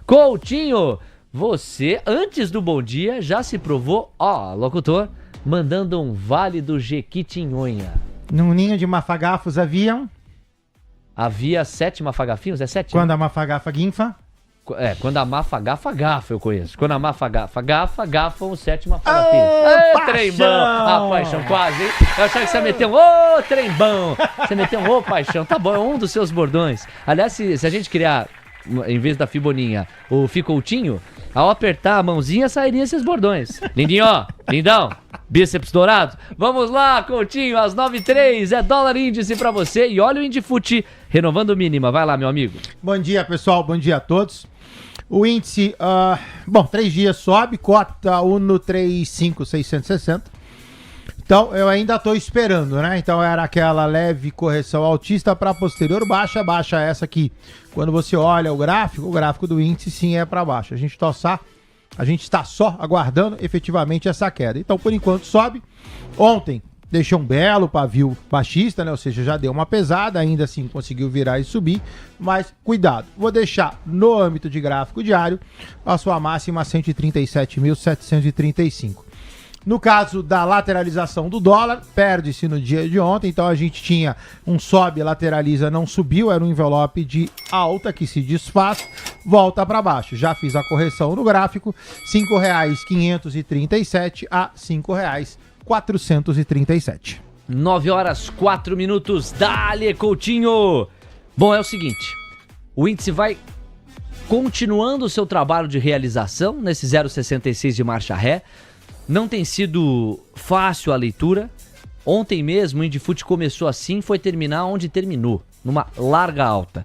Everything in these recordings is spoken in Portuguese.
Coutinho, você, antes do bom dia, já se provou, locutor, mandando um vale do Jequitinhonha. Num ninho de mafagafos Havia 7 mafagafinhos? É 7? Quando a mafagafa guinfa. Quando a mafagafa gafa, eu conheço. Quando a mafagafa gafam os 7 mafagafinhos. Paixão! Paixão, quase, hein? Eu achava que você ia meter trembão. Você meteu paixão. Tá bom, é um dos seus bordões. Aliás, se a gente criar, em vez da Fiboninha, o Ficoutinho, ao apertar a mãozinha, sairiam esses bordões. Lindinho, lindão, bíceps dourado. Vamos lá, Coutinho, às 9h03, é dólar índice pra você. E olha o Indifute renovando mínima. Vai lá, meu amigo. Bom dia, pessoal. Bom dia a todos. O índice, 3 dias sobe, cota UNO 35660. Então, eu ainda estou esperando, né? Então, era aquela leve correção altista para posterior baixa essa aqui. Quando você olha o gráfico do índice sim é para baixo. A gente está só aguardando efetivamente essa queda. Então, por enquanto, sobe. Ontem, deixou um belo pavio baixista, né? Ou seja, já deu uma pesada, ainda assim conseguiu virar e subir. Mas, cuidado. Vou deixar no âmbito de gráfico diário a sua máxima 137.735. No caso da lateralização do dólar, perde-se no dia de ontem, então a gente tinha um sobe, lateraliza, não subiu, era um envelope de alta que se desfaz, volta para baixo. Já fiz a correção no gráfico, R$ 5,537 a R$ 5,437. 9h04, Dale, Coutinho! Bom, é o seguinte, o índice vai continuando o seu trabalho de realização nesse 0,66 de marcha ré. Não tem sido fácil a leitura. Ontem mesmo o Indifute começou assim, foi terminar onde terminou, numa larga alta.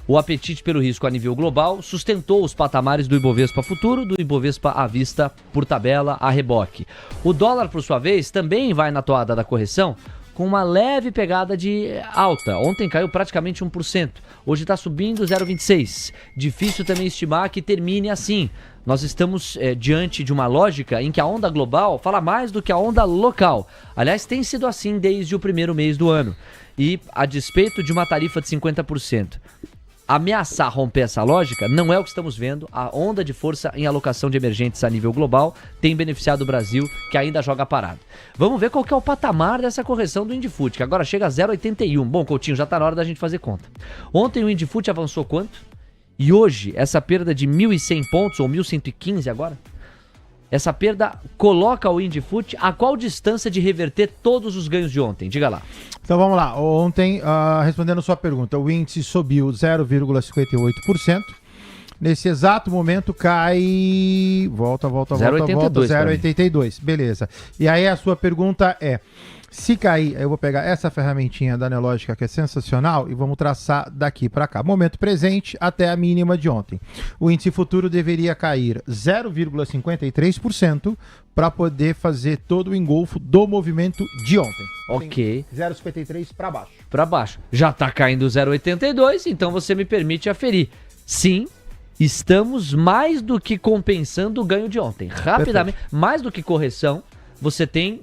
O apetite pelo risco a nível global sustentou os patamares do Ibovespa futuro, do Ibovespa à vista por tabela a reboque. O dólar, por sua vez, também vai na toada da correção com uma leve pegada de alta. Ontem caiu praticamente 1%. Hoje está subindo 0,26%. Difícil também estimar que termine assim. Nós estamos diante de uma lógica em que a onda global fala mais do que a onda local. Aliás, tem sido assim desde o primeiro mês do ano. E a despeito de uma tarifa de 50%. Ameaçar romper essa lógica não é o que estamos vendo. A onda de força em alocação de emergentes a nível global tem beneficiado o Brasil, que ainda joga parado. Vamos ver qual que é o patamar dessa correção do Indifute, que agora chega a 0,81. Bom, Coutinho, já está na hora da gente fazer conta. Ontem o Indifute avançou quanto? E hoje, essa perda de 1.100 pontos, ou 1.115 agora, essa perda coloca o Indifute a qual distância de reverter todos os ganhos de ontem? Diga lá. Então vamos lá. Ontem, respondendo a sua pergunta, o índice subiu 0,58%. Nesse exato momento cai... Volta. 0,82. Beleza. E aí a sua pergunta é... Se cair, eu vou pegar essa ferramentinha da Neológica que é sensacional e vamos traçar daqui para cá. Momento presente até a mínima de ontem. O índice futuro deveria cair 0,53% para poder fazer todo o engolfo do movimento de ontem. Ok. 0,53 para baixo. Para baixo. Já está caindo 0,82, então você me permite aferir. Sim, estamos mais do que compensando o ganho de ontem. Rapidamente, perfeito. Mais do que correção, você tem...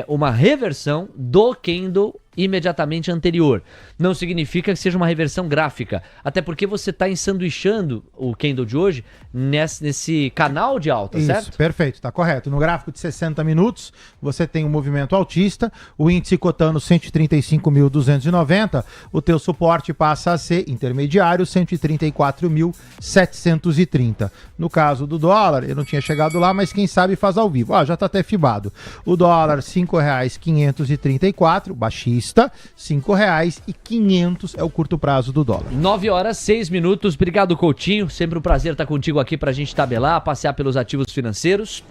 uma reversão do candle imediatamente anterior. Não significa que seja uma reversão gráfica, até porque você está ensanduichando o candle de hoje nesse canal de alta, certo? Isso, perfeito, está correto. No gráfico de 60 minutos, você tem um movimento altista, o índice cotando 135.290, o teu suporte passa a ser intermediário, 134.730. No caso do dólar, eu não tinha chegado lá, mas quem sabe faz ao vivo. Já está até fibado. O dólar, R$ 5,534, baixista, R$ 5,500 é o curto prazo do dólar. 9h06. Obrigado, Coutinho. Sempre um prazer estar contigo aqui para a gente tabelar, passear pelos ativos financeiros.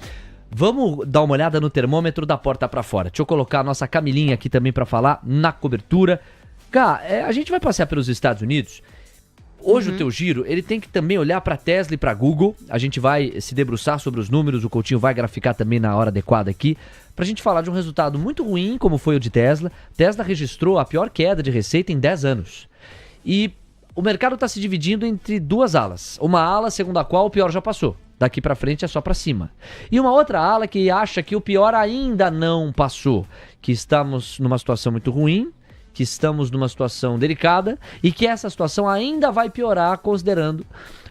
Vamos dar uma olhada no termômetro da porta para fora. Deixa eu colocar a nossa Camilinha aqui também para falar na cobertura. Cara, a gente vai passear pelos Estados Unidos. Hoje o teu giro, ele tem que também olhar para Tesla e para Google. A gente vai se debruçar sobre os números, o Coutinho vai graficar também na hora adequada aqui, para a gente falar de um resultado muito ruim, como foi o de Tesla. Tesla registrou a pior queda de receita em 10 anos. E o mercado está se dividindo entre duas alas. Uma ala segundo a qual o pior já passou. Daqui para frente é só para cima. E uma outra ala que acha que o pior ainda não passou. Que estamos numa situação muito ruim, que estamos numa situação delicada e que essa situação ainda vai piorar considerando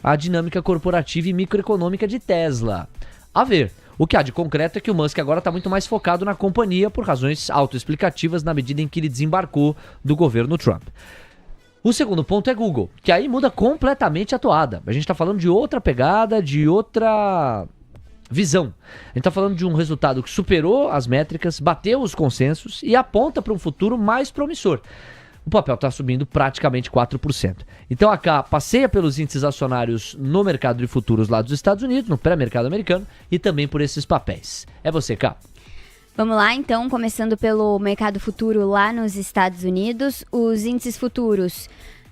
a dinâmica corporativa e microeconômica de Tesla. A ver. O que há de concreto é que o Musk agora está muito mais focado na companhia por razões autoexplicativas na medida em que ele desembarcou do governo Trump. O segundo ponto é Google, que aí muda completamente a toada. A gente está falando de outra pegada, de outra visão. A gente está falando de um resultado que superou as métricas, bateu os consensos e aponta para um futuro mais promissor. O papel está subindo praticamente 4%. Então a K passeia pelos índices acionários no mercado de futuros lá dos Estados Unidos, no pré-mercado americano, e também por esses papéis. É você, K. Vamos lá, então, começando pelo mercado futuro lá nos Estados Unidos. Os índices futuros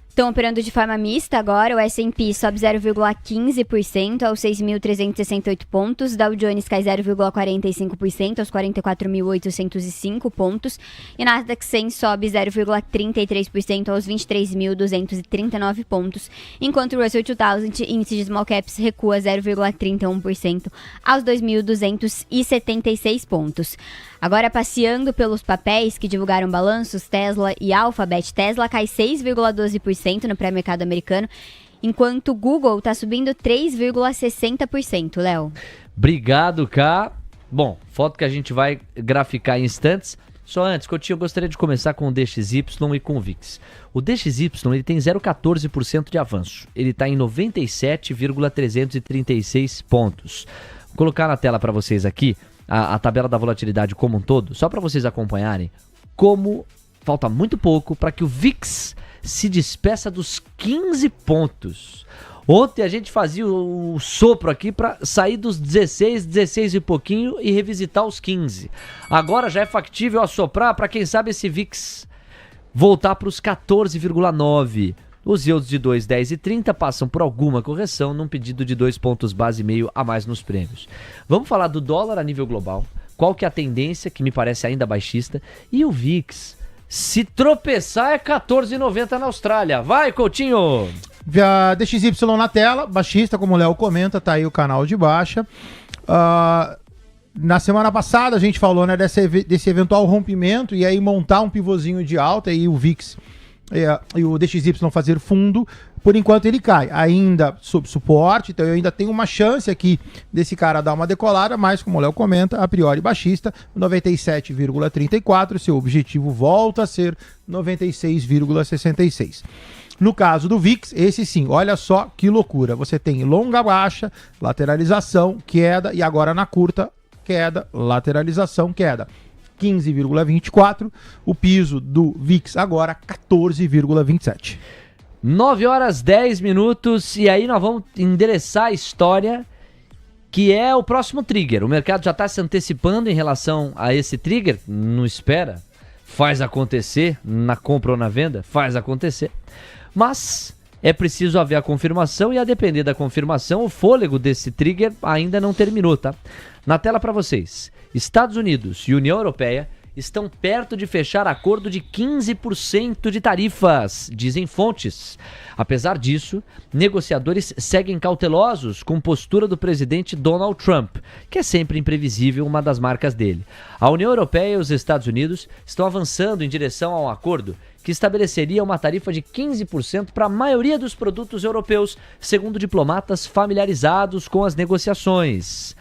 estão operando de forma mista agora. O S&P sobe 0,15% aos 6.368 pontos. Dow Jones cai 0,45% aos 44.805 pontos. E Nasdaq 100 sobe 0,33% aos 23.239 pontos. Enquanto o Russell 2000, índice de small caps, recua 0,31% aos 2.276 pontos. Agora, passeando pelos papéis que divulgaram balanços, Tesla e Alphabet. Tesla cai 6,12% no pré-mercado americano, enquanto Google está subindo 3,60%, Léo. Obrigado, K. Bom, foto que a gente vai graficar em instantes. Só antes, Coutinho, eu gostaria de começar com o DXY e com o VIX. O DXY ele tem 0,14% de avanço. Ele está em 97,336 pontos. Vou colocar na tela para vocês aqui a tabela da volatilidade como um todo, só para vocês acompanharem como falta muito pouco para que o VIX se despeça dos 15 pontos. Ontem a gente fazia o sopro aqui para sair dos 16 e pouquinho e revisitar os 15. Agora já é factível assoprar para quem sabe esse VIX voltar para os 14,9. Os yields de 2, 10 e 30 passam por alguma correção num pedido de 2 pontos base e meio a mais nos prêmios. Vamos falar do dólar a nível global, qual que é a tendência, que me parece ainda baixista, e o VIX, se tropeçar é 14,90 na Austrália. Vai, Coutinho! Já DXY na tela, baixista, como o Léo comenta, tá aí o canal de baixa. Na semana passada a gente falou, né, desse eventual rompimento e aí montar um pivôzinho de alta e o VIX e o DXY fazer fundo. Por enquanto ele cai, ainda sob suporte, então eu ainda tenho uma chance aqui desse cara dar uma decolada, mas como o Léo comenta, a priori baixista, 97,34, seu objetivo volta a ser 96,66. No caso do VIX, esse sim, olha só que loucura, você tem longa baixa, lateralização, queda e agora na curta, queda, lateralização, queda. 15,24, o piso do VIX agora 14,27. 9 horas 10 minutos e aí nós vamos endereçar a história que é o próximo trigger. O mercado já está se antecipando em relação a esse trigger, não espera, faz acontecer, na compra ou na venda, faz acontecer, mas é preciso haver a confirmação e a depender da confirmação, o fôlego desse trigger ainda não terminou, tá? Na tela para vocês, Estados Unidos e União Europeia estão perto de fechar acordo de 15% de tarifas, dizem fontes. Apesar disso, negociadores seguem cautelosos com postura do presidente Donald Trump, que é sempre imprevisível, uma das marcas dele. A União Europeia e os Estados Unidos estão avançando em direção a um acordo que estabeleceria uma tarifa de 15% para a maioria dos produtos europeus, segundo diplomatas familiarizados com as negociações.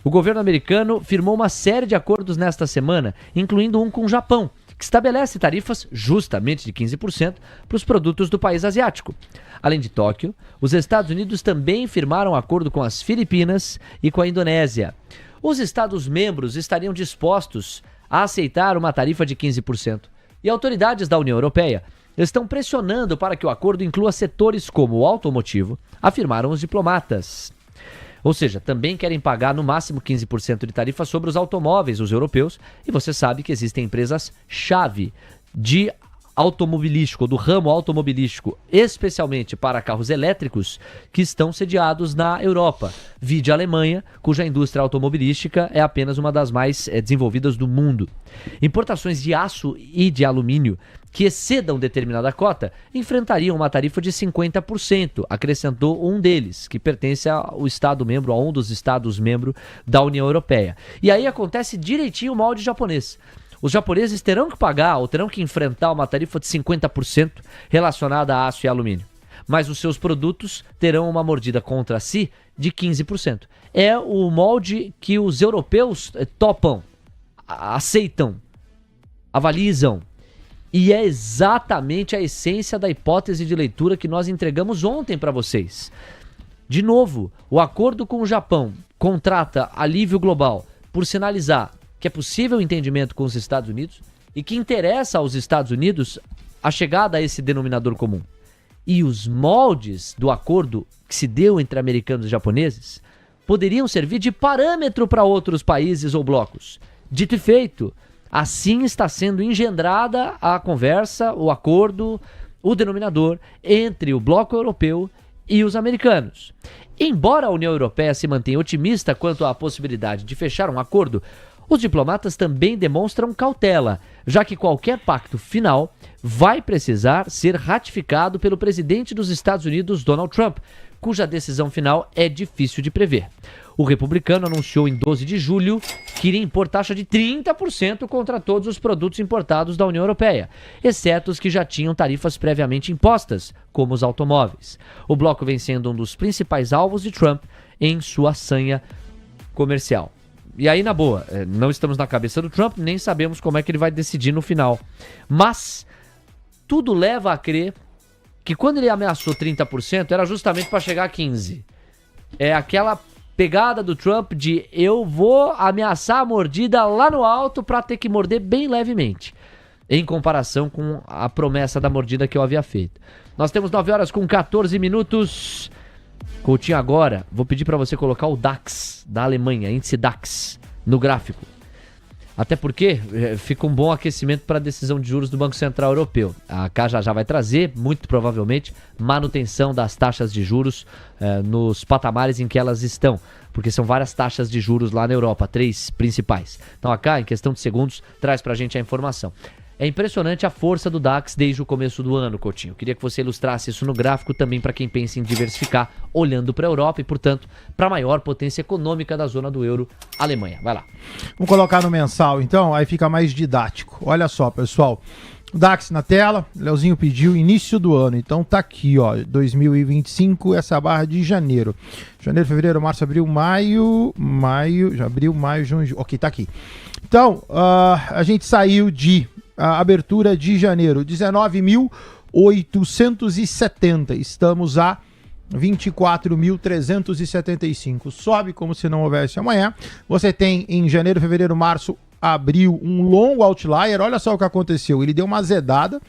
O governo americano firmou uma série de acordos nesta semana, incluindo um com o Japão, que estabelece tarifas justamente de 15% para os produtos do país asiático. Além de Tóquio, os Estados Unidos também firmaram acordo com as Filipinas e com a Indonésia. Os Estados-membros estariam dispostos a aceitar uma tarifa de 15%. E autoridades da União Europeia estão pressionando para que o acordo inclua setores como o automotivo, afirmaram os diplomatas. Ou seja, também querem pagar no máximo 15% de tarifa sobre os automóveis, os europeus, e você sabe que existem empresas-chave de automobilístico, do ramo automobilístico, especialmente para carros elétricos, que estão sediados na Europa. Vide a Alemanha, cuja indústria automobilística é apenas uma das mais desenvolvidas do mundo. Importações de aço e de alumínio que excedam determinada cota enfrentariam uma tarifa de 50%, acrescentou um deles, que pertence ao Estado-membro, a um dos Estados-membros da União Europeia. E aí acontece direitinho o molde japonês. Os japoneses terão que pagar ou terão que enfrentar uma tarifa de 50% relacionada a aço e alumínio. mas os seus produtos terão uma mordida contra si de 15%. É o molde que os europeus topam, aceitam, avalizam. E é exatamente a essência da hipótese de leitura que nós entregamos ontem para vocês. De novo, o acordo com o Japão contrata alívio global por sinalizar que é possível o entendimento com os Estados Unidos e que interessa aos Estados Unidos a chegada a esse denominador comum. E os moldes do acordo que se deu entre americanos e japoneses poderiam servir de parâmetro para outros países ou blocos. Dito e feito, assim está sendo engendrada a conversa, o acordo, o denominador entre o bloco europeu e os americanos. Embora a União Europeia se mantenha otimista quanto à possibilidade de fechar um acordo, os diplomatas também demonstram cautela, já que qualquer pacto final vai precisar ser ratificado pelo presidente dos Estados Unidos, Donald Trump, cuja decisão final é difícil de prever. O republicano anunciou em 12 de julho que iria impor taxa de 30% contra todos os produtos importados da União Europeia, exceto os que já tinham tarifas previamente impostas, como os automóveis. O bloco vem sendo um dos principais alvos de Trump em sua sanha comercial. E aí, na boa, não estamos na cabeça do Trump, nem sabemos como é que ele vai decidir no final. Mas tudo leva a crer que quando ele ameaçou 30%, era justamente para chegar a 15%. É aquela pegada do Trump de eu vou ameaçar a mordida lá no alto para ter que morder bem levemente, em comparação com a promessa da mordida que eu havia feito. Nós temos 9 horas com 14 minutos. Coutinho, agora vou pedir para você colocar o DAX da Alemanha, índice DAX, no gráfico. Até porque fica um bom aquecimento para a decisão de juros do Banco Central Europeu. A Caixa já vai trazer, muito provavelmente, manutenção das taxas de juros nos patamares em que elas estão. Porque são várias taxas de juros lá na Europa, 3 principais. Então a Cá, em questão de segundos, traz para a gente a informação. É impressionante a força do DAX desde o começo do ano, Coutinho. Queria que você ilustrasse isso no gráfico também para quem pensa em diversificar, olhando para a Europa e, portanto, para a maior potência econômica da zona do euro, Alemanha. Vai lá. Vamos colocar no mensal, então, aí fica mais didático. Olha só, pessoal. DAX na tela, Leozinho pediu início do ano, então tá aqui, ó, 2025, essa barra de janeiro. Janeiro, fevereiro, março, abril, maio, junho, ok, tá aqui. Então, a gente saiu de a abertura de janeiro, 19.870, estamos a 24.375, sobe como se não houvesse amanhã. Você tem em janeiro, fevereiro, março, abril, um longo outlier. Olha só o que aconteceu, ele deu uma azedada,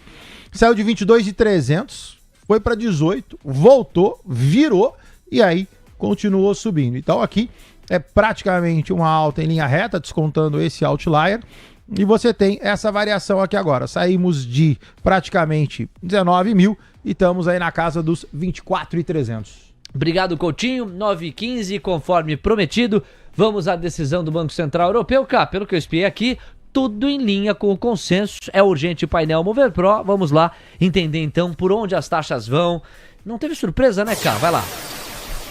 saiu de 22.300, foi para 18, voltou, virou e aí continuou subindo. Então aqui é praticamente uma alta em linha reta, descontando esse outlier. E você tem essa variação aqui agora. Saímos de praticamente 19 mil e estamos aí na casa dos 24.300. Obrigado, Coutinho. 9h15, conforme prometido. Vamos à decisão do Banco Central Europeu. Cá, pelo que eu espiei aqui, tudo em linha com o consenso. É urgente o painel Mover Pro. Vamos lá entender então por onde as taxas vão. Não teve surpresa, né, Cá? Vai lá.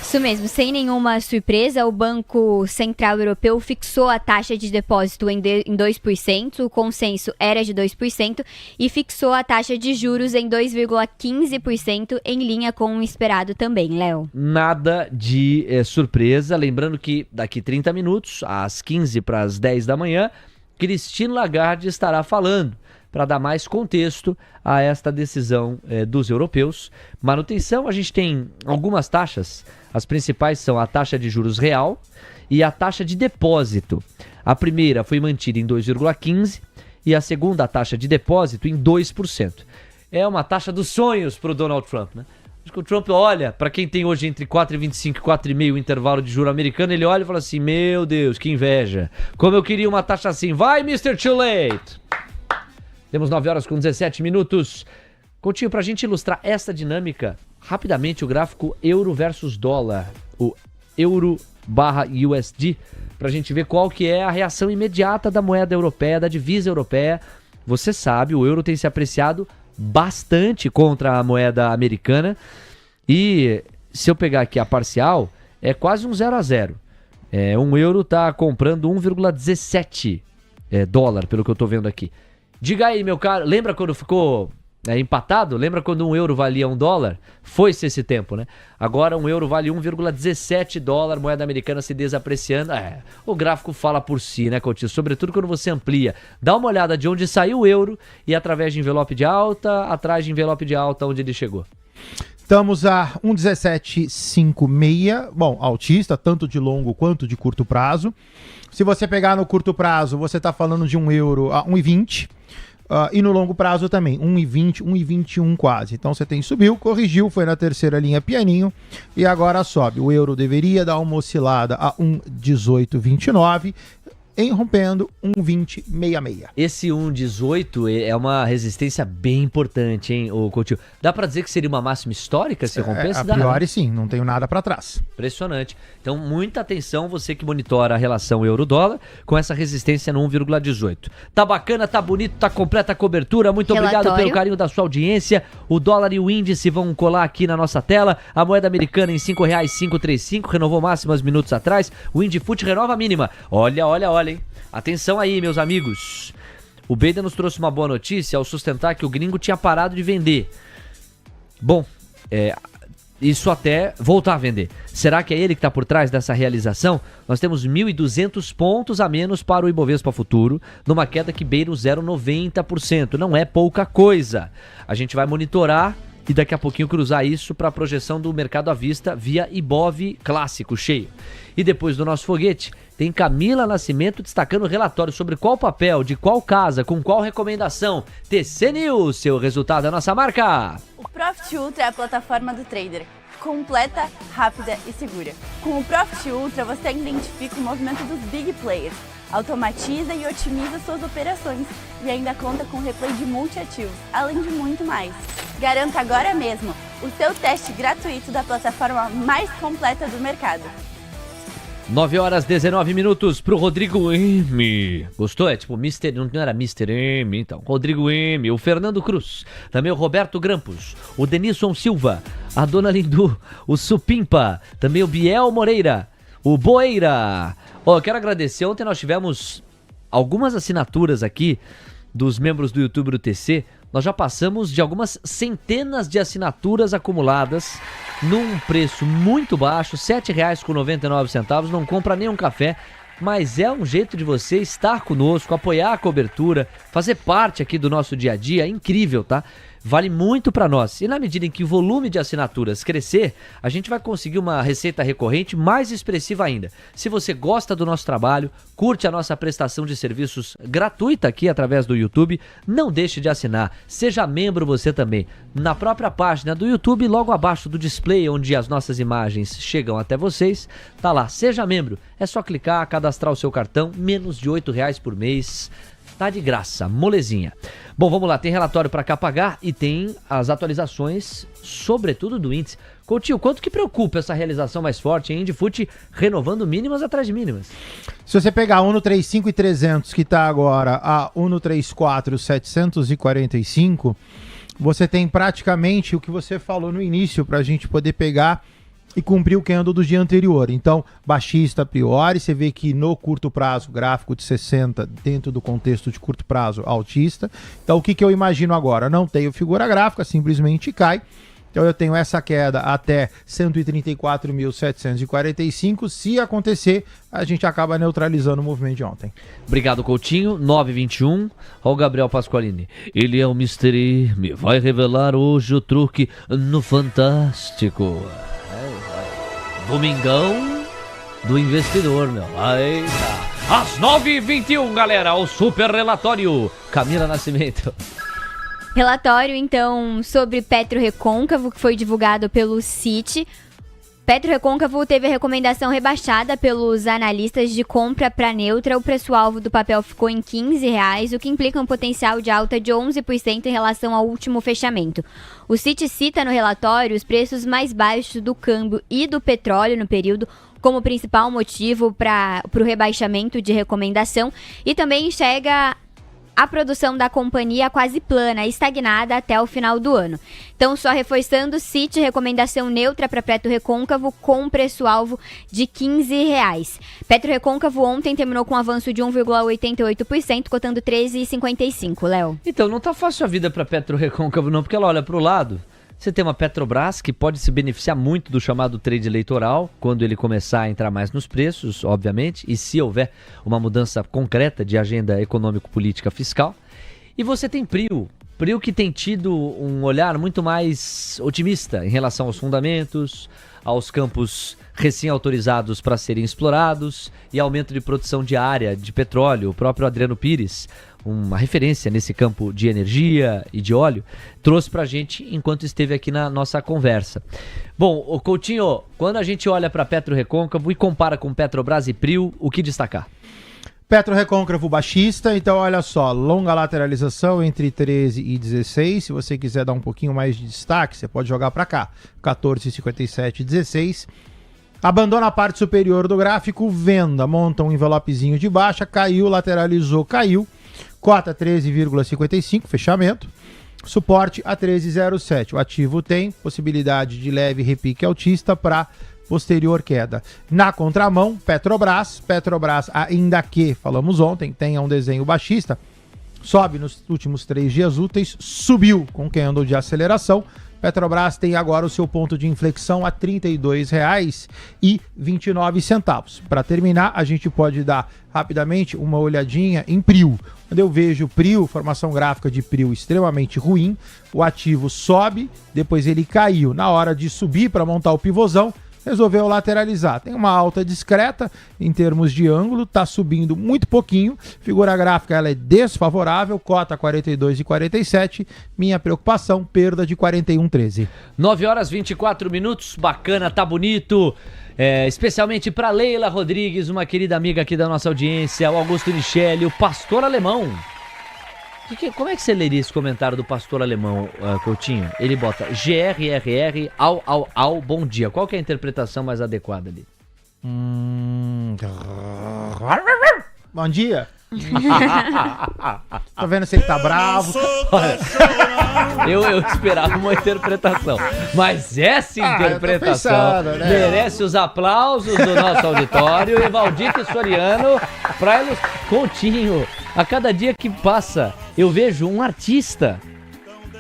Isso mesmo, sem nenhuma surpresa, o Banco Central Europeu fixou a taxa de depósito em 2%, o consenso era de 2%, e fixou a taxa de juros em 2,15%, em linha com o esperado também, Léo. Nada de surpresa, lembrando que daqui 30 minutos, às 15 para as 10 da manhã, Christine Lagarde estará falando, para dar mais contexto a esta decisão dos europeus. Manutenção, a gente tem algumas taxas, as principais são a taxa de juros real e a taxa de depósito. A primeira foi mantida em 2,15% e a segunda, a taxa de depósito, em 2%. É uma taxa dos sonhos para o Donald Trump, né? Acho que o Trump olha, para quem tem hoje entre 4,25 e 4,5 o intervalo de juro americano, ele olha e fala assim, meu Deus, que inveja. Como eu queria uma taxa assim. Vai, Mr. Too Late! Temos 9 horas com 17 minutos. Coutinho, para a gente ilustrar essa dinâmica, rapidamente o gráfico euro versus dólar, o euro barra USD, para a gente ver qual que é a reação imediata da moeda europeia, da divisa europeia. Você sabe, o euro tem se apreciado bastante contra a moeda americana e se eu pegar aqui a parcial, é quase um 0-0. Um euro está comprando 1,17 dólar, pelo que eu estou vendo aqui. Diga aí, meu caro, lembra quando ficou empatado. Lembra quando €1 valia $1? Foi-se esse tempo, né? Agora €1 vale $1,17, moeda americana se desapreciando. O gráfico fala por si, né, Coutinho? Sobretudo quando você amplia. Dá uma olhada de onde saiu o euro e através de envelope de alta, atrás de envelope de alta, onde ele chegou. Estamos a 1,1756, bom, altista, tanto de longo quanto de curto prazo. Se você pegar no curto prazo, você está falando de €1 a 1,20. E no longo prazo também, 1,20, 1,21 quase. Então você tem subiu, corrigiu, foi na terceira linha pianinho e agora sobe. O euro deveria dar uma oscilada a 1,1829, rompendo 1,2066. Esse 1,18 é uma resistência bem importante, hein, ô Coutinho? Dá pra dizer que seria uma máxima histórica se rompesse? A priori sim, não tenho nada pra trás. Impressionante. Então, muita atenção, você que monitora a relação euro-dólar com essa resistência no 1,18. Tá bacana, tá bonito, tá completa a cobertura. Muito obrigado pelo carinho da sua audiência. O dólar e o índice vão colar aqui na nossa tela. A moeda americana em R$5,535, renovou máximas minutos atrás. O Indifut renova a mínima. Olha, hein? Atenção aí, meus amigos. O Beida nos trouxe uma boa notícia ao sustentar que o gringo tinha parado de vender. Bom, isso até voltar a vender. Será que é ele que está por trás dessa realização? Nós temos 1.200 pontos a menos para o Ibovespa Futuro, numa queda que beira o 0,90%. Não é pouca coisa. A gente vai monitorar e daqui a pouquinho cruzar isso para a projeção do mercado à vista via Ibov clássico, cheio. E depois do nosso foguete, tem Camila Nascimento destacando o relatório sobre qual papel, de qual casa, com qual recomendação. TC News, seu resultado é nossa marca. O Profit Ultra é a plataforma do trader, completa, rápida e segura. Com o Profit Ultra, você identifica o movimento dos big players, automatiza e otimiza suas operações e ainda conta com replay de multiativos, além de muito mais. Garanta agora mesmo o seu teste gratuito da plataforma mais completa do mercado. 9h19 pro Rodrigo M. Gostou? É tipo Mr. Não era Mr. M, então. Rodrigo M. O Fernando Cruz. Também o Roberto Grampos. O Denilson Silva. A Dona Lindu. O Supimpa. Também o Biel Moreira. O Boeira. Eu quero agradecer. Ontem nós tivemos algumas assinaturas aqui dos membros do YouTube do TC. Nós já passamos de algumas centenas de assinaturas acumuladas num preço muito baixo, R$ 7,99, não compra nem um café, mas é um jeito de você estar conosco, apoiar a cobertura, fazer parte aqui do nosso dia a dia, é incrível, tá? Vale muito para nós. E na medida em que o volume de assinaturas crescer, a gente vai conseguir uma receita recorrente mais expressiva ainda. Se você gosta do nosso trabalho, curte a nossa prestação de serviços gratuita aqui através do YouTube, não deixe de assinar. Seja membro você também. Na própria página do YouTube, logo abaixo do display onde as nossas imagens chegam até vocês, tá lá, seja membro. É só clicar, cadastrar o seu cartão, menos de R$ 8 por mês. Tá de graça, molezinha. Bom, vamos lá, tem relatório para cá pagar e tem as atualizações, sobretudo do índice. Coutinho, quanto que preocupa essa realização mais forte, hein? Indifut renovando mínimas atrás de mínimas. Se você pegar 1,35,300 que está agora a 1,34,745, você tem praticamente o que você falou no início para a gente poder pegar e cumprir o candle do dia anterior. Então, baixista a priori, você vê que no curto prazo, gráfico de 60, dentro do contexto de curto prazo, altista. Então, o que eu imagino agora? Não tenho figura gráfica, simplesmente cai. Então, eu tenho essa queda até 134.745. Se acontecer, a gente acaba neutralizando o movimento de ontem. Obrigado, Coutinho. 9h21. Olha o Gabriel Pasqualini. Ele é o Mr. M. Vai revelar hoje o truque no Fantástico. Domingão do investidor, meu. Aí tá. Às 9h21, galera, o super relatório. Camila Nascimento. Relatório, então, sobre PetroRecôncavo, que foi divulgado pelo Citi. PetroRecôncavo teve a recomendação rebaixada pelos analistas de compra para neutra. O preço-alvo do papel ficou em R$ 15, o que implica um potencial de alta de 11% em relação ao último fechamento. O Citi cita no relatório os preços mais baixos do câmbio e do petróleo no período como principal motivo para o rebaixamento de recomendação e também enxerga a produção da companhia quase plana, estagnada até o final do ano. Então, só reforçando, Citi, recomendação neutra para PetroRecôncavo com preço-alvo de R$15. PetroRecôncavo ontem terminou com um avanço de 1,88%, cotando R$13,55, Léo. Então, não tá fácil a vida para PetroRecôncavo não, porque ela olha para o lado. Você tem uma Petrobras que pode se beneficiar muito do chamado trade eleitoral, quando ele começar a entrar mais nos preços, obviamente, e se houver uma mudança concreta de agenda econômico-política fiscal. E você tem Prio que tem tido um olhar muito mais otimista em relação aos fundamentos, aos campos recém-autorizados para serem explorados e aumento de produção diária de petróleo. O próprio Adriano Pires, uma referência nesse campo de energia e de óleo, trouxe pra gente enquanto esteve aqui na nossa conversa. Bom, o Coutinho, quando a gente olha para PetroRecôncavo e compara com Petrobras e Prio, o que destacar? PetroRecôncavo baixista, então olha só, longa lateralização entre 13 e 16, se você quiser dar um pouquinho mais de destaque, você pode jogar para cá, 14,57 e 16. Abandona a parte superior do gráfico, venda, monta um envelopezinho de baixa, caiu, lateralizou, caiu, cota 13,55, fechamento, suporte a 13,07. O ativo tem possibilidade de leve repique altista para posterior queda. Na contramão, Petrobras ainda que, falamos ontem, tenha um desenho baixista, sobe nos últimos 3 dias úteis, subiu com candle de aceleração. Petrobras tem agora o seu ponto de inflexão a R$ 32,29. Para terminar, a gente pode dar rapidamente uma olhadinha em Prio. Quando eu vejo Prio, formação gráfica de Prio extremamente ruim, o ativo sobe, depois ele caiu. Na hora de subir para montar o pivôzão, resolveu lateralizar. Tem uma alta discreta em termos de ângulo, está subindo muito pouquinho. Figura gráfica ela é desfavorável, cota 42,47. Minha preocupação, perda de 41,13. 9h24, bacana, tá bonito. Especialmente para Leila Rodrigues, uma querida amiga aqui da nossa audiência, o Augusto Michele, o Pastor Alemão. Como é que você leria esse comentário do Pastor Alemão, Coutinho? Ele bota GRRR, au, bom dia. Qual que é a interpretação mais adequada ali? Bom dia. Tá vendo se ele tá bravo? Eu esperava uma interpretação, mas essa interpretação pensando, né? Merece os aplausos do nosso auditório. E Valdito Soriano, pra eles, Coutinho, a cada dia que passa, eu vejo um artista,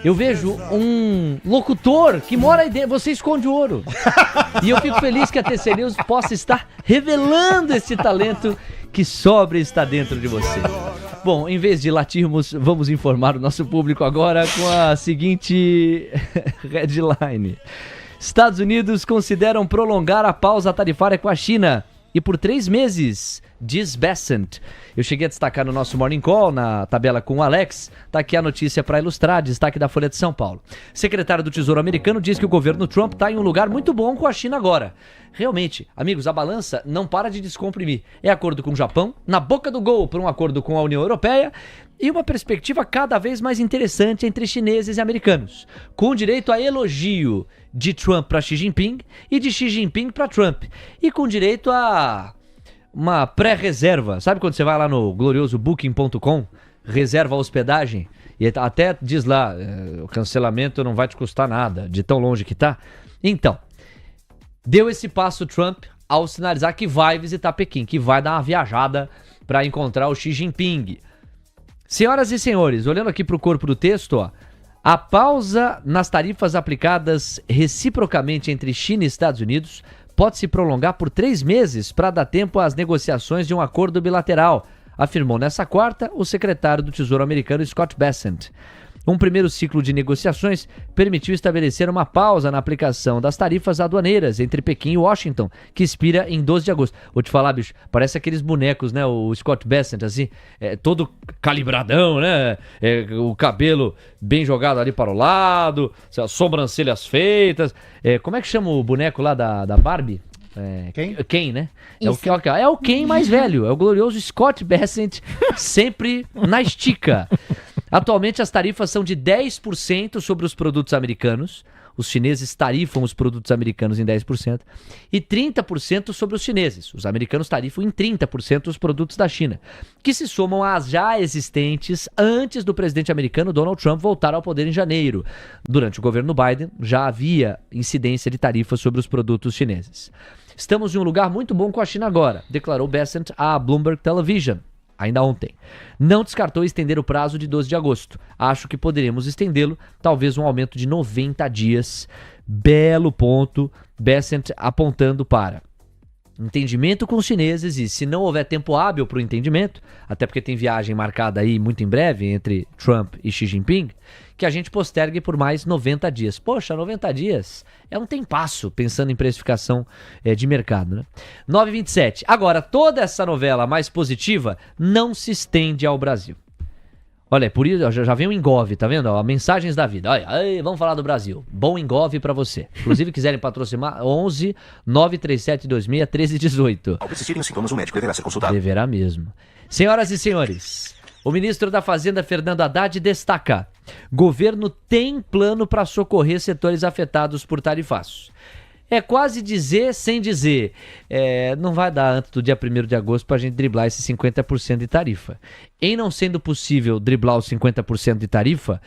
eu vejo um locutor que mora aí dentro, você esconde ouro. E eu fico feliz que a TC News possa estar revelando esse talento que sobra está dentro de você. Bom, em vez de latirmos, vamos informar o nosso público agora com a seguinte headline. Estados Unidos consideram prolongar a pausa tarifária com a China e por 3 meses, diz Bessent. Eu cheguei a destacar no nosso Morning Call, na tabela com o Alex, tá aqui a notícia para ilustrar, destaque da Folha de São Paulo. Secretário do Tesouro americano diz que o governo Trump está em um lugar muito bom com a China agora. Realmente, amigos, a balança não para de descomprimir. É acordo com o Japão, na boca do gol para um acordo com a União Europeia e uma perspectiva cada vez mais interessante entre chineses e americanos, com direito a elogio de Trump para Xi Jinping e de Xi Jinping para Trump, e com direito a uma pré-reserva. Sabe quando você vai lá no glorioso booking.com, reserva a hospedagem, e até diz lá, o cancelamento não vai te custar nada, de tão longe que tá? Então, deu esse passo Trump ao sinalizar que vai visitar Pequim, que vai dar uma viajada para encontrar o Xi Jinping. Senhoras e senhores, olhando aqui para o corpo do texto, ó, a pausa nas tarifas aplicadas reciprocamente entre China e Estados Unidos pode se prolongar por 3 meses para dar tempo às negociações de um acordo bilateral, afirmou nessa quarta o secretário do Tesouro americano Scott Bessent. Um primeiro ciclo de negociações permitiu estabelecer uma pausa na aplicação das tarifas aduaneiras entre Pequim e Washington, que expira em 12 de agosto. Vou te falar, bicho, parece aqueles bonecos, né? O Scott Bessent, assim, todo calibradão, né? O cabelo bem jogado ali para o lado, as sobrancelhas feitas. Como é que chama o boneco lá da Barbie? Ken, né? É o Ken mais velho, é o glorioso Scott Bessent, sempre na estica. Atualmente as tarifas são de 10% sobre os produtos americanos. Os chineses tarifam os produtos americanos em 10% e 30% sobre os chineses. Os americanos tarifam em 30% os produtos da China, que se somam às já existentes antes do presidente americano Donald Trump voltar ao poder em janeiro. Durante o governo Biden, já havia incidência de tarifas sobre os produtos chineses. Estamos em um lugar muito bom com a China agora, declarou Bessent à Bloomberg Television. Ainda ontem. Não descartou estender o prazo de 12 de agosto. Acho que poderemos estendê-lo, talvez um aumento de 90 dias. Belo ponto, Bessent apontando para entendimento com os chineses e se não houver tempo hábil para o entendimento, até porque tem viagem marcada aí muito em breve entre Trump e Xi Jinping, que a gente postergue por mais 90 dias. Poxa, 90 dias é um tempasso pensando em precificação de mercado, né? 9h27. Agora, toda essa novela mais positiva não se estende ao Brasil. Olha, por isso já vem o Engove, tá vendo? Ó, mensagens da vida. Olha, vamos falar do Brasil. Bom Engove pra você. Inclusive, quiserem patrocinar, 11 93726 1318. Ao persistirem os sintomas, o médico deverá ser consultado. Deverá mesmo. Senhoras e senhores, o ministro da Fazenda, Fernando Haddad, destaca: governo tem plano para socorrer setores afetados por tarifaços. É quase dizer sem dizer. Não vai dar antes do dia 1º de agosto para a gente driblar esse 50% de tarifa. Em não sendo possível driblar os 50% de tarifa,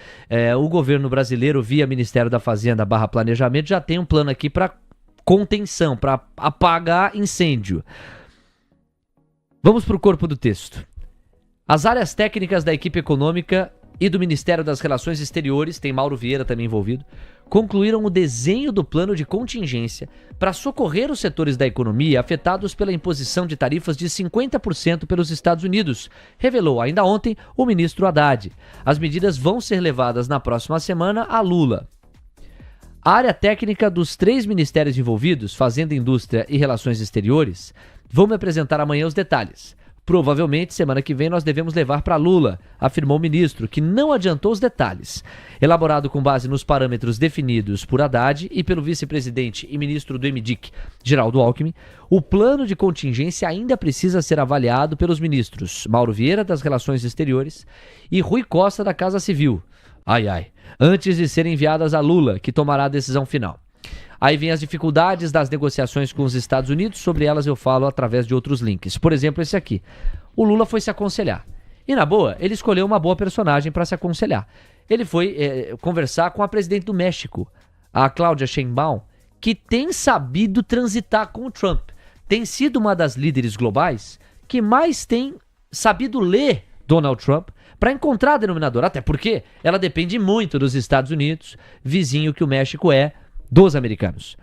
o governo brasileiro, via Ministério da Fazenda / Planejamento, já tem um plano aqui para contenção, para apagar incêndio. Vamos para o corpo do texto. As áreas técnicas da equipe econômica e do Ministério das Relações Exteriores, tem Mauro Vieira também envolvido, concluíram o desenho do plano de contingência para socorrer os setores da economia afetados pela imposição de tarifas de 50% pelos Estados Unidos, revelou ainda ontem o ministro Haddad. As medidas vão ser levadas na próxima semana a Lula. A área técnica dos 3 ministérios envolvidos, Fazenda, Indústria e Relações Exteriores, vão me apresentar amanhã os detalhes. Provavelmente, semana que vem, nós devemos levar para Lula, afirmou o ministro, que não adiantou os detalhes. Elaborado com base nos parâmetros definidos por Haddad e pelo vice-presidente e ministro do MDIC, Geraldo Alckmin, o plano de contingência ainda precisa ser avaliado pelos ministros Mauro Vieira, das Relações Exteriores, e Rui Costa, da Casa Civil. Antes de serem enviadas a Lula, que tomará a decisão final. Aí vem as dificuldades das negociações com os Estados Unidos, sobre elas eu falo através de outros links. Por exemplo, esse aqui. O Lula foi se aconselhar. E na boa, ele escolheu uma boa personagem para se aconselhar. Ele foi conversar com a presidente do México, a Claudia Sheinbaum, que tem sabido transitar com o Trump. Tem sido uma das líderes globais que mais tem sabido ler Donald Trump para encontrar denominador. Até porque ela depende muito dos Estados Unidos, vizinho que o México é dos americanos.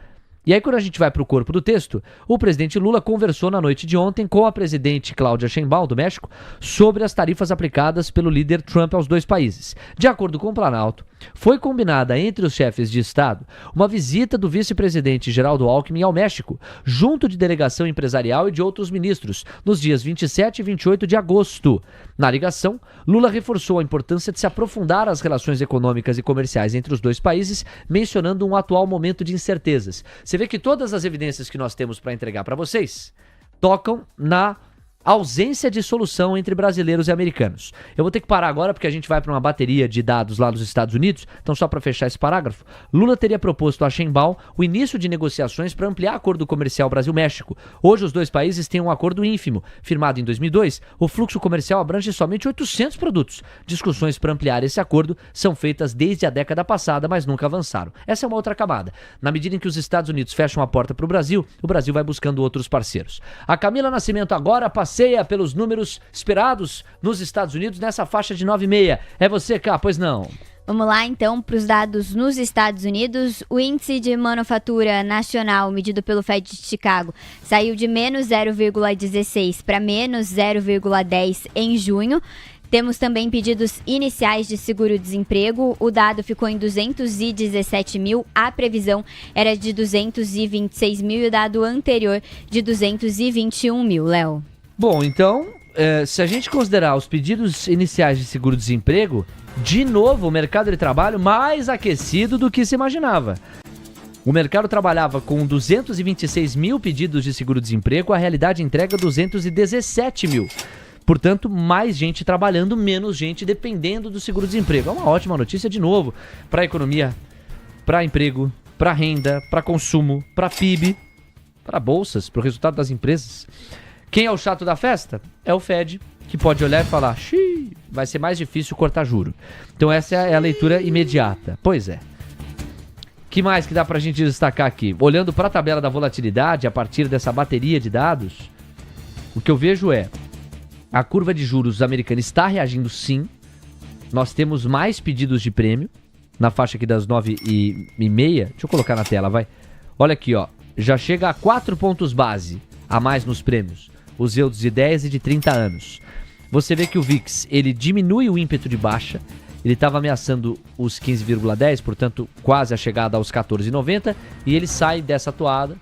E aí, quando a gente vai para o corpo do texto, o presidente Lula conversou na noite de ontem com a presidente Claudia Sheinbaum, do México, sobre as tarifas aplicadas pelo líder Trump aos dois países. De acordo com o Planalto, foi combinada entre os chefes de Estado uma visita do vice-presidente Geraldo Alckmin ao México, junto de delegação empresarial e de outros ministros, nos dias 27 e 28 de agosto. Na ligação, Lula reforçou a importância de se aprofundar as relações econômicas e comerciais entre os dois países, mencionando um atual momento de incertezas. Você vê que todas as evidências que nós temos para entregar para vocês tocam na ausência de solução entre brasileiros e americanos. Eu vou ter que parar agora porque a gente vai para uma bateria de dados lá nos Estados Unidos. Então, só para fechar esse parágrafo, Lula teria proposto a Sheinbaum o início de negociações para ampliar acordo comercial Brasil-México. Hoje, os dois países têm um acordo ínfimo. Firmado em 2002, o fluxo comercial abrange somente 800 produtos. Discussões para ampliar esse acordo são feitas desde a década passada, mas nunca avançaram. Essa é uma outra camada. Na medida em que os Estados Unidos fecham a porta para o Brasil vai buscando outros parceiros. A Camila Nascimento agora passeia pelos números esperados nos Estados Unidos nessa faixa de 9,5. É você, Cá? Pois não. Vamos lá, então, para os dados nos Estados Unidos. O índice de manufatura nacional, medido pelo Fed de Chicago, saiu de menos 0,16 para menos 0,10 em junho. Temos também pedidos iniciais de seguro-desemprego. O dado ficou em 217 mil. A previsão era de 226 mil e o dado anterior de 221 mil, Léo. Bom, então, se a gente considerar os pedidos iniciais de seguro-desemprego, de novo o mercado de trabalho mais aquecido do que se imaginava. O mercado trabalhava com 226 mil pedidos de seguro-desemprego, a realidade entrega 217 mil. Portanto, mais gente trabalhando, menos gente dependendo do seguro-desemprego. É uma ótima notícia, de novo, para a economia para emprego, para renda, para consumo, para PIB, para bolsas, para o resultado das empresas. Quem é o chato da festa? É o Fed, que pode olhar e falar, xiii, vai ser mais difícil cortar juro. Então essa é a leitura imediata. Pois é. Que mais que dá pra gente destacar aqui? Olhando para a tabela da volatilidade, a partir dessa bateria de dados, o que eu vejo é a curva de juros americana está reagindo sim. Nós temos mais pedidos de prêmio na faixa aqui das 9h30. Deixa eu colocar na tela, vai. Olha aqui, ó. Já chega a 4 pontos base a mais nos prêmios. Os yields de 10 e de 30 anos. Você vê que o VIX, ele diminui o ímpeto de baixa. Ele estava ameaçando os 15,10, portanto, quase a chegada aos 14,90. E ele sai dessa toada,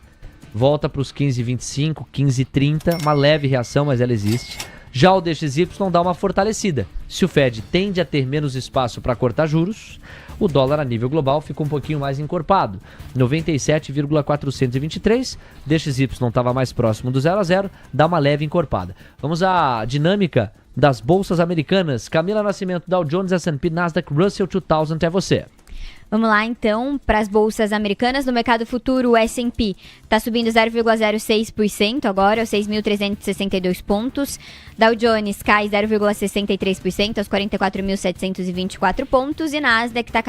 volta para os 15,25, 15,30. Uma leve reação, mas ela existe. Já o DXY dá uma fortalecida. Se o Fed tende a ter menos espaço para cortar juros, o dólar a nível global fica um pouquinho mais encorpado. 97,423, DXY estava mais próximo do 0 a 0, dá uma leve encorpada. Vamos à dinâmica das bolsas americanas. Camila Nascimento, Dow Jones, S&P, Nasdaq, Russell 2000, é você. Vamos lá, então, para as bolsas americanas. No mercado futuro, o S&P está subindo 0,06% agora, aos 6.362 pontos. Dow Jones cai 0,63% aos 44.724 pontos. E Nasdaq está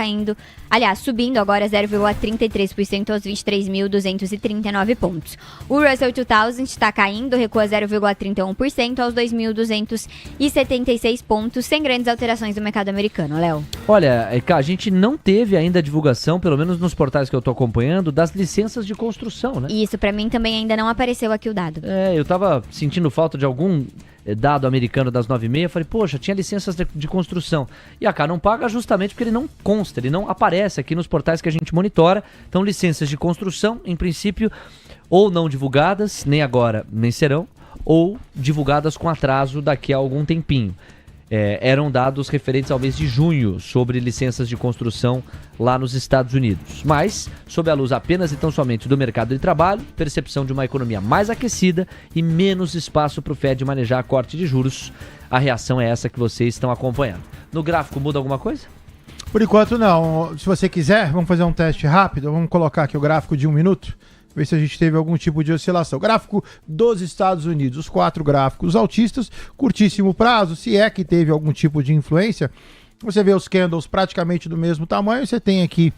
subindo agora 0,33% aos 23.239 pontos. O Russell 2000 está caindo, recua 0,31% aos 2.276 pontos, sem grandes alterações no mercado americano, Léo. Olha, a gente não teve ainda a divulgação, pelo menos nos portais que eu estou acompanhando, das licenças de construção, né? Isso, para mim também ainda não apareceu aqui o dado. Eu tava sentindo falta de algum dado americano das 9h30, falei, poxa, tinha licenças de construção. E a cá não paga justamente porque ele não consta, ele não aparece aqui nos portais que a gente monitora. Então, licenças de construção, em princípio, ou não divulgadas, nem agora, nem serão, ou divulgadas com atraso daqui a algum tempinho. Eram dados referentes ao mês de junho sobre licenças de construção lá nos Estados Unidos. Mas, sob a luz apenas e tão somente do mercado de trabalho, percepção de uma economia mais aquecida e menos espaço para o Fed manejar corte de juros, a reação é essa que vocês estão acompanhando. No gráfico muda alguma coisa? Por enquanto não. Se você quiser, vamos fazer um teste rápido. Vamos colocar aqui o gráfico de 1 minuto. Ver se a gente teve algum tipo de oscilação. Gráfico dos Estados Unidos, os 4 gráficos altistas, curtíssimo prazo, se é que teve algum tipo de influência. Você vê os candles praticamente do mesmo tamanho, você tem aqui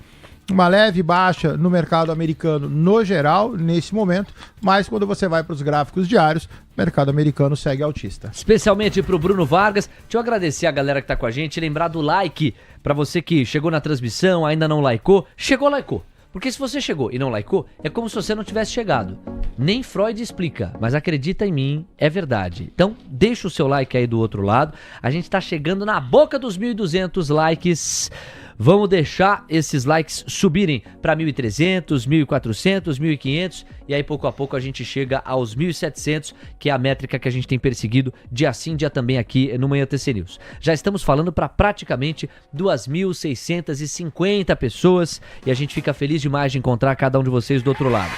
uma leve baixa no mercado americano no geral, nesse momento, mas quando você vai para os gráficos diários, o mercado americano segue altista. Especialmente para o Bruno Vargas, deixa eu agradecer a galera que está com a gente, lembrar do like, para você que chegou na transmissão, ainda não likeou, likeou. Porque se você chegou e não likeou, é como se você não tivesse chegado. Nem Freud explica, mas acredita em mim, é verdade. Então, deixa o seu like aí do outro lado. A gente tá chegando na boca dos 1.200 likes. Vamos deixar esses likes subirem para 1.300, 1.400, 1.500 e aí pouco a pouco a gente chega aos 1.700, que é a métrica que a gente tem perseguido dia sim, dia também aqui no Manhã TC News. Já estamos falando para praticamente 2.650 pessoas e a gente fica feliz demais de encontrar cada um de vocês do outro lado.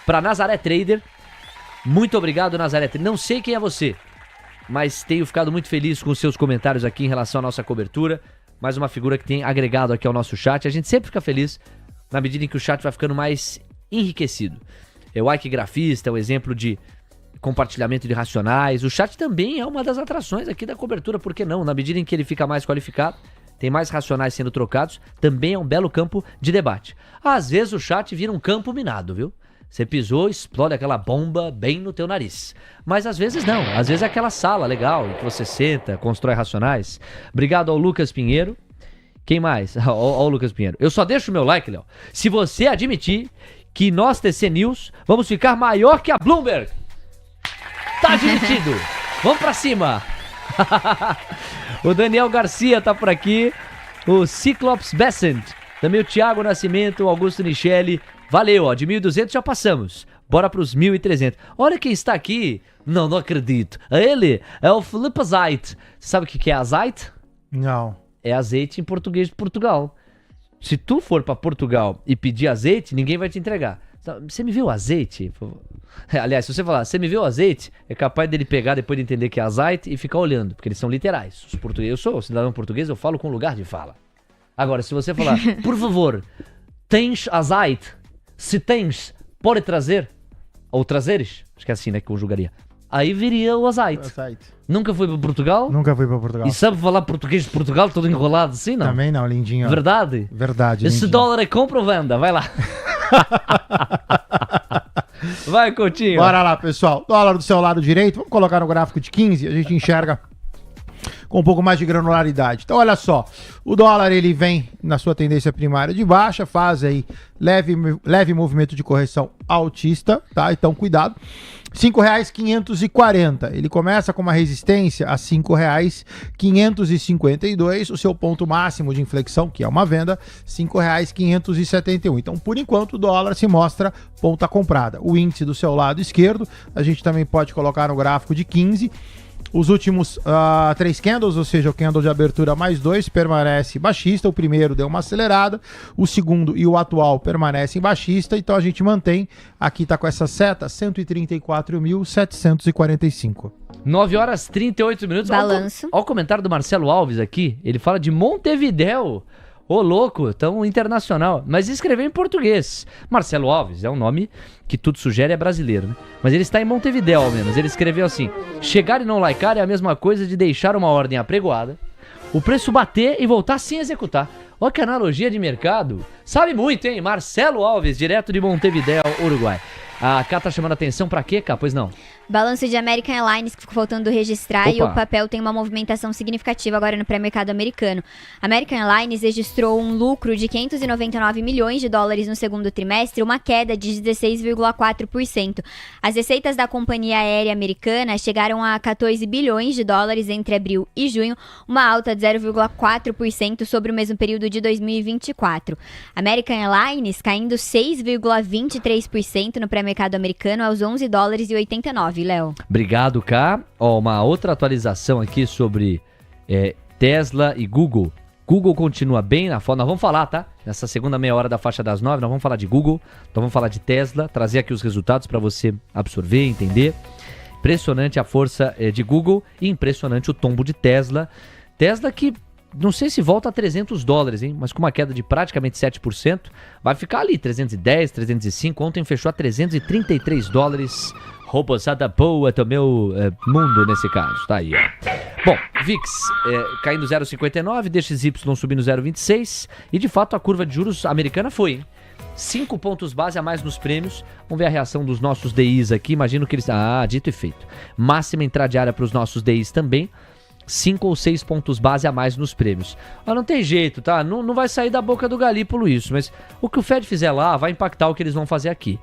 Para Nazaré Trader, muito obrigado, Nazaré Trader. Não sei quem é você, mas tenho ficado muito feliz com os seus comentários aqui em relação à nossa cobertura. Mais uma figura que tem agregado aqui ao nosso chat. A gente sempre fica feliz na medida em que o chat vai ficando mais enriquecido. O Ike Grafista é um exemplo de compartilhamento de racionais. O chat também é uma das atrações aqui da cobertura, por que não? Na medida em que ele fica mais qualificado, tem mais racionais sendo trocados, também é um belo campo de debate. Às vezes o chat vira um campo minado, viu? Você pisou, explode aquela bomba bem no teu nariz. Mas às vezes não, às vezes é aquela sala legal em que você senta, constrói racionais. Obrigado ao Lucas Pinheiro. Quem mais? Ao Lucas Pinheiro. Eu só deixo o meu like, Léo, se você admitir que nós, TC News, vamos ficar maior que a Bloomberg. Tá admitido. Vamos pra cima. O Daniel Garcia tá por aqui. O Cyclops Besant. Também o Thiago Nascimento, o Augusto Nichelle. Valeu, ó, de 1.200 já passamos. Bora pros 1.300. Olha quem está aqui. Não acredito. Ele é o Felipe Azeite. Sabe o que é azeite? Não. É azeite em português de Portugal. Se tu for pra Portugal e pedir azeite, ninguém vai te entregar. Você me viu azeite? Aliás, se você falar, você me viu azeite, é capaz dele pegar depois de entender que é azeite e ficar olhando, porque eles são literais. Os portugueses, eu sou cidadão português, eu falo com lugar de fala. Agora, se você falar, por favor, tens azeite? Se tens, pode trazer. Ou trazeres? Acho que é assim, né, que conjugaria. Aí viria o azeite. Nunca foi para Portugal? Nunca fui para Portugal. E sabe falar português de Portugal todo enrolado assim, não? Também não, lindinho. Verdade? Verdade, Esse lindinho. dólar é compra ou venda? Vai lá. Vai, Coutinho. Bora lá, pessoal. Dólar do seu lado direito. Vamos colocar no gráfico de 15. A gente enxerga com um pouco mais de granularidade. Então, olha só. O dólar, ele vem na sua tendência primária de baixa. Faz aí leve movimento de correção altista, tá? Então, cuidado. R$ 5,540. Ele começa com uma resistência a R$ 5,552. O seu ponto máximo de inflexão, que é uma venda, R$ 5,571. Então, por enquanto, o dólar se mostra ponta comprada. O índice do seu lado esquerdo, a gente também pode colocar no gráfico de 15. Os últimos 3 candles, ou seja, o candle de abertura mais 2, permanece baixista. O primeiro deu uma acelerada, o segundo e o atual permanecem baixista. Então a gente mantém, aqui está com essa seta, 134.745. 9 horas 38 minutos. Balanço. Olha o comentário do Marcelo Alves aqui. Ele fala de Montevidéu. Ô, louco, tão internacional. Mas escreveu em português. Marcelo Alves é um nome que tudo sugere é brasileiro, né? Mas ele está em Montevidéu, ao menos. Ele escreveu assim: chegar e não likear é a mesma coisa de deixar uma ordem apregoada, o preço bater e voltar sem executar. Olha que analogia de mercado. Sabe muito, hein? Marcelo Alves, direto de Montevidéu, Uruguai. A Cá tá chamando a atenção pra quê, Cá? Pois não. Balanço de American Airlines que ficou faltando registrar. Opa. E o papel tem uma movimentação significativa agora no pré-mercado americano. American Airlines registrou um lucro de 599 milhões de dólares no segundo trimestre, uma queda de 16,4%. As receitas da companhia aérea americana chegaram a 14 bilhões de dólares entre abril e junho, uma alta de 0,4% sobre o mesmo período de 2024. American Airlines caindo 6,23% no pré-mercado americano aos 11 dólares e 89. Léo. Obrigado, Cá. Ó, uma outra atualização aqui sobre Tesla e Google. Google continua bem na foto. Nós vamos falar, tá? Nessa segunda meia hora da faixa das 9, nós vamos falar de Google. Então vamos falar de Tesla, trazer aqui os resultados para você absorver, entender. Impressionante a força de Google e impressionante o tombo de Tesla. Tesla que não sei se volta a 300 dólares, hein? Mas com uma queda de praticamente 7%, vai ficar ali 310, 305. Ontem fechou a 333 dólares. Roubosada boa do meu mundo nesse caso, tá aí, ó. Bom, VIX caindo 0,59, DXY subindo 0,26 e de fato a curva de juros americana foi, hein? 5 pontos base a mais nos prêmios. Vamos ver a reação dos nossos DIs aqui, imagino que eles... dito e feito. Máxima intradiária para os nossos DIs também. 5 ou 6 pontos base a mais nos prêmios. Mas não tem jeito, tá? Não vai sair da boca do Galípolo isso, mas o que o Fed fizer lá vai impactar o que eles vão fazer aqui.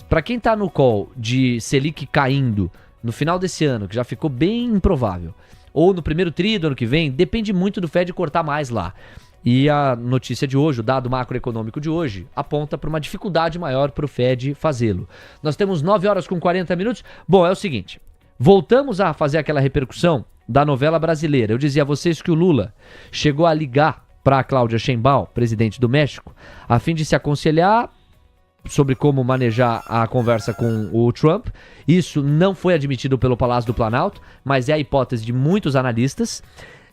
Para quem tá no call de Selic caindo no final desse ano, que já ficou bem improvável, ou no primeiro tri do ano que vem, depende muito do Fed cortar mais lá. E a notícia de hoje, o dado macroeconômico de hoje, aponta para uma dificuldade maior para o Fed fazê-lo. Nós temos 9 horas com 40 minutos. Bom, é o seguinte, voltamos a fazer aquela repercussão da novela brasileira. Eu dizia a vocês que o Lula chegou a ligar para a Cláudia Sheinbaum, presidente do México, a fim de se aconselhar sobre como manejar a conversa com o Trump. Isso não foi admitido pelo Palácio do Planalto, mas é a hipótese de muitos analistas.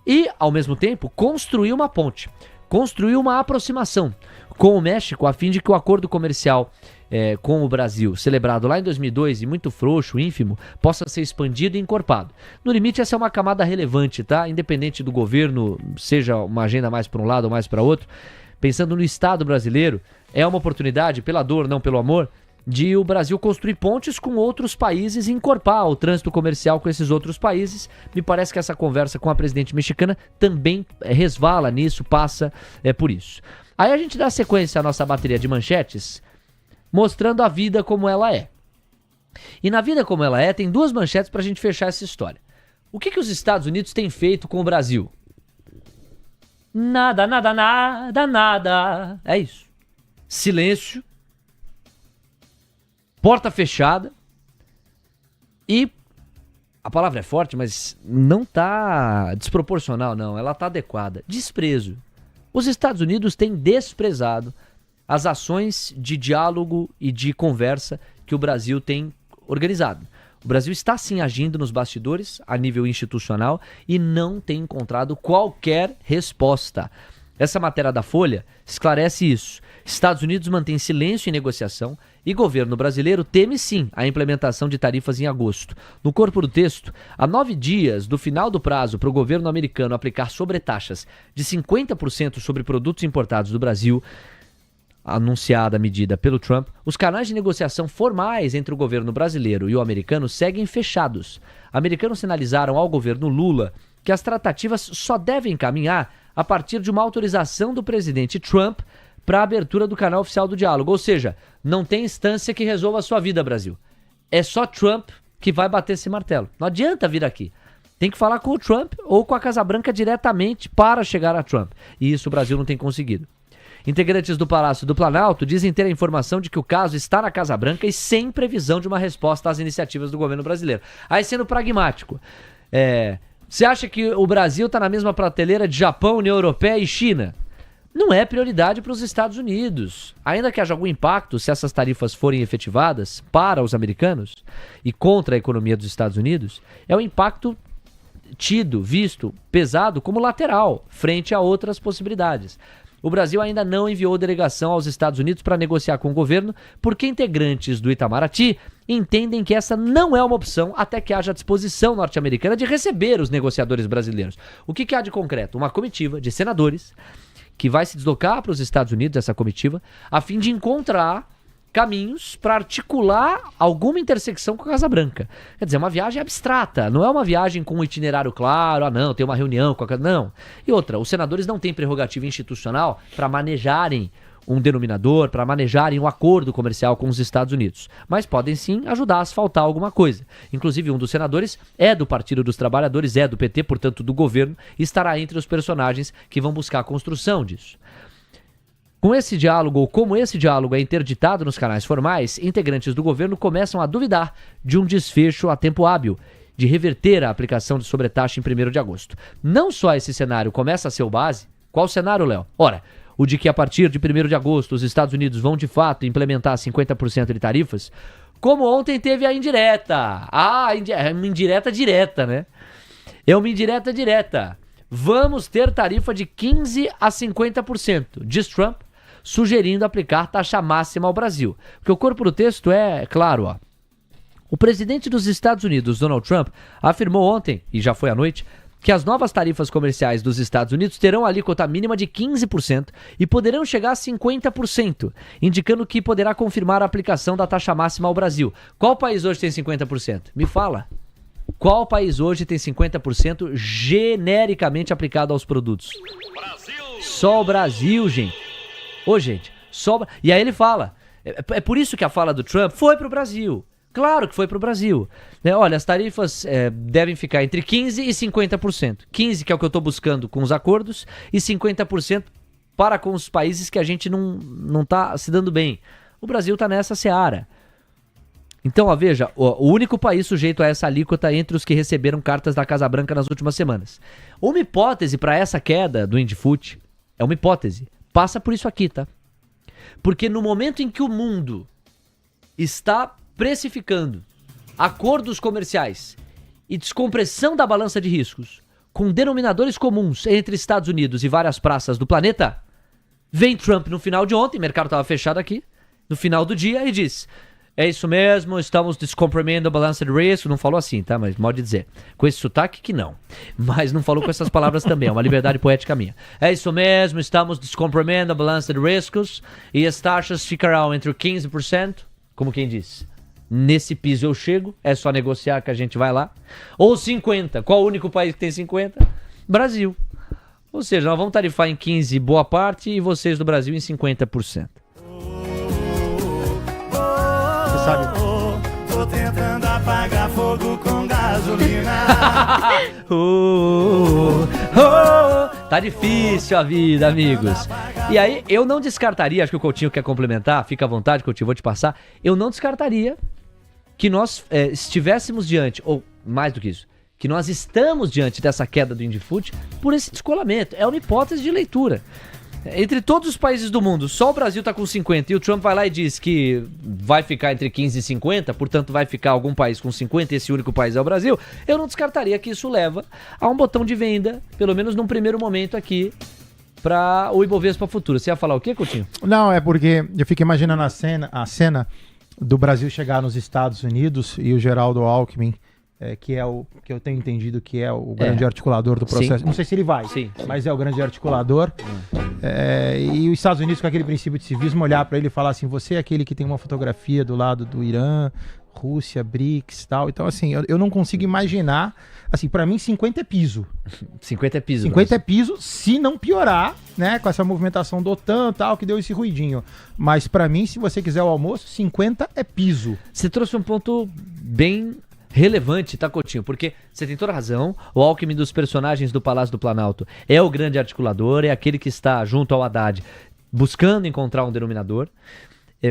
E, ao mesmo tempo, construiu uma ponte, construiu uma aproximação com o México, a fim de que o acordo comercial com o Brasil, celebrado lá em 2002 e muito frouxo, ínfimo, possa ser expandido e encorpado. No limite, essa é uma camada relevante, tá? Independente do governo, seja uma agenda mais para um lado ou mais para outro, pensando no Estado brasileiro, é uma oportunidade, pela dor, não pelo amor, de o Brasil construir pontes com outros países e encorpar o trânsito comercial com esses outros países. Me parece que essa conversa com a presidente mexicana também resvala nisso, passa por isso. Aí a gente dá sequência à nossa bateria de manchetes, mostrando a vida como ela é. E na vida como ela é, tem 2 manchetes pra gente fechar essa história. O que os Estados Unidos têm feito com o Brasil? Nada, nada, nada, nada. É isso. Silêncio. Porta fechada. E a palavra é forte, mas não tá desproporcional, não. Ela tá adequada. Desprezo. Os Estados Unidos têm desprezado as ações de diálogo e de conversa que o Brasil tem organizado. O Brasil está sim agindo nos bastidores a nível institucional e não tem encontrado qualquer resposta. Essa matéria da Folha esclarece isso. Estados Unidos mantém silêncio em negociação e governo brasileiro teme sim a implementação de tarifas em agosto. No corpo do texto, há 9 dias do final do prazo para o governo americano aplicar sobretaxas de 50% sobre produtos importados do Brasil, anunciada a medida pelo Trump, os canais de negociação formais entre o governo brasileiro e o americano seguem fechados. Americanos sinalizaram ao governo Lula que as tratativas só devem caminhar a partir de uma autorização do presidente Trump para a abertura do canal oficial do diálogo. Ou seja, não tem instância que resolva a sua vida, Brasil. É só Trump que vai bater esse martelo. Não adianta vir aqui. Tem que falar com o Trump ou com a Casa Branca diretamente para chegar a Trump. E isso o Brasil não tem conseguido. Integrantes do Palácio do Planalto dizem ter a informação de que o caso está na Casa Branca e sem previsão de uma resposta às iniciativas do governo brasileiro. Aí, sendo pragmático, você acha que o Brasil está na mesma prateleira de Japão, União Europeia e China? Não é prioridade para os Estados Unidos. Ainda que haja algum impacto se essas tarifas forem efetivadas para os americanos e contra a economia dos Estados Unidos, é um impacto visto, pesado como lateral, frente a outras possibilidades. O Brasil ainda não enviou delegação aos Estados Unidos para negociar com o governo, porque integrantes do Itamaraty entendem que essa não é uma opção até que haja disposição norte-americana de receber os negociadores brasileiros. O que há de concreto? Uma comitiva de senadores que vai se deslocar para os Estados Unidos, essa comitiva, a fim de encontrar caminhos para articular alguma intersecção com a Casa Branca. Quer dizer, é uma viagem abstrata, não é uma viagem com um itinerário claro, não, tem uma reunião com a Casa... Não. E outra, os senadores não têm prerrogativa institucional para manejarem um denominador, para manejarem um acordo comercial com os Estados Unidos. Mas podem sim ajudar a asfaltar alguma coisa. Inclusive, um dos senadores é do Partido dos Trabalhadores, é do PT, portanto do governo, e estará entre os personagens que vão buscar a construção disso. Com esse diálogo, ou como esse diálogo é interditado nos canais formais, integrantes do governo começam a duvidar de um desfecho a tempo hábil, de reverter a aplicação de sobretaxa em 1º de agosto. Não só esse cenário começa a ser o base. Qual cenário, Léo? Ora, o de que a partir de 1º de agosto os Estados Unidos vão de fato implementar 50% de tarifas, como ontem teve a indireta. É uma indireta direta, né? É uma indireta direta. Vamos ter tarifa de 15% a 50%, diz Trump, sugerindo aplicar taxa máxima ao Brasil. Porque o corpo do texto é claro, ó. O presidente dos Estados Unidos, Donald Trump, afirmou ontem, e já foi à noite, que as novas tarifas comerciais dos Estados Unidos terão a alíquota mínima de 15% e poderão chegar a 50%, indicando que poderá confirmar a aplicação da taxa máxima ao Brasil. Qual país hoje tem 50%? Me fala. Qual país hoje tem 50% genericamente aplicado aos produtos? Brasil! Só o Brasil, gente. Ô, gente, só... E aí ele fala, é por isso que a fala do Trump foi pro Brasil. Claro que foi pro Brasil. Olha, as tarifas devem ficar entre 15% e 50%. 15%, que é o que eu tô buscando com os acordos, e 50% para com os países que a gente não tá se dando bem. O Brasil tá nessa seara. Então, ó, veja, o único país sujeito a essa alíquota entre os que receberam cartas da Casa Branca nas últimas semanas. Uma hipótese para essa queda do Indifut é uma hipótese. Passa por isso aqui, tá? Porque no momento em que o mundo está precificando acordos comerciais e descompressão da balança de riscos com denominadores comuns entre Estados Unidos e várias praças do planeta, vem Trump no final de ontem, o mercado estava fechado aqui, no final do dia, e diz... É isso mesmo, estamos descomprimendo a balança de risco. Não falou assim, tá? Mas pode dizer. Com esse sotaque que não. Mas não falou com essas palavras também. É uma liberdade poética minha. É isso mesmo, estamos descomprimendo a balança de riscos e as taxas ficarão entre 15%, como quem diz. Nesse piso eu chego, é só negociar que a gente vai lá. Ou 50%. Qual o único país que tem 50%? Brasil. Ou seja, nós vamos tarifar em 15% boa parte e vocês do Brasil em 50%. Tô tentando apagar fogo com gasolina. Tá difícil a vida, amigos. E aí, eu não descartaria, acho que o Coutinho quer complementar, fica à vontade, Coutinho, vou te passar. Eu não descartaria que nós estivéssemos diante, ou mais do que isso, que nós estamos diante dessa queda do Indifut por esse descolamento. É uma hipótese de leitura. Entre todos os países do mundo, só o Brasil tá com 50% e o Trump vai lá e diz que vai ficar entre 15% e 50%, portanto vai ficar algum país com 50% e esse único país é o Brasil. Eu não descartaria que isso leva a um botão de venda, pelo menos num primeiro momento aqui, para o Ibovespa Futuro. Você ia falar o quê, Coutinho? Não, é porque eu fico imaginando a cena do Brasil chegar nos Estados Unidos e o Geraldo Alckmin, que é o que eu tenho entendido que é o grande articulador do processo. Sim. Não sei se ele vai, mas é o grande articulador. E os Estados Unidos, com aquele princípio de civismo, olhar para ele e falar assim: você é aquele que tem uma fotografia do lado do Irã, Rússia, BRICS e tal. Então, assim, eu não consigo imaginar. Assim, para mim, 50 é piso. 50 é piso. 50 é piso, se não piorar, né? Com essa movimentação do OTAN e tal, que deu esse ruidinho. Mas para mim, se você quiser o almoço, 50 é piso. Você trouxe um ponto bem relevante, tá, Coutinho? Porque você tem toda a razão, o Alckmin dos personagens do Palácio do Planalto é o grande articulador, é aquele que está junto ao Haddad buscando encontrar um denominador,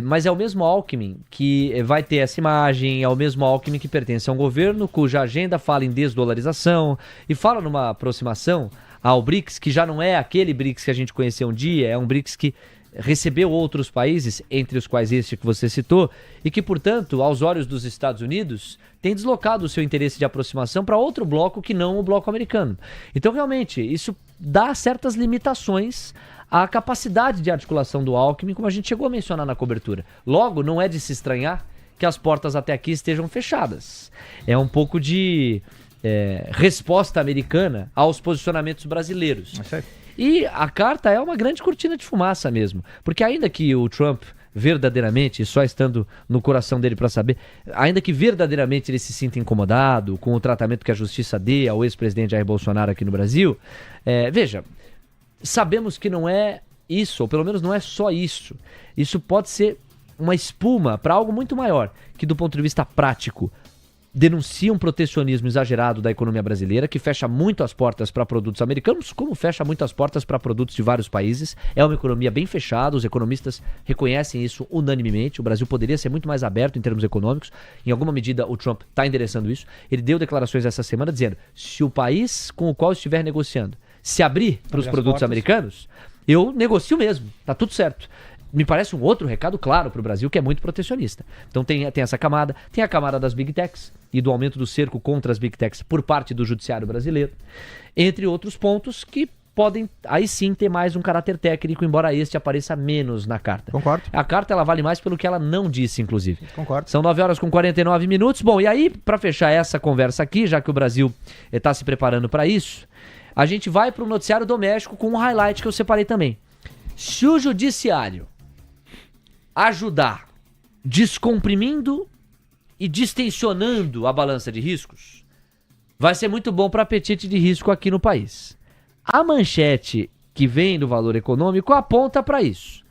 mas é o mesmo Alckmin que vai ter essa imagem, é o mesmo Alckmin que pertence a um governo cuja agenda fala em desdolarização e fala numa aproximação ao BRICS, que já não é aquele BRICS que a gente conheceu um dia, é um BRICS que recebeu outros países, entre os quais este que você citou, e que, portanto, aos olhos dos Estados Unidos, tem deslocado o seu interesse de aproximação para outro bloco que não o bloco americano. Então, realmente, isso dá certas limitações à capacidade de articulação do Alckmin, como a gente chegou a mencionar na cobertura. Logo, não é de se estranhar que as portas até aqui estejam fechadas. É um pouco de resposta americana aos posicionamentos brasileiros. E a carta é uma grande cortina de fumaça mesmo. Porque ainda que o Trump verdadeiramente, só estando no coração dele para saber, ainda que verdadeiramente ele se sinta incomodado com o tratamento que a justiça dê ao ex-presidente Jair Bolsonaro aqui no Brasil, veja, sabemos que não é isso, ou pelo menos não é só isso. Isso pode ser uma espuma para algo muito maior, que do ponto de vista prático denuncia um protecionismo exagerado da economia brasileira, que fecha muito as portas para produtos americanos, como fecha muito as portas para produtos de vários países. É uma economia bem fechada, os economistas reconhecem isso unanimemente. O Brasil poderia ser muito mais aberto em termos econômicos. Em alguma medida, o Trump está endereçando isso. Ele deu declarações essa semana dizendo: se o país com o qual estiver negociando se abrir para os produtos americanos, eu negocio mesmo, tá tudo certo. Me parece um outro recado claro para o Brasil, que é muito protecionista. Então tem essa camada, tem a camada das Big Techs e do aumento do cerco contra as Big Techs por parte do judiciário brasileiro, entre outros pontos que podem, aí sim, ter mais um caráter técnico, embora este apareça menos na carta. Concordo. A carta, ela vale mais pelo que ela não disse, inclusive. Concordo. São 9h49. Bom, e aí, para fechar essa conversa aqui, já que o Brasil está se preparando para isso, a gente vai para o noticiário doméstico com um highlight que eu separei também. Se o judiciário ajudar descomprimindo e distensionando a balança de riscos, vai ser muito bom para apetite de risco aqui no país. A manchete que vem do Valor Econômico aponta para isso,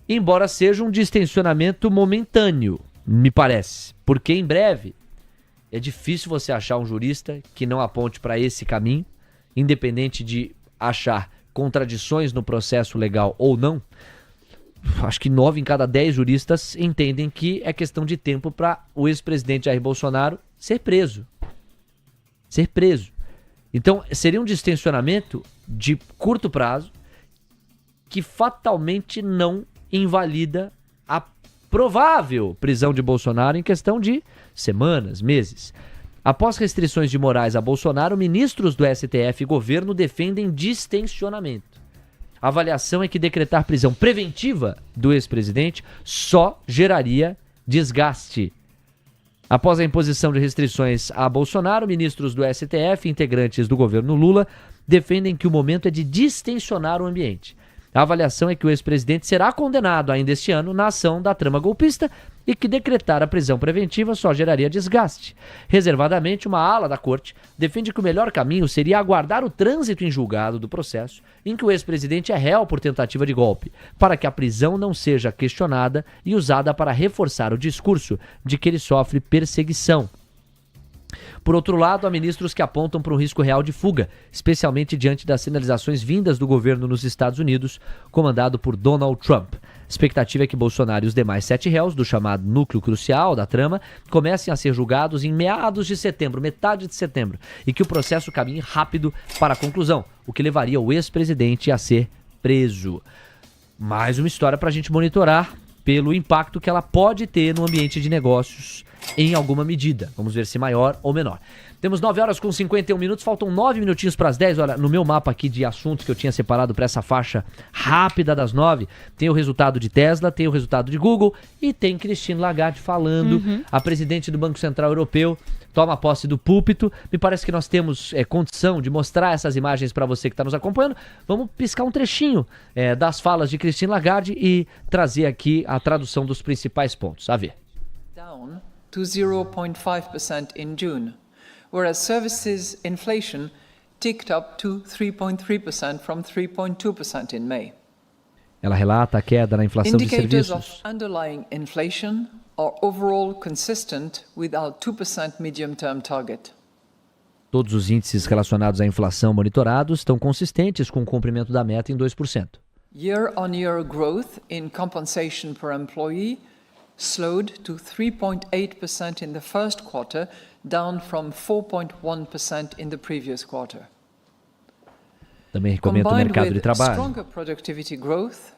embora seja um distensionamento momentâneo, me parece, porque em breve é difícil você achar um jurista que não aponte para esse caminho, independente de achar contradições no processo legal ou não. Acho que 9 em cada 10 juristas entendem que é questão de tempo para o ex-presidente Jair Bolsonaro ser preso. Ser preso. Então, seria um distensionamento de curto prazo que fatalmente não invalida a provável prisão de Bolsonaro em questão de semanas, meses. Após restrições de Moraes a Bolsonaro, ministros do STF e governo defendem distensionamento. A avaliação é que decretar prisão preventiva do ex-presidente só geraria desgaste. Após a imposição de restrições a Bolsonaro, ministros do STF e integrantes do governo Lula defendem que o momento é de distensionar o ambiente. A avaliação é que o ex-presidente será condenado ainda este ano na ação da trama golpista e que decretar a prisão preventiva só geraria desgaste. Reservadamente, uma ala da corte defende que o melhor caminho seria aguardar o trânsito em julgado do processo em que o ex-presidente é réu por tentativa de golpe, para que a prisão não seja questionada e usada para reforçar o discurso de que ele sofre perseguição. Por outro lado, há ministros que apontam para um risco real de fuga, especialmente diante das sinalizações vindas do governo nos Estados Unidos, comandado por Donald Trump. A expectativa é que Bolsonaro e os demais 7 réus do chamado núcleo crucial da trama comecem a ser julgados em meados de setembro, metade de setembro, e que o processo caminhe rápido para a conclusão, o que levaria o ex-presidente a ser preso. Mais uma história para a gente monitorar pelo impacto que ela pode ter no ambiente de negócios em alguma medida. Vamos ver se maior ou menor. Temos 9 horas com 51 minutos, faltam 9 minutinhos para as 10. Olha, no meu mapa aqui de assuntos que eu tinha separado para essa faixa rápida das 9, tem o resultado de Tesla, tem o resultado de Google e tem Christine Lagarde falando, a presidente do Banco Central Europeu, toma posse do púlpito. Me parece que nós temos condição de mostrar essas imagens para você que está nos acompanhando. Vamos piscar um trechinho das falas de Christine Lagarde e trazer aqui a tradução dos principais pontos. A ver. Down to 0.5% in June, whereas services inflation ticked up to 3.3% from 3.2% in May. Ela relata a queda na inflação de Indicators serviços. of underlying inflation are overall consistent with our 2% medium-term target. Todos os índices relacionados à inflação monitorados estão consistentes com o cumprimento da meta em 2%. Year-on-year growth in compensation per employee slowed to 3.8% in the first quarter, down from 4.1% in the previous quarter. Também recomenda o mercado de with trabalho. stronger productivity growth,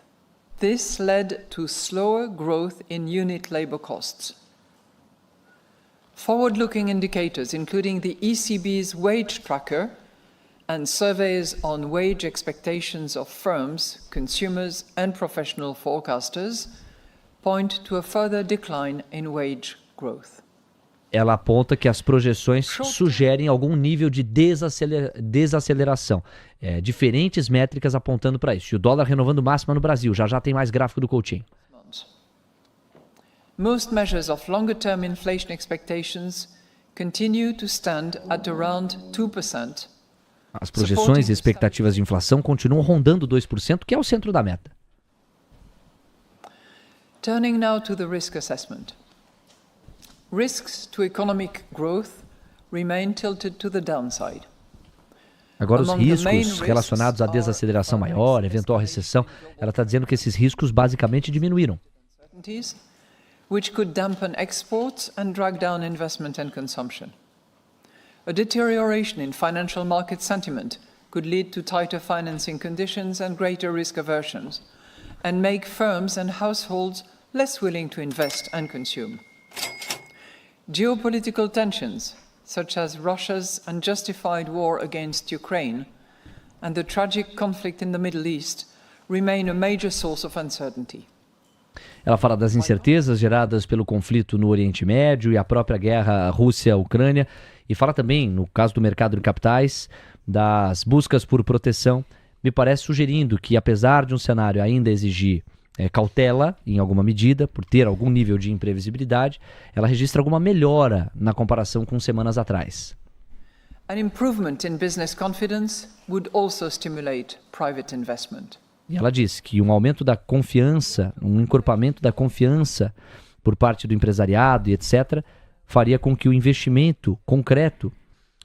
this led to slower growth in unit labor costs. Forward-looking indicators, including the ECB's wage tracker and surveys on wage expectations of firms, consumers, and professional forecasters, point to a further decline in wage growth. Ela aponta que as projeções sugerem algum nível de desaceleração. Diferentes métricas apontando para isso. E o dólar renovando máxima no Brasil. Já tem mais gráfico do Coutinho. Most measures of longer-term inflation expectations continue to stand at around 2%. As projeções e expectativas de inflação continuam rondando 2%, que é o centro da meta. Turning now to the risk assessment. Risks to economic growth remain tilted to the downside. Agora os riscos relacionados à desaceleração maior, eventual recessão, ela está dizendo que esses riscos basicamente diminuíram. Which could dampen exports and drag down investment and consumption. A deterioration in financial market sentiment could lead to tighter financing conditions and greater risk aversions, and make firms and households less willing to invest and consume. Geopolitical tensions, such as Russia's unjustified war against Ukraine and the tragic conflict in the Middle East, remain a major source of uncertainty. Ela fala das incertezas geradas pelo conflito no Oriente Médio e a própria guerra Rússia-Ucrânia, e fala também, no caso do mercado de capitais, das buscas por proteção, me parece sugerindo que, apesar de um cenário ainda exigir cautela, em alguma medida, por ter algum nível de imprevisibilidade, ela registra alguma melhora na comparação com semanas atrás. An improvement in business confidence would also stimulate private investment. E ela diz que um aumento da confiança, um encorpamento da confiança por parte do empresariado e etc., faria com que o investimento concreto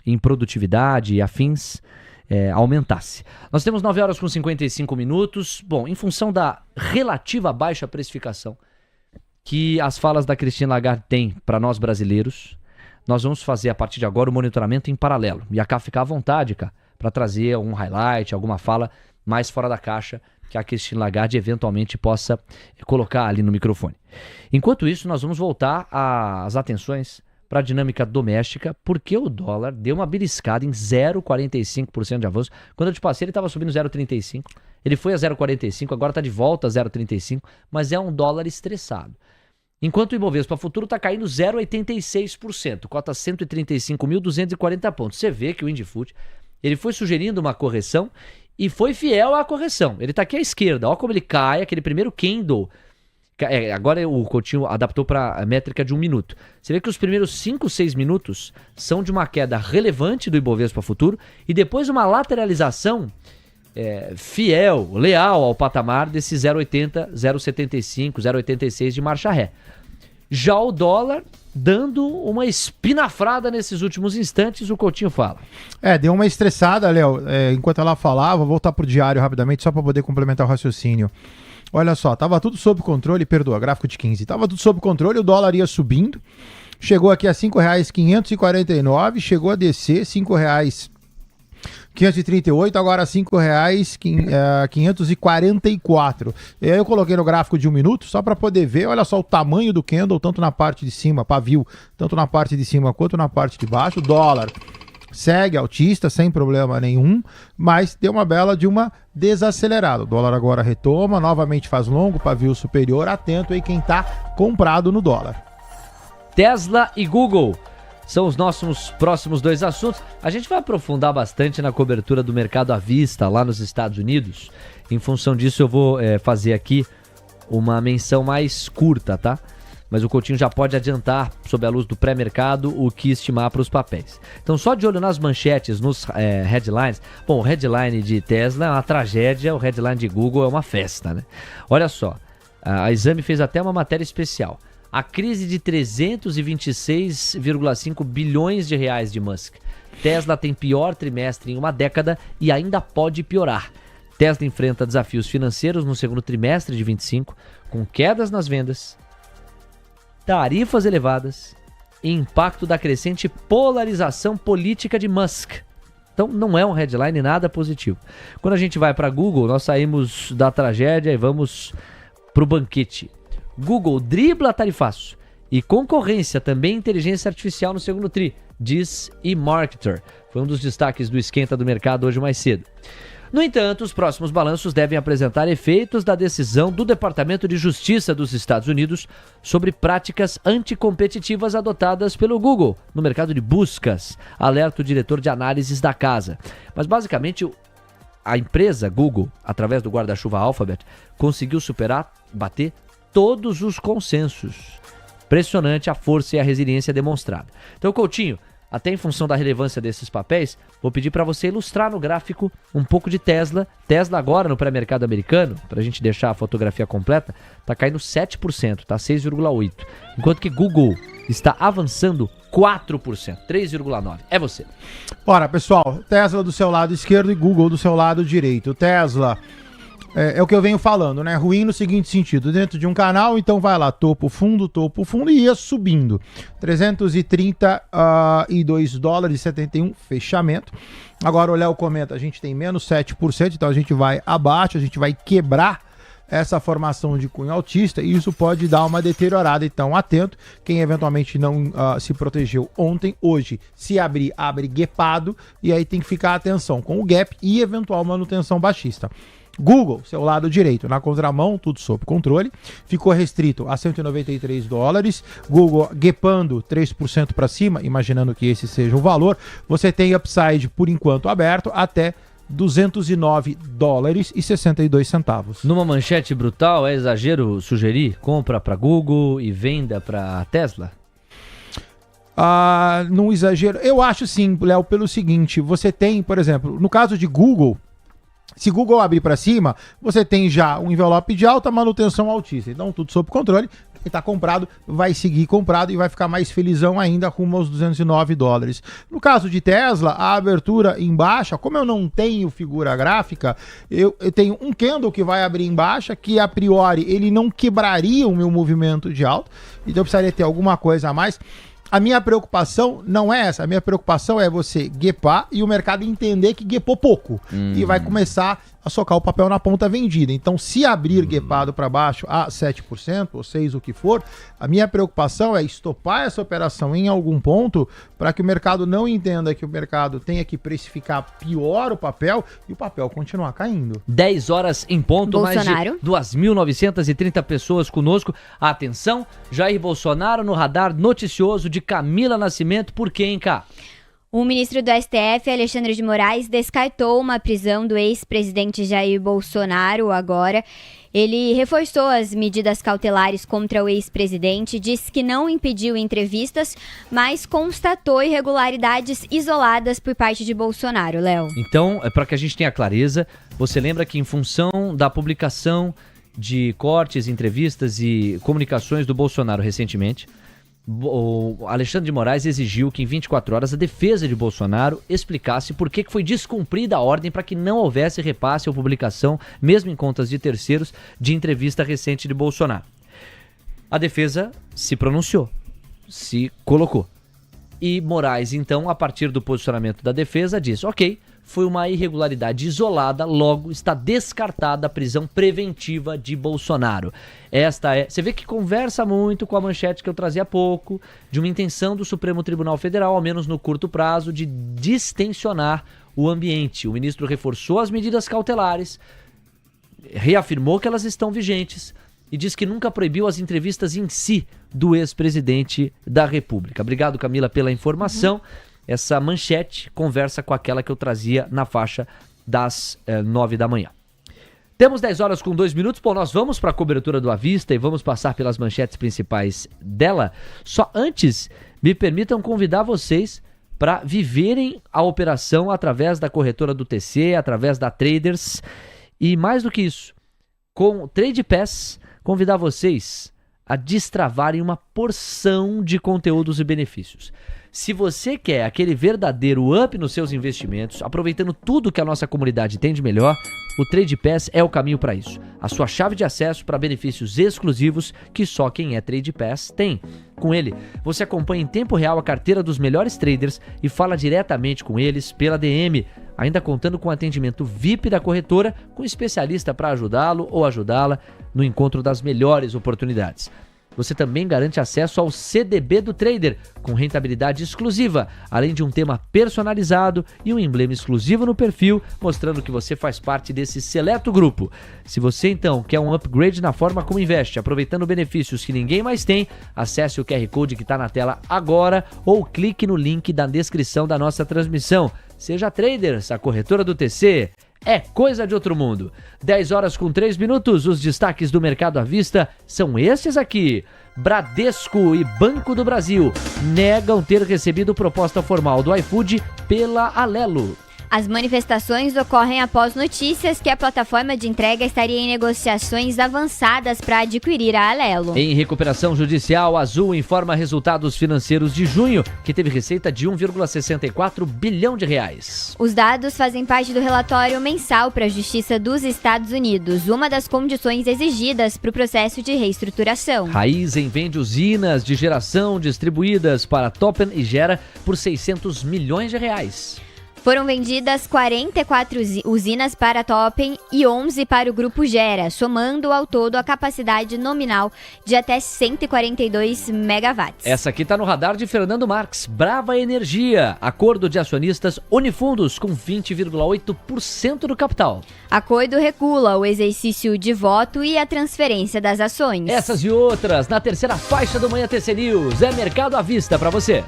em produtividade e afins aumentasse. Nós temos 9 horas com 55 minutos. Bom, em função da relativa baixa precificação que as falas da Christine Lagarde têm para nós brasileiros, nós vamos fazer a partir de agora o monitoramento em paralelo. E a Cá fica à vontade, Cá, para trazer um highlight, alguma fala mais fora da caixa que a Christine Lagarde eventualmente possa colocar ali no microfone. Enquanto isso, nós vamos voltar as atenções para a dinâmica doméstica, porque o dólar deu uma beliscada em 0,45% de avanço. Quando eu te passei, ele estava subindo 0,35%. Ele foi a 0,45%, agora está de volta a 0,35%, mas é um dólar estressado. Enquanto o Ibovespa Futuro está caindo 0,86%, cota 135.240 pontos. Você vê que o Indifut, ele foi sugerindo uma correção e foi fiel à correção. Ele está aqui à esquerda, olha como ele cai, aquele primeiro candle. Agora o Coutinho adaptou para a métrica de 1 minuto. Você vê que os primeiros 5, 6 minutos são de uma queda relevante do Ibovespa Futuro e depois uma lateralização fiel, leal ao patamar desse 0,80, 0,75, 0,86 de marcha ré. Já o dólar dando uma espinafrada nesses últimos instantes, o Coutinho fala. Deu uma estressada, Léo, enquanto ela falava, vou voltar pro diário rapidamente só para poder complementar o raciocínio. Olha só, tava tudo sob controle, gráfico de 15, tava tudo sob controle, o dólar ia subindo, chegou aqui a R$ 5,549, chegou a descer R$ 538, agora R$ 5,544. E aí eu coloquei no gráfico de 1 minuto, só para poder ver, olha só o tamanho do candle, tanto na parte de cima, pavio, tanto na parte de cima quanto na parte de baixo. O dólar segue altista, sem problema nenhum, mas deu uma bela de uma desacelerada. O dólar agora retoma, novamente faz longo, pavio superior, atento aí quem tá comprado no dólar. Tesla e Google são os nossos próximos 2 assuntos. A gente vai aprofundar bastante na cobertura do mercado à vista lá nos Estados Unidos. Em função disso, eu vou fazer aqui uma menção mais curta, tá? Mas o Coutinho já pode adiantar, sob a luz do pré-mercado, o que estimar para os papéis. Então, só de olho nas manchetes, nos headlines. Bom, o headline de Tesla é uma tragédia, o headline de Google é uma festa, né? Olha só, a Exame fez até uma matéria especial. A crise de 326,5 bilhões de reais de Musk. Tesla tem pior trimestre em uma década e ainda pode piorar. Tesla enfrenta desafios financeiros no segundo trimestre de 25, com quedas nas vendas, tarifas elevadas e impacto da crescente polarização política de Musk. Então não é um headline nada positivo. Quando a gente vai para Google, nós saímos da tragédia e vamos para o banquete. Google dribla tarifaço e concorrência, também inteligência artificial no segundo tri, diz eMarketer. Foi um dos destaques do esquenta do mercado hoje mais cedo. No entanto, os próximos balanços devem apresentar efeitos da decisão do Departamento de Justiça dos Estados Unidos sobre práticas anticompetitivas adotadas pelo Google no mercado de buscas, alerta o diretor de análises da casa. Mas basicamente a empresa Google, através do guarda-chuva Alphabet, conseguiu bater todos os consensos. Impressionante a força e a resiliência demonstrada. Então, Coutinho, até em função da relevância desses papéis, vou pedir para você ilustrar no gráfico um pouco de Tesla. Tesla agora no pré-mercado americano, para a gente deixar a fotografia completa, está caindo 7%, tá 6,8%. Enquanto que Google está avançando 4%, 3,9%. É você. Ora, pessoal, Tesla do seu lado esquerdo e Google do seu lado direito. Tesla é o que eu venho falando, né? Ruim no seguinte sentido, dentro de um canal, então vai lá, topo, fundo, e ia subindo. 332 dólares e 71, fechamento. Agora, olhar o comenta, a gente tem menos 7%, então a gente vai abaixo, a gente vai quebrar essa formação de cunho altista e isso pode dar uma deteriorada, então atento. Quem eventualmente não se protegeu ontem, hoje, se abrir, abre gapado e aí tem que ficar atenção com o gap e eventual manutenção baixista. Google, seu lado direito, na contramão, tudo sob controle, ficou restrito a 193 dólares, Google gapando 3% para cima, imaginando que esse seja o valor, você tem upside por enquanto aberto até 209 dólares e 62 centavos. Numa manchete brutal, é exagero sugerir compra para Google e venda para Tesla? Num exagero, eu acho sim, Léo, pelo seguinte, você tem, por exemplo, no caso de Google, se Google abrir para cima, você tem já um envelope de alta manutenção altista. Então, tudo sob controle. Quem está comprado vai seguir comprado e vai ficar mais felizão ainda rumo aos 209 dólares. No caso de Tesla, a abertura em baixa, como eu não tenho figura gráfica, eu tenho um candle que vai abrir em baixa, que a priori ele não quebraria o meu movimento de alta. Então, eu precisaria ter alguma coisa a mais. A minha preocupação não é essa, a minha preocupação é você gapar e o mercado entender que gapou pouco e vai começar a socar o papel na ponta vendida. Então, se abrir gapado para baixo a 7% ou 6%, o que for, a minha preocupação é estopar essa operação em algum ponto para que o mercado não entenda que o mercado tenha que precificar pior o papel e o papel continuar caindo. 10 horas em ponto, Bolsonaro. Mais de 2.930 pessoas conosco. Atenção, Jair Bolsonaro no radar noticioso de Camila Nascimento. Por quem, cá? O ministro do STF, Alexandre de Moraes, descartou uma prisão do ex-presidente Jair Bolsonaro agora. Ele reforçou as medidas cautelares contra o ex-presidente, disse que não impediu entrevistas, mas constatou irregularidades isoladas por parte de Bolsonaro, Léo. Então, para que a gente tenha clareza, você lembra que em função da publicação de cortes, entrevistas e comunicações do Bolsonaro recentemente, o Alexandre de Moraes exigiu que em 24 horas a defesa de Bolsonaro explicasse por que foi descumprida a ordem para que não houvesse repasse ou publicação, mesmo em contas de terceiros, de entrevista recente de Bolsonaro. A defesa se pronunciou, se colocou. E Moraes, então, a partir do posicionamento da defesa, disse: ok, foi uma irregularidade isolada, logo está descartada a prisão preventiva de Bolsonaro. Você vê que conversa muito com a manchete que eu trazia há pouco, de uma intenção do Supremo Tribunal Federal, ao menos no curto prazo, de distensionar o ambiente. O ministro reforçou as medidas cautelares, reafirmou que elas estão vigentes e diz que nunca proibiu as entrevistas em si do ex-presidente da República. Obrigado, Camila, pela informação. Essa manchete conversa com aquela que eu trazia na faixa das 9 da manhã. Temos 10 horas com 2 minutos. Bom, nós vamos para a cobertura do À Vista e vamos passar pelas manchetes principais dela. Só antes, me permitam convidar vocês para viverem a operação através da corretora do TC, através da Traders. E mais do que isso, com o Trade Pass, convidar vocês a destravarem uma porção de conteúdos e benefícios. Se você quer aquele verdadeiro up nos seus investimentos, aproveitando tudo que a nossa comunidade tem de melhor, o Trade Pass é o caminho para isso. A sua chave de acesso para benefícios exclusivos que só quem é Trade Pass tem. Com ele, você acompanha em tempo real a carteira dos melhores traders e fala diretamente com eles pela DM, ainda contando com atendimento VIP da corretora, com especialista para ajudá-lo ou ajudá-la no encontro das melhores oportunidades. Você também garante acesso ao CDB do Trader, com rentabilidade exclusiva, além de um tema personalizado e um emblema exclusivo no perfil, mostrando que você faz parte desse seleto grupo. Se você então quer um upgrade na forma como investe, aproveitando benefícios que ninguém mais tem, acesse o QR Code que está na tela agora ou clique no link da descrição da nossa transmissão. Seja Traders, a corretora do TC. É coisa de outro mundo. 10 horas com 3 minutos, os destaques do mercado à vista são estes aqui. Bradesco e Banco do Brasil negam ter recebido proposta formal do iFood pela Alelo. As manifestações ocorrem após notícias que a plataforma de entrega estaria em negociações avançadas para adquirir a Alelo. Em recuperação judicial, a Azul informa resultados financeiros de junho, que teve receita de 1,64 bilhão de reais. Os dados fazem parte do relatório mensal para a Justiça dos Estados Unidos, uma das condições exigidas para o processo de reestruturação. Raizen vende usinas de geração distribuídas para Toppen e Gera por 600 milhões de reais. Foram vendidas 44 usinas para a Toppen e 11 para o Grupo Gera, somando ao todo a capacidade nominal de até 142 megawatts. Essa aqui está no radar de Fernando Marques. Brava Energia, acordo de acionistas Unifundos com 20,8% do capital. Acordo regula o exercício de voto e a transferência das ações. Essas e outras na terceira faixa do Manhã TC News. É mercado à vista para você.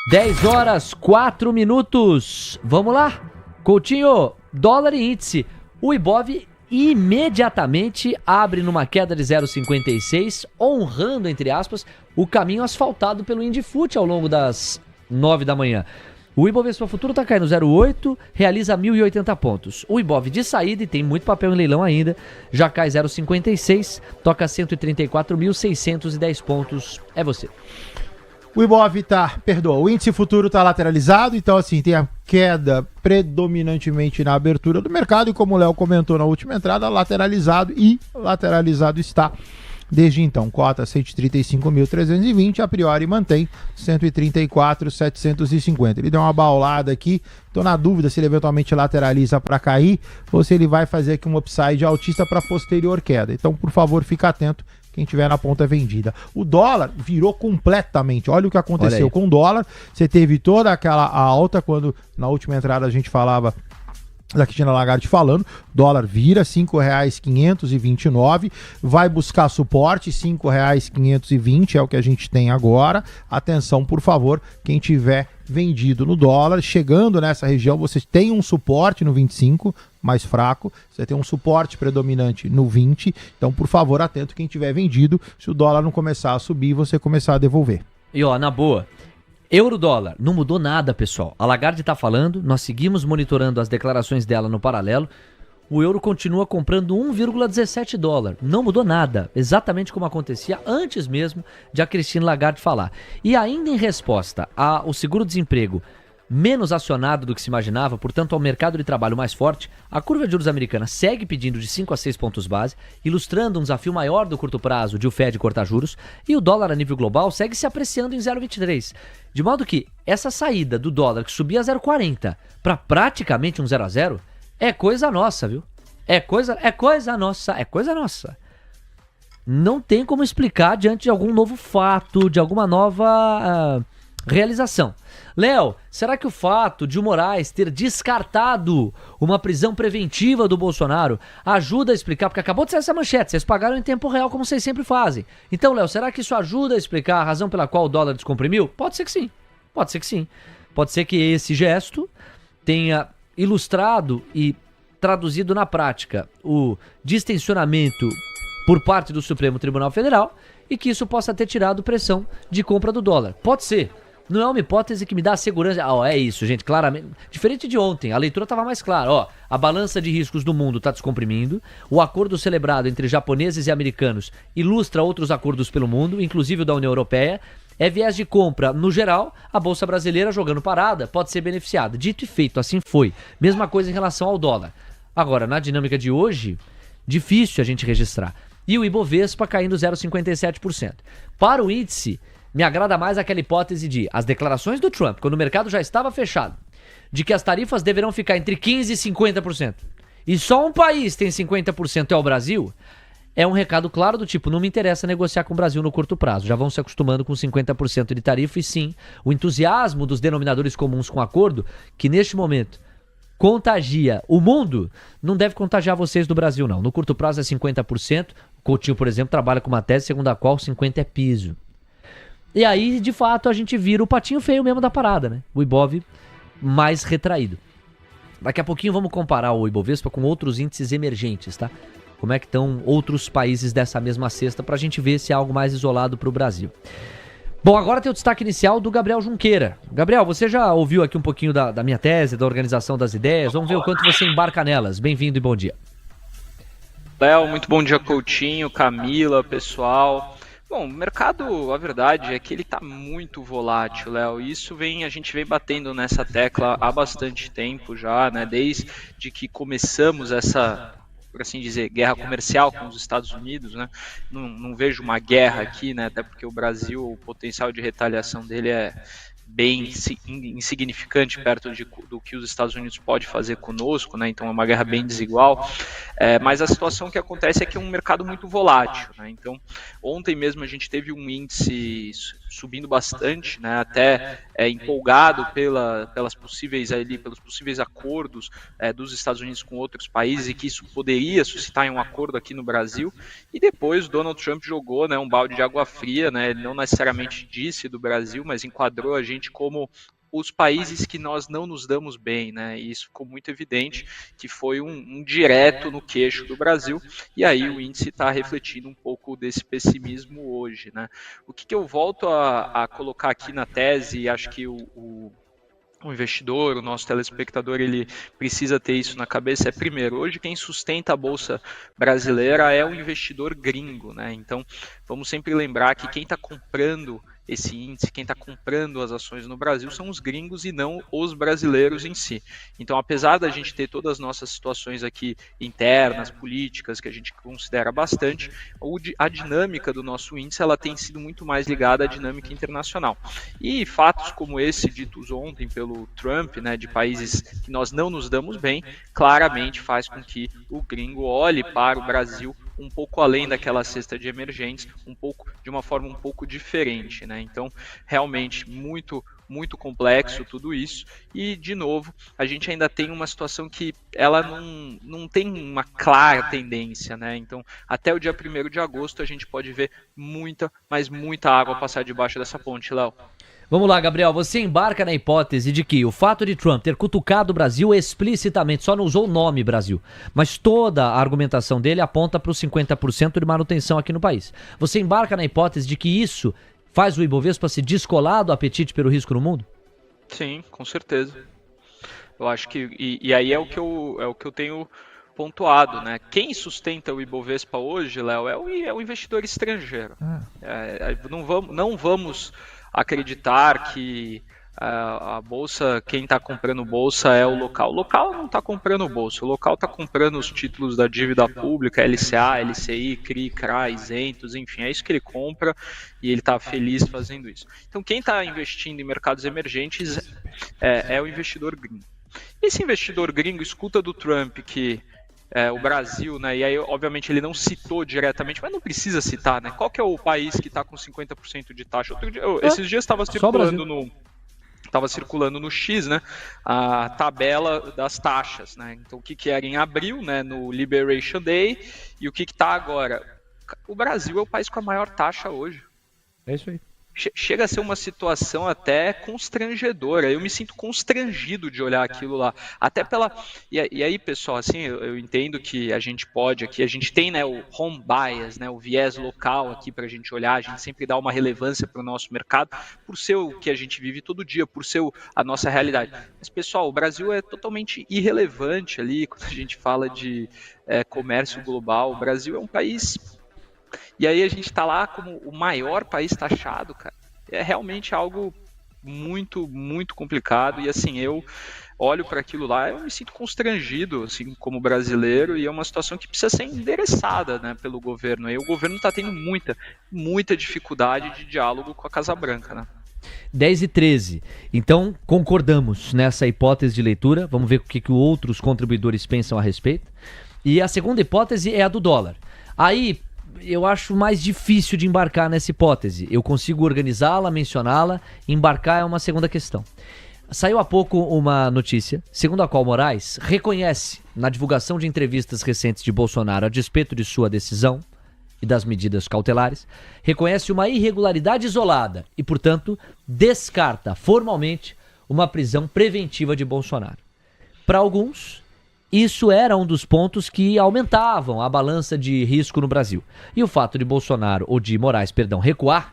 Dez horas, 4 minutos. Vamos lá. Coutinho, dólar e índice. O Ibov imediatamente abre numa queda de 0,56, honrando, entre aspas, o caminho asfaltado pelo Indifut ao longo das 9 da manhã. O Ibovespa Futuro está caindo 0,8, realiza 1.080 pontos. O Ibov de saída, e tem muito papel em leilão ainda, já cai 0,56, toca 134.610 pontos. É você. O Ibov o índice futuro está lateralizado, então assim, tem a queda predominantemente na abertura do mercado e como o Léo comentou na última entrada, lateralizado está desde então. Cota 135.320, a priori mantém 134.750. Ele deu uma baulada aqui, estou na dúvida se ele eventualmente lateraliza para cair ou se ele vai fazer aqui um upside altista para posterior queda. Então, por favor, fica atento. Quem tiver na ponta vendida. O dólar virou completamente. Olha o que aconteceu com o dólar. Você teve toda aquela alta quando na última entrada a gente falava da Cristina Lagarde falando, dólar vira R$ 5,529, vai buscar suporte, R$ 5,520 é o que a gente tem agora. Atenção, por favor, quem tiver vendido no dólar, chegando nessa região, você tem um suporte no 25, mais fraco, você tem um suporte predominante no 20, então por favor, atento quem tiver vendido, se o dólar não começar a subir, você começar a devolver. E ó, na boa, euro-dólar, não mudou nada, pessoal. A Lagarde está falando, nós seguimos monitorando as declarações dela no paralelo. o euro continua comprando 1,17 dólar. Não mudou nada, exatamente como acontecia antes mesmo de a Christine Lagarde falar. E ainda em resposta ao seguro-desemprego menos acionado do que se imaginava, portanto ao mercado de trabalho mais forte, a curva de juros americana segue pedindo de 5 a 6 pontos base, ilustrando um desafio maior do curto prazo de o Fed cortar juros, e o dólar a nível global segue se apreciando em 0,23. De modo que essa saída do dólar que subia a 0,40 para praticamente um 0,0 é coisa nossa, viu? É coisa nossa. Não tem como explicar diante de algum novo fato, de alguma nova realização. Léo, será que o fato de o Moraes ter descartado uma prisão preventiva do Bolsonaro ajuda a explicar? Porque acabou de sair essa manchete, vocês pagaram em tempo real como vocês sempre fazem. Então, Léo, será que isso ajuda a explicar a razão pela qual o dólar descomprimiu? Pode ser que sim. Pode ser que esse gesto tenha ilustrado e traduzido na prática o distensionamento por parte do Supremo Tribunal Federal e que isso possa ter tirado pressão de compra do dólar. Pode ser. Não é uma hipótese que me dá a segurança. É isso, gente, claramente. Diferente de ontem, a leitura estava mais clara. A balança de riscos do mundo está descomprimindo. O acordo celebrado entre japoneses e americanos ilustra outros acordos pelo mundo, inclusive o da União Europeia. É viés de compra, no geral, a Bolsa Brasileira jogando parada pode ser beneficiada. Dito e feito, assim foi. Mesma coisa em relação ao dólar. Agora, na dinâmica de hoje, difícil a gente registrar. E o Ibovespa caindo 0,57%. Para o índice, me agrada mais aquela hipótese de as declarações do Trump, quando o mercado já estava fechado, de que as tarifas deverão ficar entre 15% e 50%. E só um país tem 50%, é o Brasil. É um recado claro do tipo, não me interessa negociar com o Brasil no curto prazo. Já vão se acostumando com 50% de tarifa e sim, o entusiasmo dos denominadores comuns com acordo, que neste momento contagia o mundo, não deve contagiar vocês do Brasil não. No curto prazo é 50%. O Coutinho, por exemplo, trabalha com uma tese segundo a qual 50% é piso. E aí, de fato, a gente vira o patinho feio mesmo da parada, né? O Ibov mais retraído. Daqui a pouquinho vamos comparar o Ibovespa com outros índices emergentes, tá? Como é que estão outros países dessa mesma cesta pra gente ver se é algo mais isolado pro Brasil. Bom, agora tem o destaque inicial do Gabriel Junqueira. Gabriel, você já ouviu aqui um pouquinho da minha tese, da organização das ideias. Vamos ver o quanto você embarca nelas. Bem-vindo e bom dia. Léo, muito bom dia, Coutinho, Camila, pessoal. Bom, o mercado, a verdade é que ele está muito volátil, Léo. Isso a gente vem batendo nessa tecla há bastante tempo já, né? Desde que começamos essa, por assim dizer, guerra comercial com os Estados Unidos, né? Não vejo uma guerra aqui, né? Até porque o Brasil, o potencial de retaliação dele é bem insignificante perto do que os Estados Unidos pode fazer conosco, né? Então é uma guerra bem desigual, mas a situação que acontece é que é um mercado muito volátil, né? Então ontem mesmo a gente teve um índice subindo bastante, né? Até empolgado pelos possíveis acordos dos Estados Unidos com outros países e que isso poderia suscitar um acordo aqui no Brasil, e depois o Donald Trump jogou, né, um balde de água fria, né? Ele não necessariamente disse do Brasil, mas enquadrou a gente como os países que nós não nos damos bem, né? E isso ficou muito evidente que foi um direto no queixo do Brasil, e aí o índice está refletindo um pouco desse pessimismo hoje, né? O que eu volto a colocar aqui na tese, e acho que o investidor, o nosso telespectador, ele precisa ter isso na cabeça, primeiro, hoje quem sustenta a Bolsa Brasileira é o investidor gringo, né? Então, vamos sempre lembrar que quem está comprando esse índice, quem está comprando as ações no Brasil são os gringos e não os brasileiros em si. Então, apesar da gente ter todas as nossas situações aqui internas, políticas, que a gente considera bastante, a dinâmica do nosso índice ela tem sido muito mais ligada à dinâmica internacional. E fatos como esse ditos ontem pelo Trump, né, de países que nós não nos damos bem, claramente faz com que o gringo olhe para o Brasil um pouco além daquela cesta de emergentes, de uma forma um pouco diferente, né? Então, realmente, muito complexo tudo isso, e, de novo, a gente ainda tem uma situação que ela não tem uma clara tendência, né? Então, até o dia 1º de agosto, a gente pode ver muita água passar debaixo dessa ponte, Léo. Vamos lá, Gabriel, você embarca na hipótese de que o fato de Trump ter cutucado o Brasil explicitamente, só não usou o nome Brasil, mas toda a argumentação dele aponta para os 50% de manutenção aqui no país. Você embarca na hipótese de que isso faz o Ibovespa se descolar do apetite pelo risco no mundo? Sim, com certeza. Eu acho que, e aí é o que eu tenho pontuado, né? Quem sustenta o Ibovespa hoje, Léo, é o investidor estrangeiro. Não vamos acreditar que a bolsa, quem está comprando bolsa é o local. O local não está comprando bolsa, o local está comprando os títulos da dívida pública, LCA, LCI, CRI, CRA, isentos, enfim, é isso que ele compra e ele está feliz fazendo isso. Então, quem está investindo em mercados emergentes é o investidor gringo. Esse investidor gringo escuta do Trump que o Brasil, né, e aí obviamente ele não citou diretamente, mas não precisa citar, né? Qual que é o país que está com 50% de taxa? Esses dias estava circulando no X, né, a tabela das taxas, né? Então o que era em abril, né, no Liberation Day, e o que está agora? O Brasil é o país com a maior taxa hoje. É isso aí. Chega a ser uma situação até constrangedora. Eu me sinto constrangido de olhar aquilo lá. Até pela... E aí, pessoal, assim, eu entendo que a gente pode aqui, a gente tem, né, o home bias, né, o viés local aqui para a gente olhar, a gente sempre dá uma relevância para o nosso mercado, por ser o que a gente vive todo dia, por ser a nossa realidade. Mas, pessoal, o Brasil é totalmente irrelevante ali quando a gente fala de comércio global. O Brasil é um país... E aí a gente está lá como o maior país taxado, cara. É realmente algo muito, muito complicado. E assim, eu olho para aquilo lá, eu me sinto constrangido, assim, como brasileiro, e é uma situação que precisa ser endereçada, né, pelo governo. E o governo está tendo muita dificuldade de diálogo com a Casa Branca, né? 10h13. Então, concordamos nessa hipótese de leitura. Vamos ver o que outros contribuidores pensam a respeito. E a segunda hipótese é a do dólar. Aí... eu acho mais difícil de embarcar nessa hipótese. Eu consigo organizá-la, mencioná-la, embarcar é uma segunda questão. Saiu há pouco uma notícia, segundo a qual Moraes reconhece, na divulgação de entrevistas recentes de Bolsonaro a despeito de sua decisão e das medidas cautelares, reconhece uma irregularidade isolada e, portanto, descarta formalmente uma prisão preventiva de Bolsonaro. Para alguns... isso era um dos pontos que aumentavam a balança de risco no Brasil. E o fato de Moraes, recuar,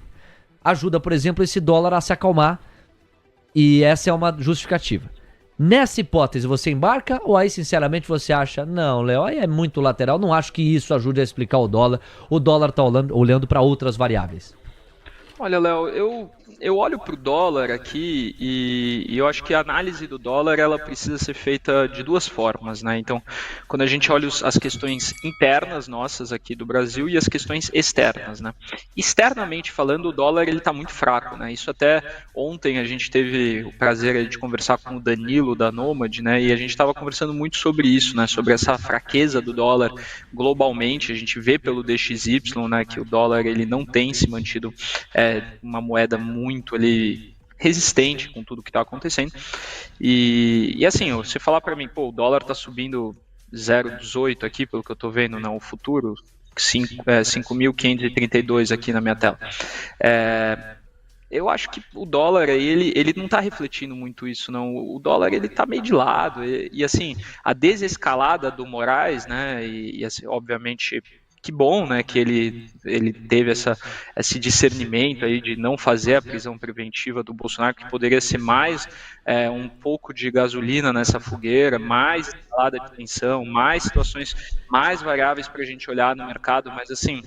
ajuda, por exemplo, esse dólar a se acalmar. E essa é uma justificativa. Nessa hipótese, você embarca ou aí, sinceramente, você acha, não, Léo, aí é muito lateral, não acho que isso ajude a explicar o dólar está olhando para outras variáveis? Olha, Léo, eu olho para o dólar aqui e eu acho que a análise do dólar ela precisa ser feita de duas formas, né? Então, quando a gente olha as questões internas nossas aqui do Brasil e as questões externas, né? Externamente falando, o dólar ele está muito fraco, né? Isso até ontem a gente teve o prazer de conversar com o Danilo da Nomad, né? E a gente estava conversando muito sobre isso, né? Sobre essa fraqueza do dólar globalmente. A gente vê pelo DXY, né? Que o dólar ele não tem se mantido uma moeda muito ali resistente com tudo que está acontecendo. E assim, você falar para mim, o dólar está subindo 0,18 aqui, pelo que eu estou vendo, não, o futuro, 5.532 aqui na minha tela. Eu acho que o dólar, ele não está refletindo muito isso, não. O dólar, ele está meio de lado. E assim, a desescalada do Moraes, né, e assim, obviamente... que bom, né, que ele teve esse discernimento aí de não fazer a prisão preventiva do Bolsonaro, que poderia ser mais um pouco de gasolina nessa fogueira, mais escalada de tensão, mais situações mais variáveis para a gente olhar no mercado, mas assim,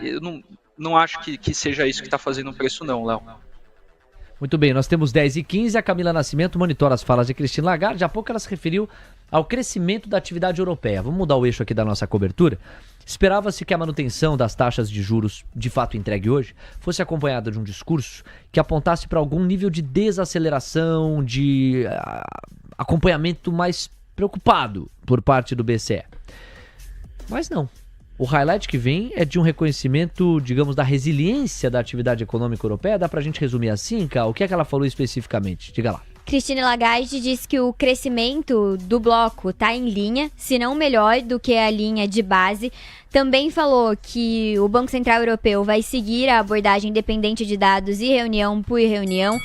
eu não acho que seja isso que está fazendo o preço não, Léo. Muito bem, nós temos 10h15, a Camila Nascimento monitora as falas de Christine Lagarde. Há pouco ela se referiu ao crescimento da atividade europeia. Vamos mudar o eixo aqui da nossa cobertura. Esperava-se que a manutenção das taxas de juros, de fato entregue hoje, fosse acompanhada de um discurso que apontasse para algum nível de desaceleração, de acompanhamento mais preocupado por parte do BCE. Mas não. O highlight que vem é de um reconhecimento, digamos, da resiliência da atividade econômica europeia. Dá pra gente resumir assim, Cá? O que é que ela falou especificamente? Diga lá. Christine Lagarde diz que o crescimento do bloco está em linha, se não melhor do que a linha de base. Também falou que o Banco Central Europeu vai seguir a abordagem dependente de dados e reunião por reunião,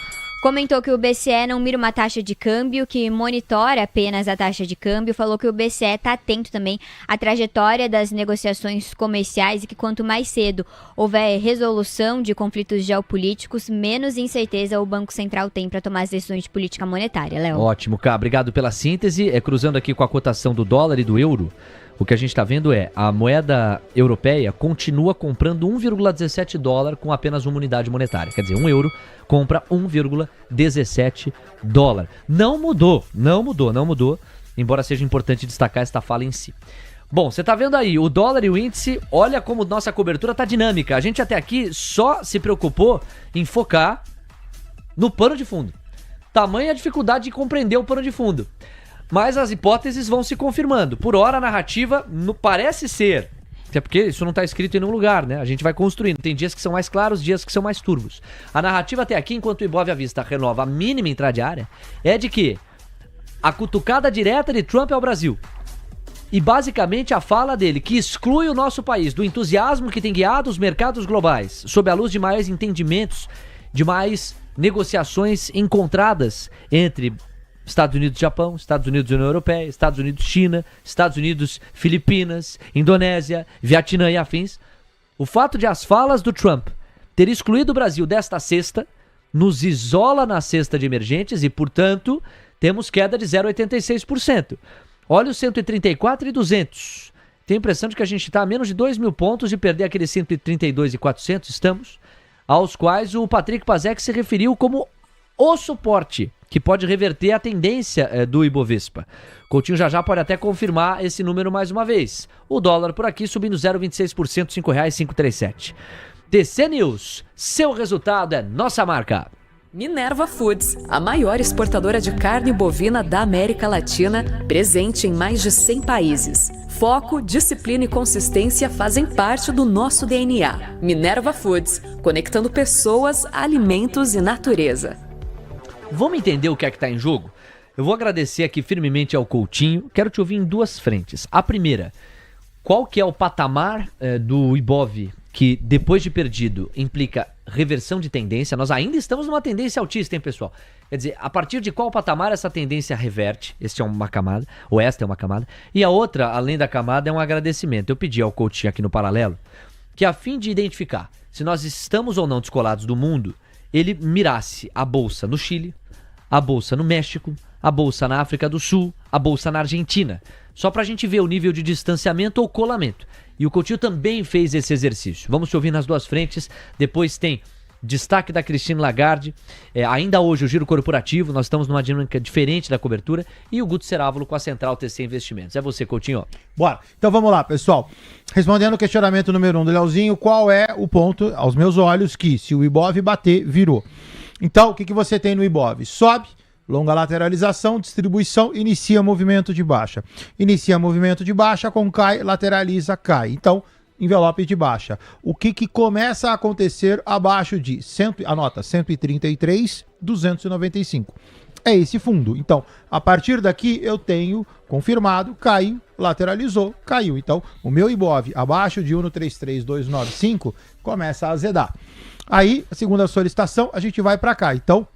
comentou que o BCE não mira uma taxa de câmbio, que monitora apenas a taxa de câmbio, falou que o BCE está atento também à trajetória das negociações comerciais e que quanto mais cedo houver resolução de conflitos geopolíticos, menos incerteza o Banco Central tem para tomar as decisões de política monetária, Léo. Ótimo, Cá, obrigado pela síntese. Cruzando aqui com a cotação do dólar e do euro, o que a gente está vendo é a moeda europeia continua comprando 1,17 dólar com apenas uma unidade monetária. Quer dizer, 1 euro compra 1,17 dólar. Não mudou, embora seja importante destacar esta fala em si. Bom, você tá vendo aí, o dólar e o índice, olha como nossa cobertura tá dinâmica. A gente até aqui só se preocupou em focar no pano de fundo. Tamanha a dificuldade de compreender o pano de fundo. Mas as hipóteses vão se confirmando. Por hora, a narrativa parece ser, até porque isso não está escrito em nenhum lugar, né? A gente vai construindo. Tem dias que são mais claros, dias que são mais turvos. A narrativa até aqui, enquanto o Ibov à vista renova a mínima intradiária, é de que a cutucada direta de Trump ao Brasil e basicamente a fala dele, que exclui o nosso país do entusiasmo que tem guiado os mercados globais, sob a luz de mais entendimentos, de mais negociações encontradas entre Estados Unidos e Japão, Estados Unidos e União Europeia, Estados Unidos e China, Estados Unidos, Filipinas, Indonésia, Vietnã e afins. O fato de as falas do Trump ter excluído o Brasil desta cesta nos isola na cesta de emergentes e, portanto, temos queda de 0,86%. Olha os 134.200. Tenho a impressão de que a gente está a menos de 2 mil pontos de perder aqueles 132.400, estamos, aos quais o Patrick Pazek se referiu como o suporte que pode reverter a tendência do Ibovespa. Coutinho já pode até confirmar esse número mais uma vez. O dólar por aqui subindo 0,26%, R$ 5,537. TC News, seu resultado é nossa marca. Minerva Foods, a maior exportadora de carne bovina da América Latina, presente em mais de 100 países. Foco, disciplina e consistência fazem parte do nosso DNA. Minerva Foods, conectando pessoas, alimentos e natureza. Vamos entender o que é que está em jogo? Eu vou agradecer aqui firmemente ao Coutinho. Quero te ouvir em duas frentes. A primeira, qual que é o patamar do Ibov que, depois de perdido, implica reversão de tendência? Nós ainda estamos numa tendência altista, hein, pessoal? Quer dizer, a partir de qual patamar essa tendência reverte? Esta é uma camada, ou esta é uma camada. E a outra, além da camada, é um agradecimento. Eu pedi ao Coutinho aqui no Paralelo que, a fim de identificar se nós estamos ou não descolados do mundo, ele mirasse a bolsa no Chile, a bolsa no México, a bolsa na África do Sul, a bolsa na Argentina, só pra gente ver o nível de distanciamento ou colamento. E o Coutinho também fez esse exercício. Vamos te ouvir nas duas frentes. Depois tem destaque da Christine Lagarde. Ainda hoje o giro corporativo, nós estamos numa dinâmica diferente da cobertura. E o Guto Cerávulo com a Central TC Investimentos. É você, Coutinho. Bora. Então vamos lá, pessoal. Respondendo o questionamento número 1 do Leozinho, qual é o ponto, aos meus olhos, que se o Ibov bater, virou? Então, o que você tem no Ibov? Sobe, longa lateralização, distribuição, inicia movimento de baixa. Inicia movimento de baixa, com cai, lateraliza, cai. Então, envelope de baixa. O que começa a acontecer abaixo de, anota, 133,295. É esse fundo. Então, a partir daqui eu tenho confirmado, caiu, lateralizou, caiu. Então, o meu Ibov abaixo de 133,295 começa a azedar. Aí, a segunda solicitação, a gente vai para cá. Então,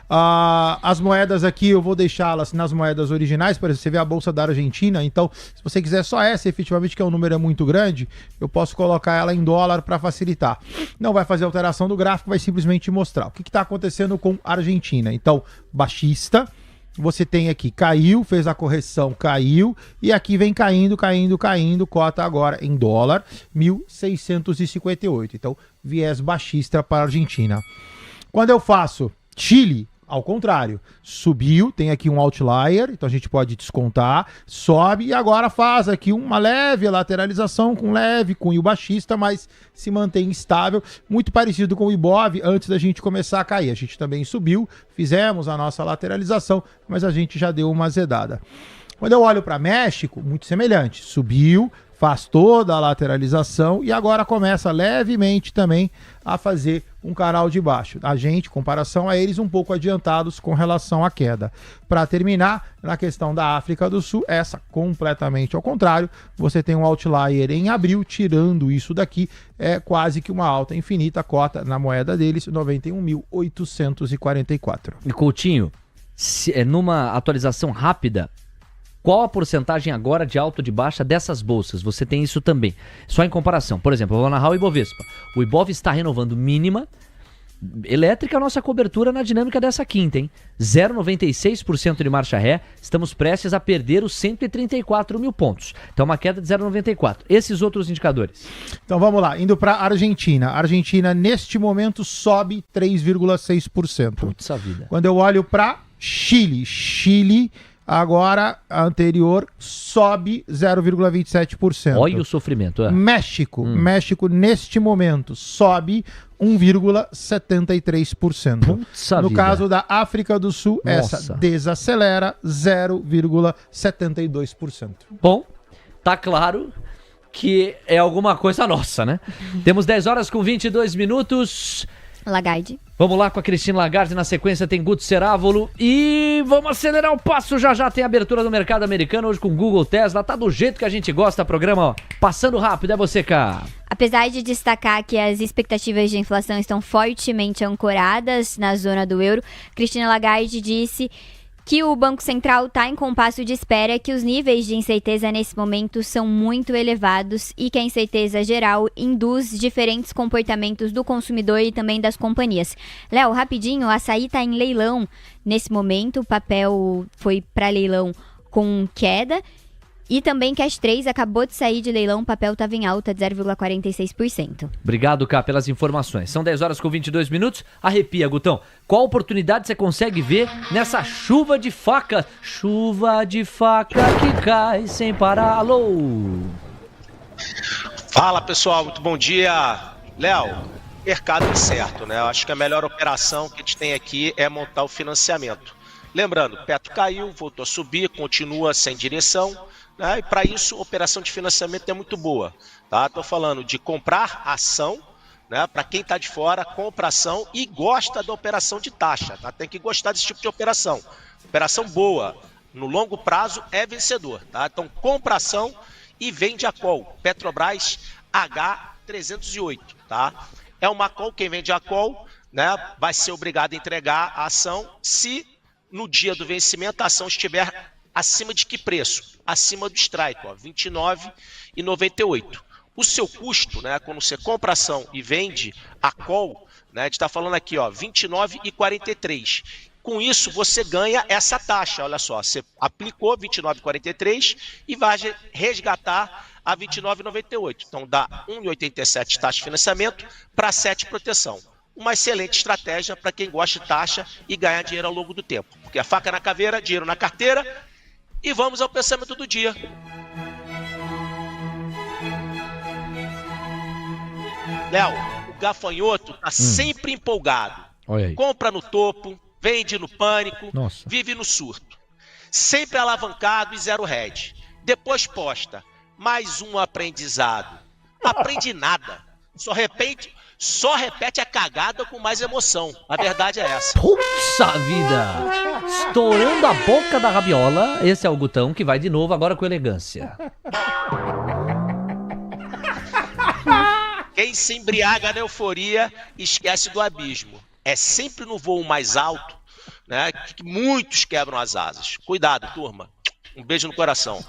as moedas aqui eu vou deixá-las nas moedas originais. Por exemplo, você vê a bolsa da Argentina. Então, se você quiser só essa, efetivamente, que é um número muito grande, eu posso colocar ela em dólar para facilitar. Não vai fazer alteração do gráfico, vai simplesmente mostrar o que está acontecendo com a Argentina. Então, baixista. Você tem aqui, caiu, fez a correção, caiu, e aqui vem caindo, cota agora em dólar, 1.658. Então, viés baixista para a Argentina. Quando eu faço Chile, ao contrário, subiu, tem aqui um outlier, então a gente pode descontar, sobe e agora faz aqui uma leve lateralização com leve cunho baixista, mas se mantém estável, muito parecido com o Ibov antes da gente começar a cair. A gente também subiu, fizemos a nossa lateralização, mas a gente já deu uma azedada. Quando eu olho para México, muito semelhante, subiu, faz toda a lateralização e agora começa levemente também a fazer um canal de baixo. A gente, em comparação a eles, um pouco adiantados com relação à queda. Para terminar, na questão da África do Sul, essa completamente ao contrário, você tem um outlier em abril, tirando isso daqui, é quase que uma alta infinita, cota na moeda deles, 91.844. E Coutinho, numa atualização rápida, qual a porcentagem agora de alta ou de baixa dessas bolsas? Você tem isso também. Só em comparação. Por exemplo, eu vou narrar o Ibovespa. O Ibov está renovando mínima. Elétrica é a nossa cobertura na dinâmica dessa quinta, hein? 0,96% de marcha ré. Estamos prestes a perder os 134 mil pontos. Então, uma queda de 0,94. Esses outros indicadores. Então, vamos lá. Indo para a Argentina. A Argentina, neste momento, sobe 3,6%. Putz, a vida. Quando eu olho para Chile, agora, a anterior, sobe 0,27%. Olha o sofrimento. México, neste momento, sobe 1,73%. Putz, no caso da África do Sul, essa desacelera 0,72%. Bom, tá claro que é alguma coisa nossa, né? Temos 10 horas com 22 minutos. Lagarde. Vamos lá com a Christine Lagarde, na sequência tem Guto Cerávulo e vamos acelerar o passo, já tem abertura do mercado americano, hoje com Google, Tesla, tá do jeito que a gente gosta, programa, ó, passando rápido, é você, cá. Apesar de destacar que as expectativas de inflação estão fortemente ancoradas na zona do euro, Christine Lagarde disse que o Banco Central está em compasso de espera, que os níveis de incerteza nesse momento são muito elevados e que a incerteza geral induz diferentes comportamentos do consumidor e também das companhias. Léo, rapidinho, a Açaí está em leilão nesse momento, o papel foi para leilão com queda. E também Cash 3 acabou de sair de leilão, o papel estava em alta de 0,46%. Obrigado, Cá, pelas informações. São 10 horas com 22 minutos. Arrepia, Gutão. Qual oportunidade você consegue ver nessa chuva de faca? Chuva de faca que cai sem parar. Alô! Fala, pessoal. Muito bom dia. Léo, mercado incerto, né? Eu acho que a melhor operação que a gente tem aqui é montar o financiamento. Lembrando, o Petro caiu, voltou a subir, continua sem direção. E para isso, a operação de financiamento é muito boa. Tá? Estou falando de comprar ação, né? Para quem está de fora, compra ação e gosta da operação de taxa. Tá? Tem que gostar desse tipo de operação. Operação boa, no longo prazo, é vencedor. Tá? Então, compra ação e vende a call. Petrobras H308. Tá? É uma call, quem vende a call, né, vai ser obrigado a entregar a ação se no dia do vencimento a ação estiver acima de que preço? Acima do strike, ó, R$ 29,98. O seu custo, né, quando você compra ação e vende a call, né, a gente está falando aqui, ó, R$ 29,43. Com isso, você ganha essa taxa. Olha só, você aplicou R$ 29,43 e vai resgatar a R$ 29,98. Então, dá R$ 1,87 taxa de financiamento para 7 proteção. Uma excelente estratégia para quem gosta de taxa e ganhar dinheiro ao longo do tempo. Porque a faca na caveira, dinheiro na carteira. E vamos ao pensamento do dia. Léo, o gafanhoto está sempre empolgado. Compra no topo, vende no pânico, vive no surto. Sempre alavancado e zero head. Depois posta, mais um aprendizado. Não aprende nada. Só repete a cagada com mais emoção. A verdade é essa. Puxa vida! Estourando a boca da rabiola, esse é o Gutão que vai de novo agora com elegância. Quem se embriaga na euforia esquece do abismo. É sempre no voo mais alto, né, que muitos quebram as asas. Cuidado, turma. Um beijo no coração.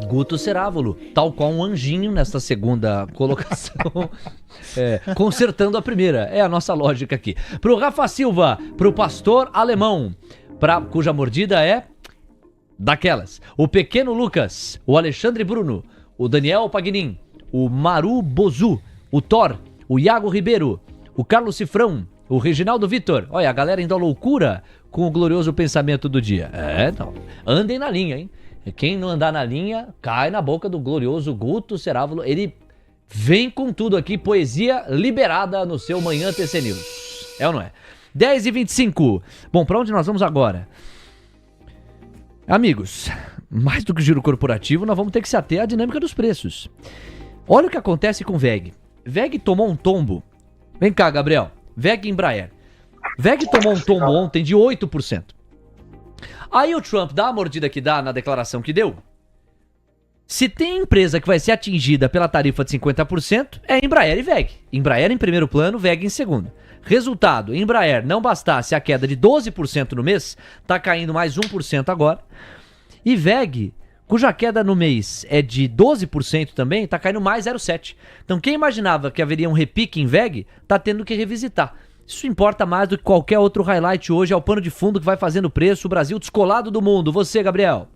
Guto Cerávulo, tal qual um anjinho nesta segunda colocação, consertando a primeira. É a nossa lógica aqui. Pro Rafa Silva, pro Pastor Alemão, cuja mordida é daquelas. O Pequeno Lucas, o Alexandre Bruno, o Daniel Pagnin, o Maru Bozu, o Thor, o Iago Ribeiro, o Carlos Cifrão, o Reginaldo Vitor. Olha, a galera indo à loucura com o glorioso pensamento do dia. Não. Andem na linha, hein? Quem não andar na linha, cai na boca do glorioso Guto Cerávulo. Ele vem com tudo aqui, poesia liberada no seu Manhã TC News. É ou não é? 10h25. Bom, pra onde nós vamos agora? Amigos, mais do que o giro corporativo, nós vamos ter que se ater à dinâmica dos preços. Olha o que acontece com o VEG. VEG tomou um tombo. Vem cá, Gabriel. VEG e Embraer. VEG tomou um tombo ontem de 8%. Aí o Trump dá a mordida que dá na declaração que deu. Se tem empresa que vai ser atingida pela tarifa de 50%, é Embraer e VEG. Embraer em primeiro plano, VEG em segundo. Resultado, Embraer não bastasse a queda de 12% no mês, tá caindo mais 1% agora. E VEG, cuja queda no mês é de 12% também, tá caindo mais 0,7%. Então quem imaginava que haveria um repique em VEG, tá tendo que revisitar. Isso importa mais do que qualquer outro highlight hoje, é o pano de fundo que vai fazendo o preço, o Brasil descolado do mundo. Você, Gabriel?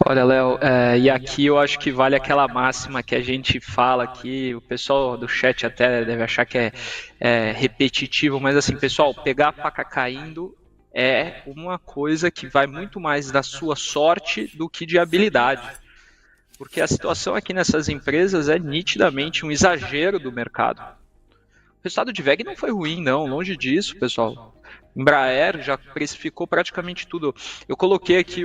Olha, Léo, e aqui eu acho que vale aquela máxima que a gente fala aqui, o pessoal do chat até deve achar que é repetitivo, mas assim, pessoal, pegar a faca caindo é uma coisa que vai muito mais da sua sorte do que de habilidade. Porque a situação aqui nessas empresas é nitidamente um exagero do mercado. O resultado de VEG não foi ruim, não, longe disso, pessoal. Embraer já precificou praticamente tudo. Eu coloquei aqui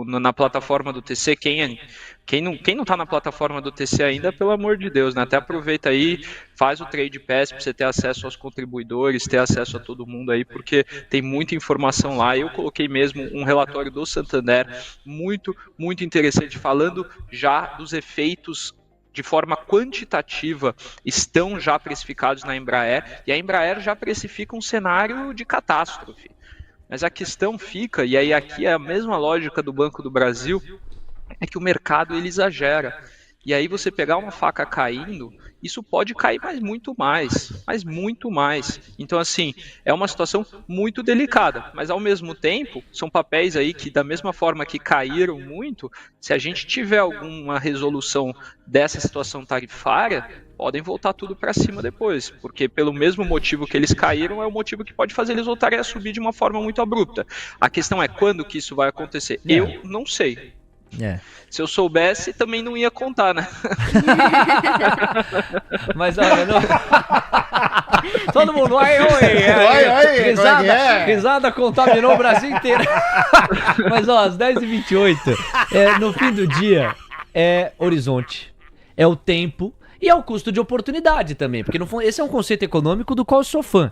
na plataforma do TC, quem não está na plataforma do TC ainda, pelo amor de Deus, né? Até aproveita aí, faz o Trade Pass para você ter acesso aos contribuidores, ter acesso a todo mundo aí, porque tem muita informação lá. Eu coloquei mesmo um relatório do Santander, muito, muito interessante, falando já dos efeitos de forma quantitativa, estão já precificados na Embraer, e a Embraer já precifica um cenário de catástrofe. Mas a questão fica, e aí aqui é a mesma lógica do Banco do Brasil, é que o mercado ele exagera. E aí você pegar uma faca caindo, isso pode cair mas muito mais. Então assim, é uma situação muito delicada, mas ao mesmo tempo, são papéis aí que da mesma forma que caíram muito, se a gente tiver alguma resolução dessa situação tarifária, podem voltar tudo para cima depois, porque pelo mesmo motivo que eles caíram, é o motivo que pode fazer eles voltarem a subir de uma forma muito abrupta. A questão é quando que isso vai acontecer? Eu não sei. Se eu soubesse, também não ia contar, né? Mas olha, não... todo mundo, risada contaminou o Brasil inteiro. Mas ó, às 10h28, no fim do dia, é horizonte, é o tempo e é o custo de oportunidade também, porque no fundo, esse é um conceito econômico do qual eu sou fã.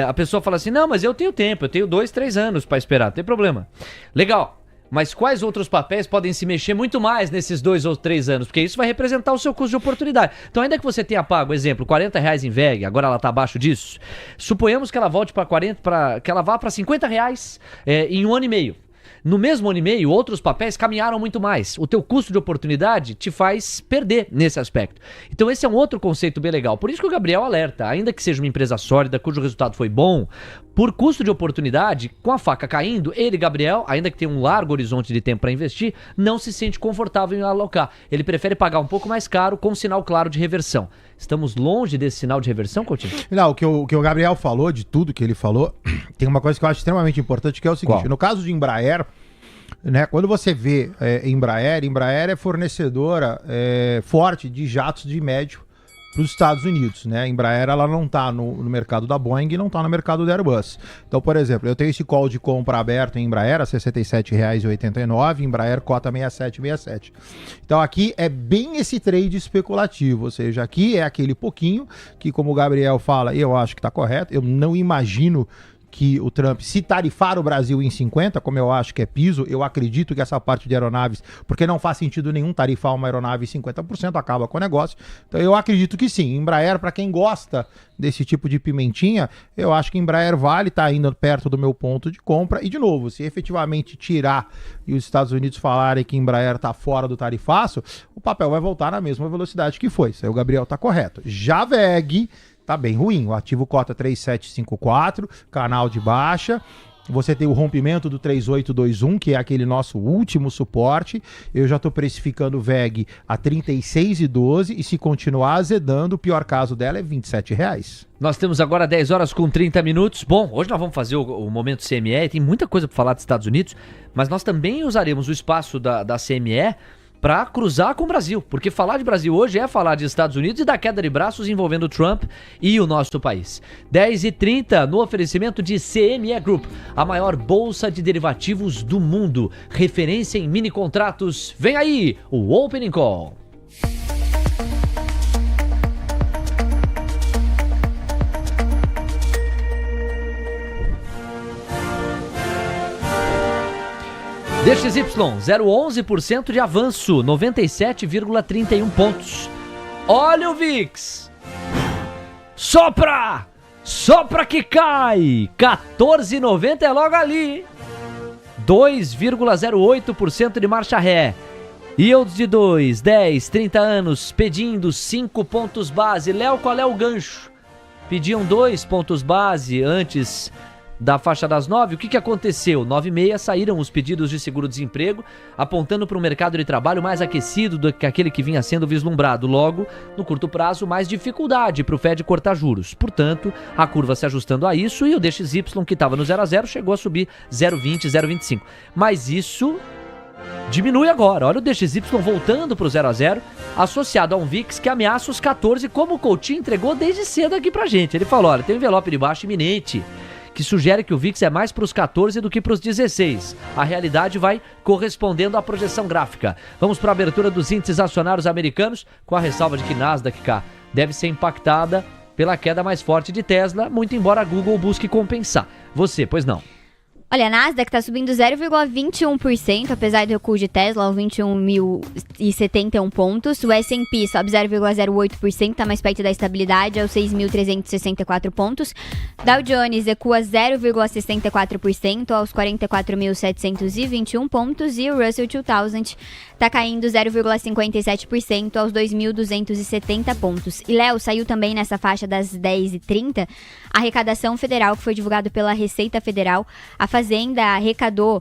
A pessoa fala assim, não, mas eu tenho tempo, eu tenho 2-3 anos para esperar, não tem problema. Legal. Mas quais outros papéis podem se mexer muito mais nesses 2 ou 3 anos? Porque isso vai representar o seu custo de oportunidade. Então, ainda que você tenha pago, exemplo, R$40 em VEG, agora ela está abaixo disso, suponhamos que ela volte para 40, que ela vá para R$50 em 1 ano e meio. No mesmo ano e meio, outros papéis caminharam muito mais. O teu custo de oportunidade te faz perder nesse aspecto. Então esse é um outro conceito bem legal. Por isso que o Gabriel alerta, ainda que seja uma empresa sólida, cujo resultado foi bom, por custo de oportunidade, com a faca caindo, ele, Gabriel, ainda que tenha um largo horizonte de tempo para investir, não se sente confortável em alocar. Ele prefere pagar um pouco mais caro com um sinal claro de reversão. Estamos longe desse sinal de reversão, Coutinho? Não, o que o Gabriel falou, de tudo que ele falou, tem uma coisa que eu acho extremamente importante, que é o seguinte. Qual? No caso de Embraer, né, quando você vê Embraer é fornecedora forte de jatos de médio para os Estados Unidos, né? A Embraer, ela não está no mercado da Boeing e não está no mercado da Airbus. Então, por exemplo, eu tenho esse call de compra aberto em Embraer a R$ 67,89, Embraer cota 67,67. Então, aqui é bem esse trade especulativo, ou seja, aqui é aquele pouquinho que, como o Gabriel fala, eu acho que está correto, eu não imagino que o Trump, se tarifar o Brasil em 50%, como eu acho que é piso, eu acredito que essa parte de aeronaves, porque não faz sentido nenhum tarifar uma aeronave em 50%, acaba com o negócio. Então eu acredito que sim. Embraer, para quem gosta desse tipo de pimentinha, eu acho que Embraer vale, tá indo perto do meu ponto de compra. E de novo, se efetivamente tirar e os Estados Unidos falarem que Embraer está fora do tarifaço, o papel vai voltar na mesma velocidade que foi. Isso aí o Gabriel tá correto. Já VEG tá bem ruim, o ativo cota 3754, canal de baixa, você tem o rompimento do 3821, que é aquele nosso último suporte, eu já tô precificando o VEG a 36,12 e se continuar azedando, o pior caso dela é R$27. Nós temos agora 10 horas com 30 minutos. Bom, hoje nós vamos fazer o momento CME, tem muita coisa para falar dos Estados Unidos, mas nós também usaremos o espaço da CME para cruzar com o Brasil, porque falar de Brasil hoje é falar de Estados Unidos e da queda de braços envolvendo Trump e o nosso país. 10h30 no oferecimento de CME Group, a maior bolsa de derivativos do mundo, referência em mini contratos. Vem aí o Opening Call. DXY, 0,11% de avanço, 97,31 pontos. Olha o VIX. Sopra! Sopra que cai! 14,90 é logo ali. 2,08% de marcha ré. Yields de 2, 10, 30 anos, pedindo 5 pontos base. Léo, qual é o gancho? Pediam 2 pontos base antes da faixa das 9, o que aconteceu? 9h30 saíram os pedidos de seguro-desemprego, apontando para um mercado de trabalho mais aquecido do que aquele que vinha sendo vislumbrado. Logo, no curto prazo, mais dificuldade para o Fed cortar juros. Portanto, a curva se ajustando a isso e o DXY, que estava no 0 a 0, chegou a subir 0,20, 0,25. Mas isso diminui agora. Olha o DXY voltando para o 0 a 0, associado a um VIX que ameaça os 14, como o Coutinho entregou desde cedo aqui pra gente. Ele falou, olha, tem um envelope de baixo iminente, que sugere que o VIX é mais para os 14 do que para os 16. A realidade vai correspondendo à projeção gráfica. Vamos para a abertura dos índices acionários americanos, com a ressalva de que Nasdaq deve ser impactada pela queda mais forte de Tesla, muito embora a Google busque compensar. Você, pois não? Olha, a Nasdaq está subindo 0,21%, apesar do recuo de Tesla, aos 21.071 pontos. O S&P sobe 0,08%, está mais perto da estabilidade, aos 6.364 pontos. Dow Jones recua 0,64%, aos 44.721 pontos. E o Russell 2000 está caindo 0,57%, aos 2.270 pontos. E, Léo, saiu também nessa faixa das 10h30 a arrecadação federal, que foi divulgado pela Receita Federal. A Fazenda arrecadou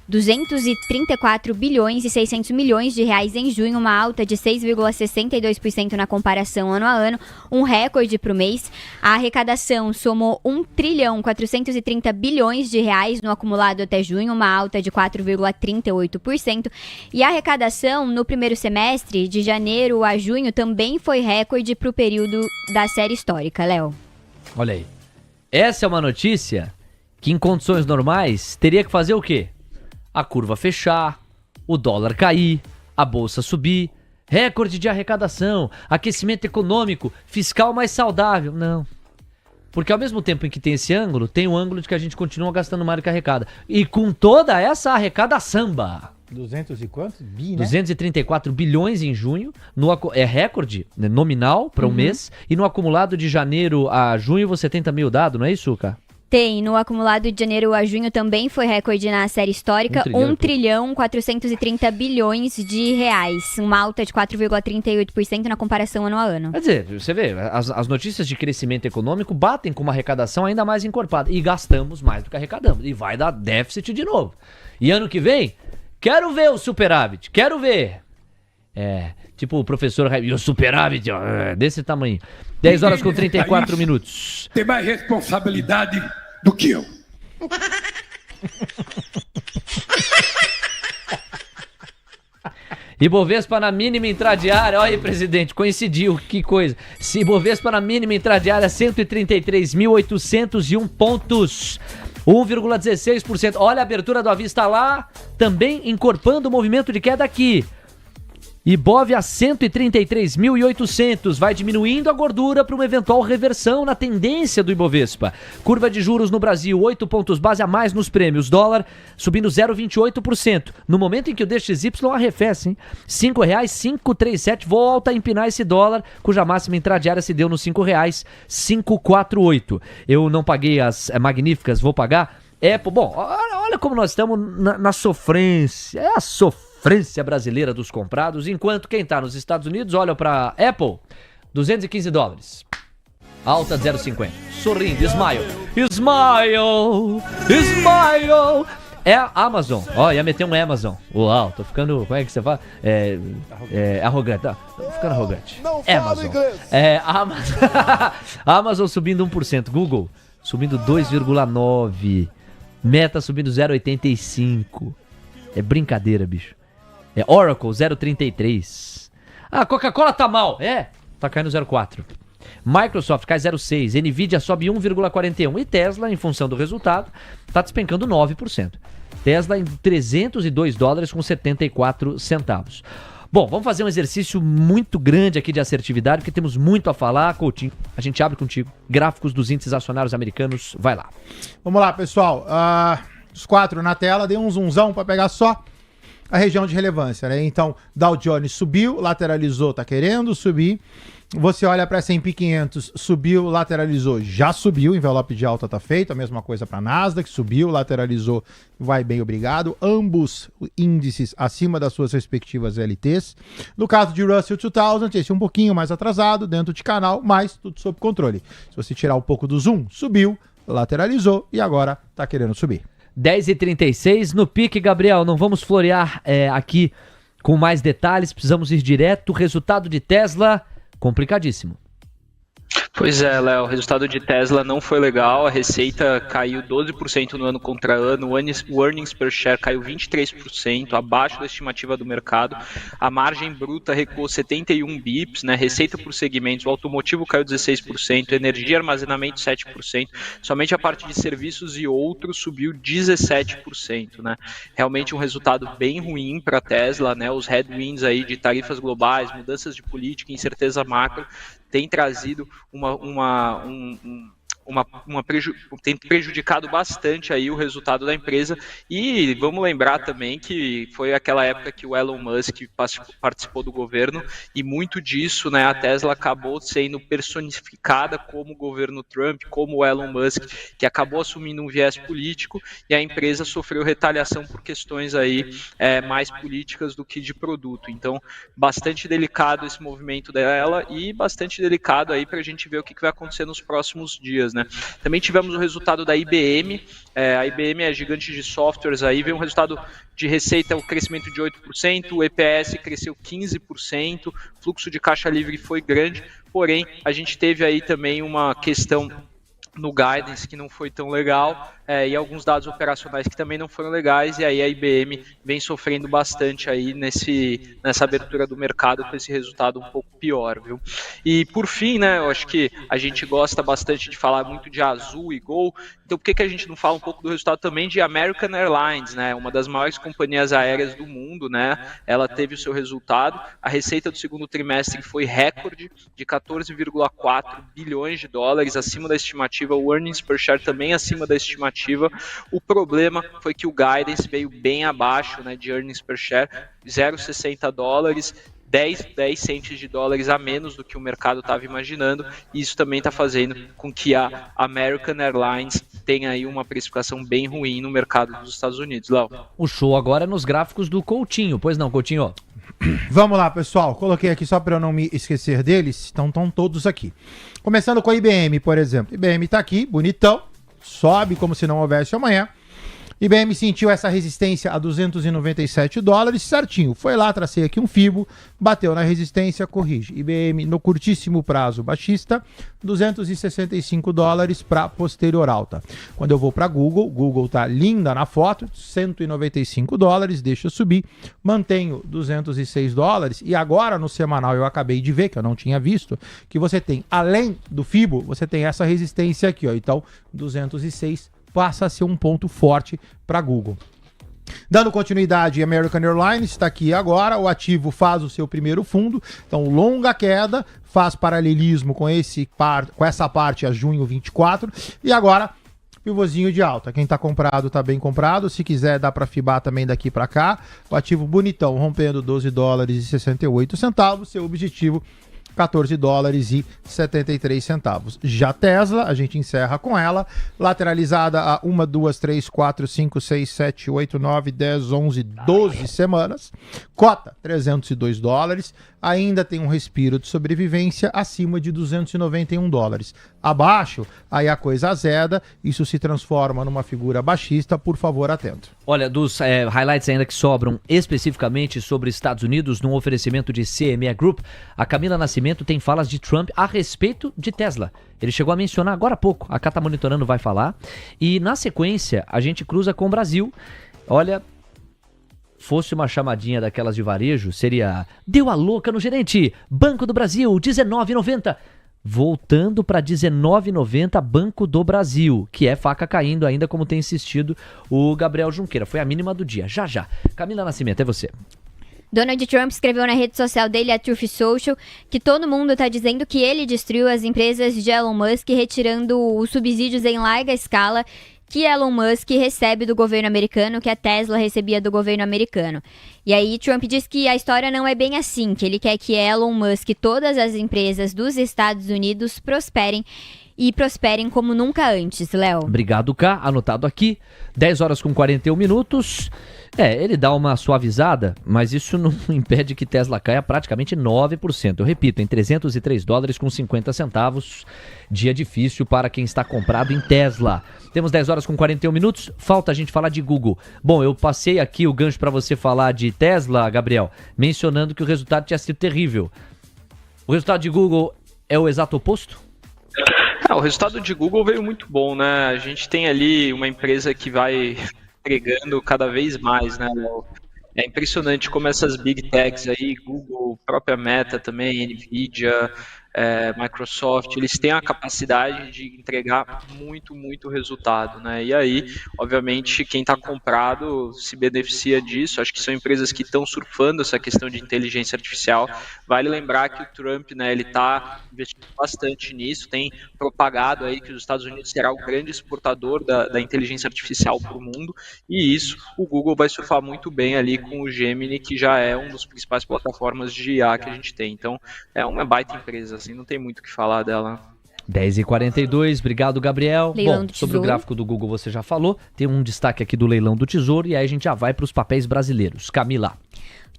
234 bilhões e 600 milhões de reais em junho, uma alta de 6,62% na comparação ano a ano, um recorde para o mês. A arrecadação somou 1 trilhão 430 bilhões de reais no acumulado até junho, uma alta de 4,38%. E a arrecadação no primeiro semestre, de janeiro a junho, também foi recorde para o período da série histórica, Léo. Olha aí. Essa é uma notícia que em condições normais teria que fazer o quê? A curva fechar, o dólar cair, a bolsa subir, recorde de arrecadação, aquecimento econômico, fiscal mais saudável. Não. Porque ao mesmo tempo em que tem esse ângulo, tem o ângulo de que a gente continua gastando mais do que arrecada. E com toda essa arrecadação, 200 e quantos? Bi, né? 234 bilhões em junho, é recorde, né, nominal para um mês, e no acumulado de janeiro a junho você tem também o dado, não é isso, Cá? Tem, no acumulado de janeiro a junho também foi recorde na série histórica, 1 trilhão 430 bilhões de reais, uma alta de 4,38% na comparação ano a ano. Quer dizer, você vê, as notícias de crescimento econômico batem com uma arrecadação ainda mais encorpada, e gastamos mais do que arrecadamos, e vai dar déficit de novo. E ano que vem, quero ver o superávit, quero ver. Tipo o professor, e o superávit, desse tamanho. 10 horas com 34 minutos. Tem mais responsabilidade do que eu. Ibovespa na mínima intradiária, olha aí, presidente, coincidiu, que coisa. Ibovespa na mínima intradiária, 133.801 pontos, 1,16%. Olha a abertura do Avista lá, também encorpando o movimento de queda aqui. Ibov a 133.800, vai diminuindo a gordura para uma eventual reversão na tendência do Ibovespa. Curva de juros no Brasil, 8 pontos base a mais nos prêmios. Dólar subindo 0,28%. No momento em que o DXY arrefece, hein? R$ 5,537, volta a empinar esse dólar, cuja máxima intradiária se deu nos R$ 5,548. Eu não paguei as magníficas, vou pagar. Bom, olha como nós estamos na sofrência. É a sofrência brasileira dos comprados, enquanto quem está nos Estados Unidos olha para Apple, $215. Alta de 0,50. Sorrindo, smile. É a Amazon. Ia meter um Amazon. Uau, tô ficando, como é que você fala? Arrogante. Tô ficando arrogante. Amazon. Amazon subindo 1%. Google subindo 2,9%. Meta subindo 0,85%. É brincadeira, bicho. Oracle, 0,33. Ah, Coca-Cola tá mal. Tá caindo 0,4. Microsoft cai 0,6. Nvidia sobe 1,41. E Tesla, em função do resultado, tá despencando 9%. Tesla em $302,74. Bom, vamos fazer um exercício muito grande aqui de assertividade, porque temos muito a falar. Coutinho, a gente abre contigo. Gráficos dos índices acionários americanos, vai lá. Vamos lá, pessoal. Os 4 na tela, dei um zoomzão para pegar só a região de relevância, né? Então, Dow Jones subiu, lateralizou, tá querendo subir. Você olha para S&P 500, subiu, lateralizou, já subiu, envelope de alta tá feito, a mesma coisa para Nasdaq, subiu, lateralizou, vai bem, obrigado. Ambos índices acima das suas respectivas LTs. No caso de Russell 2000, esse um pouquinho mais atrasado, dentro de canal, mas tudo sob controle. Se você tirar um pouco do zoom, subiu, lateralizou e agora tá querendo subir. 10h36, no pique, Gabriel, não vamos florear aqui com mais detalhes, precisamos ir direto. Resultado de Tesla, complicadíssimo. Pois é, Léo, o resultado de Tesla não foi legal, a receita caiu 12% no ano contra ano, o earnings per share caiu 23%, abaixo da estimativa do mercado, a margem bruta recuou 71 bips, né, receita por segmentos, o automotivo caiu 16%, energia e armazenamento 7%, somente a parte de serviços e outros subiu 17%, né, realmente um resultado bem ruim para a Tesla, né, os headwinds aí de tarifas globais, mudanças de política, incerteza macro, tem trazido tem prejudicado bastante aí o resultado da empresa. E vamos lembrar também que foi aquela época que o Elon Musk participou do governo e muito disso, né, a Tesla acabou sendo personificada como o governo Trump, como o Elon Musk, que acabou assumindo um viés político, e a empresa sofreu retaliação por questões aí mais políticas do que de produto. Então, bastante delicado esse movimento dela e bastante delicado aí para a gente ver o que vai acontecer nos próximos dias, né? Também tivemos o resultado da IBM, a IBM é gigante de softwares, aí veio um resultado de receita, o crescimento de 8%, o EPS cresceu 15%, fluxo de caixa livre foi grande, porém a gente teve aí também uma questão no guidance que não foi tão legal, e alguns dados operacionais que também não foram legais, e aí a IBM vem sofrendo bastante aí nessa abertura do mercado com esse resultado um pouco pior, viu? E por fim, né, eu acho que a gente gosta bastante de falar muito de Azul e Gol, então por que a gente não fala um pouco do resultado também de American Airlines, né, uma das maiores companhias aéreas do mundo, né, ela teve o seu resultado, a receita do segundo trimestre foi recorde de 14,4 bilhões de dólares, acima da estimativa, o earnings per share também acima da estimativa. O problema foi que o guidance veio bem abaixo, né, de earnings per share, $0,60, 10 centes de dólares a menos do que o mercado estava imaginando, e isso também está fazendo com que a American Airlines tenha aí uma precificação bem ruim no mercado dos Estados Unidos. Léo. O show agora é nos gráficos do Coutinho, pois não, Coutinho? Vamos lá, pessoal, coloquei aqui só para eu não me esquecer deles, então estão todos aqui. Começando com a IBM, por exemplo. IBM está aqui, bonitão, sobe como se não houvesse amanhã. IBM sentiu essa resistência a $297, certinho. Foi lá, tracei aqui um fibo, bateu na resistência, corrige. IBM no curtíssimo prazo baixista, $265 para posterior alta. Quando eu vou para Google tá linda na foto, $195, deixa eu subir, mantenho $206 e agora no semanal eu acabei de ver, que eu não tinha visto, que você tem, além do fibo, você tem essa resistência aqui, ó. Então, 206 passa a ser um ponto forte para Google. Dando continuidade, American Airlines está aqui agora, o ativo faz o seu primeiro fundo, então longa queda, faz paralelismo com essa parte a junho 24, e agora pivôzinho de alta. Quem está comprado está bem comprado, se quiser dá para fibar também daqui para cá, o ativo bonitão, rompendo $12,68, seu objetivo $14,73. Já Tesla, a gente encerra com ela, lateralizada a 1, 2, 3, 4, 5, 6, 7, 8, 9, 10, 11, 12 semanas, cota $302, ainda tem um respiro de sobrevivência acima de $291. Abaixo, aí a coisa azeda, isso se transforma numa figura baixista, por favor, atento. Olha, dos highlights ainda que sobram especificamente sobre Estados Unidos, num oferecimento de CME Group, a Camila Nascimento tem falas de Trump a respeito de Tesla. Ele chegou a mencionar agora há pouco, a Cá tá monitorando, vai falar. E na sequência, a gente cruza com o Brasil. Olha, fosse uma chamadinha daquelas de varejo, seria: deu a louca no gerente, Banco do Brasil, R$19,90. Voltando para R$19,90 Banco do Brasil, que é faca caindo ainda, como tem insistido o Gabriel Junqueira. Foi a mínima do dia. Já. Camila Nascimento, é você. Donald Trump escreveu na rede social dele, a Truth Social, que todo mundo está dizendo que ele destruiu as empresas de Elon Musk, retirando os subsídios em larga escala que Elon Musk recebe do governo americano, que a Tesla recebia do governo americano. E aí Trump diz que a história não é bem assim, que ele quer que Elon Musk e todas as empresas dos Estados Unidos prosperem como nunca antes, Léo. Obrigado, Cá. Anotado aqui. 10h41. Ele dá uma suavizada, mas isso não impede que Tesla caia praticamente 9%. Eu repito, em $303,50. Dia difícil para quem está comprado em Tesla. Temos 10h41. Falta a gente falar de Google. Bom, eu passei aqui o gancho para você falar de Tesla, Gabriel, mencionando que o resultado tinha sido terrível. O resultado de Google é o exato oposto? O resultado de Google veio muito bom, né? A gente tem ali uma empresa que vai entregando cada vez mais, né? É impressionante como essas big techs aí, Google, própria Meta também, Nvidia, Microsoft, eles têm a capacidade de entregar muito resultado, né? E aí, obviamente, quem está comprado se beneficia disso. Acho que são empresas que estão surfando essa questão de inteligência artificial. Vale lembrar que o Trump, né, ele está investindo bastante nisso, tem propagado aí que os Estados Unidos será o grande exportador da inteligência artificial para o mundo, e isso o Google vai surfar muito bem ali com o Gemini, que já é uma das principais plataformas de IA que a gente tem. Então, é uma baita empresa, assim, não tem muito o que falar dela. 10h42, obrigado, Gabriel. Leilão Bom, sobre o gráfico do Google você já falou, tem um destaque aqui do leilão do Tesouro, e aí a gente já vai para os papéis brasileiros. Camila.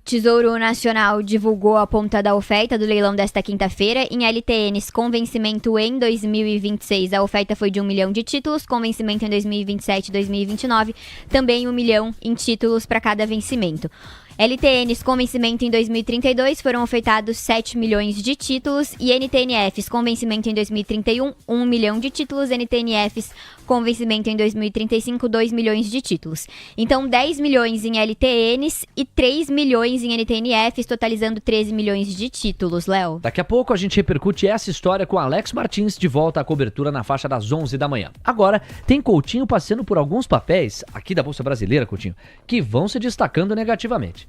Tesouro Nacional divulgou a ponta da oferta do leilão desta quinta-feira. Em LTNs com vencimento em 2026, a oferta foi de 1 milhão de títulos, com vencimento em 2027 e 2029, também 1 milhão em títulos para cada vencimento. LTNs com vencimento em 2032 foram ofertados 7 milhões de títulos e NTNFs com vencimento em 2031, 1 milhão de títulos, NTNFs com vencimento em 2035, 2 milhões de títulos. Então, 10 milhões em LTNs e 3 milhões em NTNFs, totalizando 13 milhões de títulos, Léo. Daqui a pouco a gente repercute essa história com Alex Martins, de volta à cobertura na faixa das 11 da manhã. Agora, tem Coutinho passando por alguns papéis, aqui da Bolsa Brasileira, Coutinho, que vão se destacando negativamente.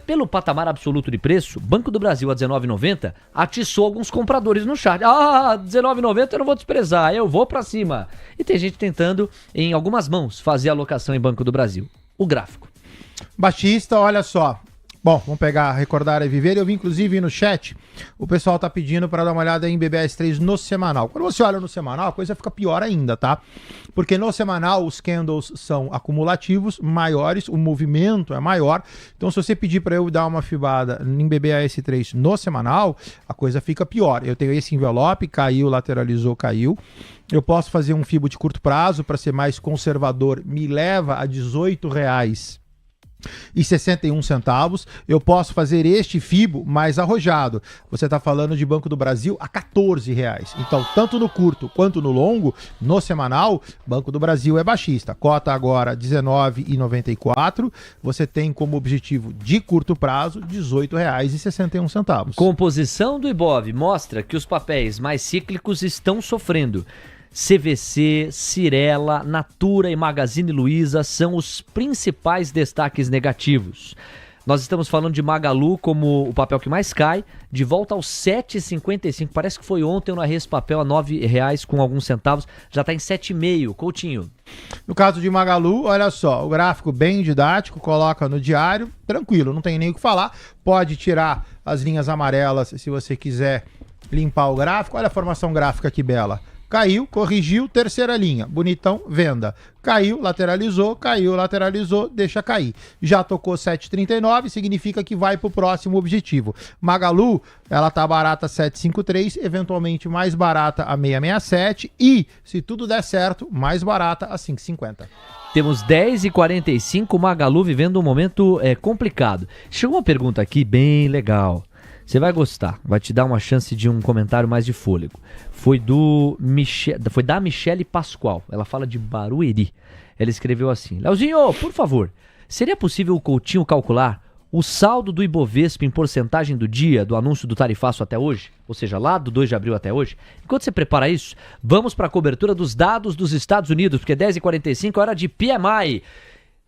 Pelo patamar absoluto de preço, Banco do Brasil a R$19,90 atiçou alguns compradores no chat. R$19,90 eu não vou desprezar, eu vou pra cima. E tem gente tentando, em algumas mãos, fazer alocação em Banco do Brasil. O gráfico. Baixista, olha só. Bom, vamos pegar Recordar e Viver. Eu vi, inclusive, no chat, o pessoal tá pedindo para dar uma olhada em BBS3 no semanal. Quando você olha no semanal, a coisa fica pior ainda, tá? Porque no semanal, os candles são acumulativos, maiores, o movimento é maior. Então, se você pedir para eu dar uma fibada em BBS3 no semanal, a coisa fica pior. Eu tenho esse envelope, caiu, lateralizou, caiu. Eu posso fazer um fibo de curto prazo para ser mais conservador, me leva a R$18,61. Eu posso fazer este FIBO mais arrojado. Você está falando de Banco do Brasil a R$14. Então, tanto no curto quanto no longo, no semanal, Banco do Brasil é baixista. Cota agora R$19,94. Você tem como objetivo de curto prazo R$18,61. Composição do Ibov mostra que os papéis mais cíclicos estão sofrendo. CVC, Cyrela, Natura e Magazine Luiza são os principais destaques negativos. Nós estamos falando de Magalu como o papel que mais cai, de volta aos 7,55. Parece que foi ontem na Res Papel a R$9 com alguns centavos, já está em 7,5. Coutinho. No caso de Magalu, olha só, o gráfico bem didático, coloca no diário, tranquilo, não tem nem o que falar. Pode tirar as linhas amarelas se você quiser limpar o gráfico. Olha a formação gráfica que bela. Caiu, corrigiu, terceira linha, bonitão, venda. Caiu, lateralizou, deixa cair. Já tocou 7,39, significa que vai para o próximo objetivo. Magalu, ela tá barata 7,53, eventualmente mais barata a 6,67 e, se tudo der certo, mais barata a 5,50. Temos 10h45, Magalu vivendo um momento complicado. Chegou uma pergunta aqui bem legal. Você vai gostar, vai te dar uma chance de um comentário mais de fôlego. Foi da Michele Pascoal, ela fala de Barueri. Ela escreveu assim: Leozinho, por favor, seria possível o Coutinho calcular o saldo do Ibovespa em porcentagem do dia do anúncio do tarifaço até hoje? Ou seja, lá do 2 de abril até hoje? Enquanto você prepara isso, vamos para a cobertura dos dados dos Estados Unidos, porque 10h45 é hora de PMI.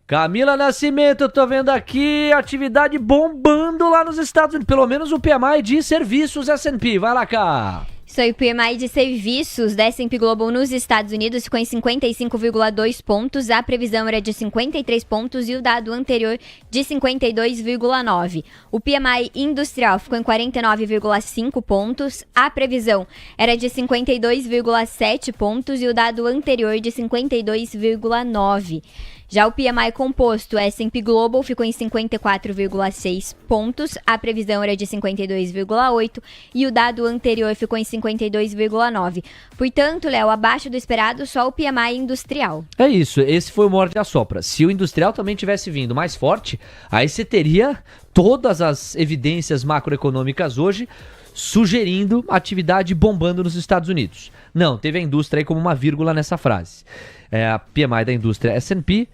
Camila Nascimento, eu tô vendo aqui atividade bombando lá nos Estados Unidos, pelo menos o PMI de serviços S&P. Vai lá, cá. Isso aí, o PMI de serviços da S&P Global nos Estados Unidos ficou em 55,2 pontos, a previsão era de 53 pontos e o dado anterior de 52,9. O PMI industrial ficou em 49,5 pontos, a previsão era de 52,7 pontos e o dado anterior de 52,9. Já o PMI composto S&P Global ficou em 54,6 pontos, a previsão era de 52,8 e o dado anterior ficou em 52,9. Portanto, Léo, abaixo do esperado, só o PMI industrial. É isso, esse foi o morde a sopra. Se o industrial também tivesse vindo mais forte, aí você teria todas as evidências macroeconômicas hoje sugerindo atividade bombando nos Estados Unidos. Não, teve a indústria aí como uma vírgula nessa frase. A PMI da indústria S&P,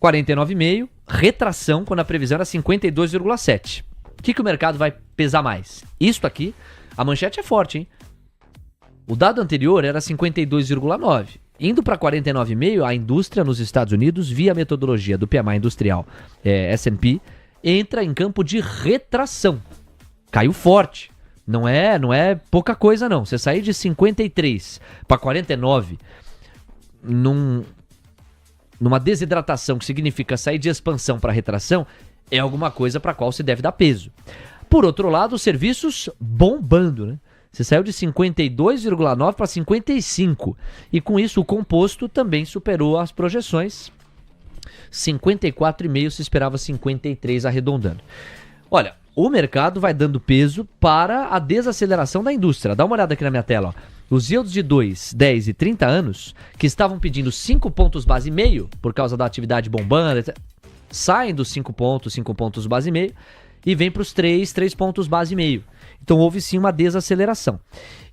49,5, retração quando a previsão era 52,7. O que o mercado vai pesar mais? Isto aqui, a manchete é forte, hein? O dado anterior era 52,9. Indo para 49,5, a indústria nos Estados Unidos, via a metodologia do PMI industrial S&P, entra em campo de retração. Caiu forte. Não é pouca coisa, não. Você sair de 53 para 49 numa desidratação, que significa sair de expansão para retração, é alguma coisa para a qual se deve dar peso. Por outro lado, os serviços bombando, né? Você saiu de 52,9 para 55. E com isso o composto também superou as projeções. 54,5 se esperava 53 arredondando. Olha, o mercado vai dando peso para a desaceleração da indústria. Dá uma olhada aqui na minha tela, ó. Os yields de 2, 10 e 30 anos, que estavam pedindo 5 pontos base e meio, por causa da atividade bombando, etc., saem dos 5 pontos base e meio, e vem para os 3 pontos base e meio. Então houve sim uma desaceleração.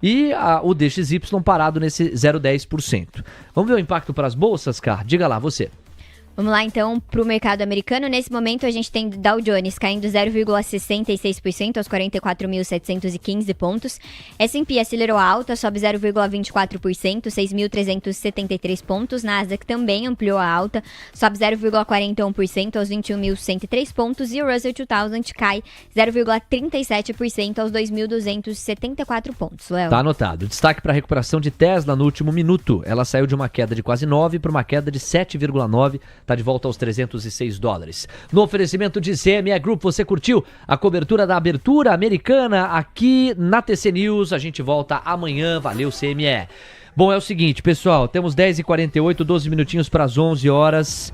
E o DXY parado nesse 0,10%. Vamos ver o impacto para as bolsas, Car? Diga lá, você. Vamos lá, então, para o mercado americano. Nesse momento, a gente tem Dow Jones caindo 0,66% aos 44.715 pontos. S&P acelerou a alta, sobe 0,24%, 6.373 pontos. Nasdaq também ampliou a alta, sobe 0,41% aos 21.103 pontos. E o Russell 2000 cai 0,37% aos 2.274 pontos. Léo. Tá anotado. Destaque para a recuperação de Tesla no último minuto. Ela saiu de uma queda de quase 9 para uma queda de 7,9%. Está de volta aos $306. No oferecimento de CME Group, você curtiu a cobertura da abertura americana aqui na TC News. A gente volta amanhã. Valeu, CME. Bom, é o seguinte, pessoal. Temos 10h48, 12 minutinhos para as 11 horas.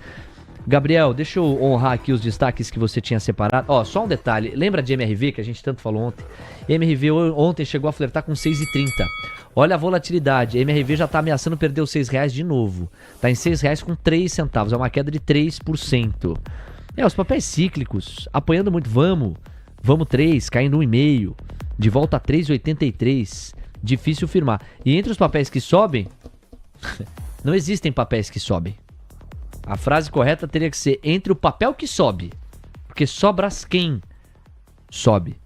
Gabriel, deixa eu honrar aqui os destaques que você tinha separado. Ó, só um detalhe. Lembra de MRV, que a gente tanto falou ontem? MRV ontem chegou a flertar com 6,30. Olha a volatilidade. MRV já está ameaçando perder os R$6 de novo. Está em R$6 com 3 centavos. É uma queda de 3%. Os papéis cíclicos apanhando muito. Vamos 3, caindo 1,5. De volta a 3,83. Difícil firmar. E entre os papéis que sobem, não existem papéis que sobem. A frase correta teria que ser entre o papel que sobe, porque só Braskem sobe,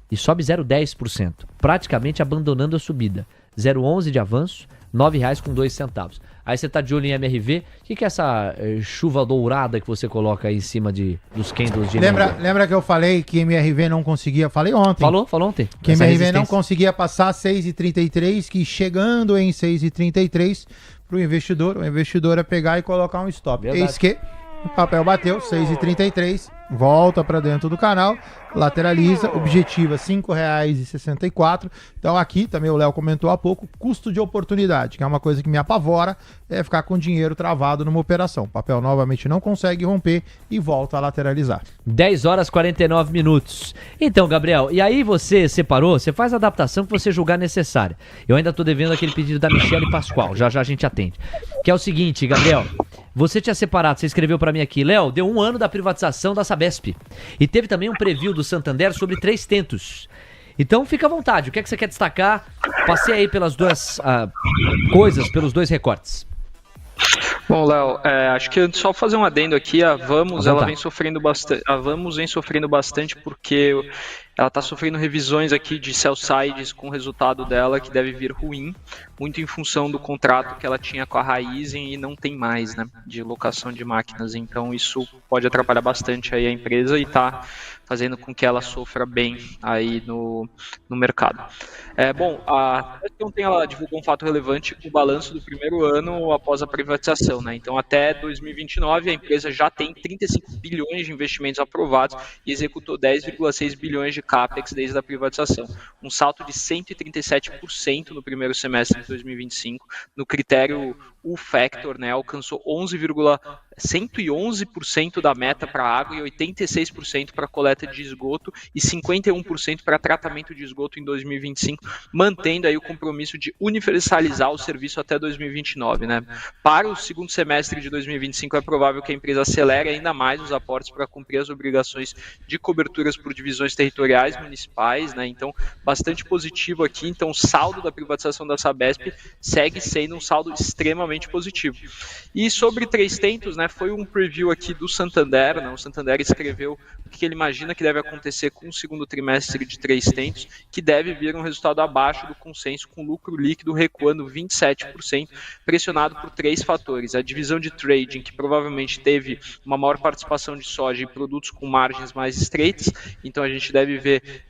e sobe 0,10%, praticamente abandonando a subida. 0,11 de avanço, R$9 com 2 centavos. Aí você tá de olho em MRV, o que é essa chuva dourada que você coloca aí em cima dos candles de MRV? Lembra que eu falei que MRV não conseguia, falei ontem. Falou ontem. Que MRV não conseguia passar 6,33, que chegando em 6,33... para o investidor é pegar e colocar um stop. Verdade. Eis que o papel bateu, 6,33, volta para dentro do canal, lateraliza, objetiva R$5,64. Então aqui, também o Léo comentou há pouco, custo de oportunidade, que é uma coisa que me apavora, é ficar com dinheiro travado numa operação. O papel novamente não consegue romper e volta a lateralizar. 10h49. Então, Gabriel, e aí você separou, você faz a adaptação que você julgar necessária. Eu ainda tô devendo aquele pedido da Michele Pascoal, já a gente atende. Que é o seguinte, Gabriel, você tinha separado, você escreveu para mim aqui, Léo, deu 1 ano da privatização da Sabesp. E teve também um preview do Santander sobre 3 tentos. Então fica à vontade, o que é que você quer destacar? Passei aí pelas duas coisas, pelos 2 recortes. Bom, Léo, acho que só fazer um adendo aqui, a Vamos, ela vem sofrendo bastante, porque ela está sofrendo revisões aqui de sell-sides com o resultado dela que deve vir ruim, muito em função do contrato que ela tinha com a Raizen e não tem mais, né, de locação de máquinas. Então isso pode atrapalhar bastante aí a empresa e está fazendo com que ela sofra bem aí no mercado. Bom, ontem ela divulgou um fato relevante com o balanço do primeiro ano após a privatização, né? Então até 2029 a empresa já tem 35 bilhões de investimentos aprovados e executou 10,6 bilhões de CAPEX desde a privatização, um salto de 137% no primeiro semestre de 2025, no critério U-Factor, né, alcançou 111% da meta para água e 86% para coleta de esgoto e 51% para tratamento de esgoto em 2025, mantendo aí o compromisso de universalizar o serviço até 2029, né? Para o segundo semestre de 2025 é provável que a empresa acelere ainda mais os aportes para cumprir as obrigações de coberturas por divisões territoriais municipais, né? Então, bastante positivo aqui. Então, o saldo da privatização da Sabesp segue sendo um saldo extremamente positivo. E sobre 3 tentos, né, foi um preview aqui do Santander, né, o Santander escreveu o que ele imagina que deve acontecer com o segundo trimestre de 3 tentos, que deve vir um resultado abaixo do consenso, com lucro líquido recuando 27%, pressionado por 3 fatores. A divisão de trading, que provavelmente teve uma maior participação de soja e produtos com margens mais estreitas, então a gente deve ver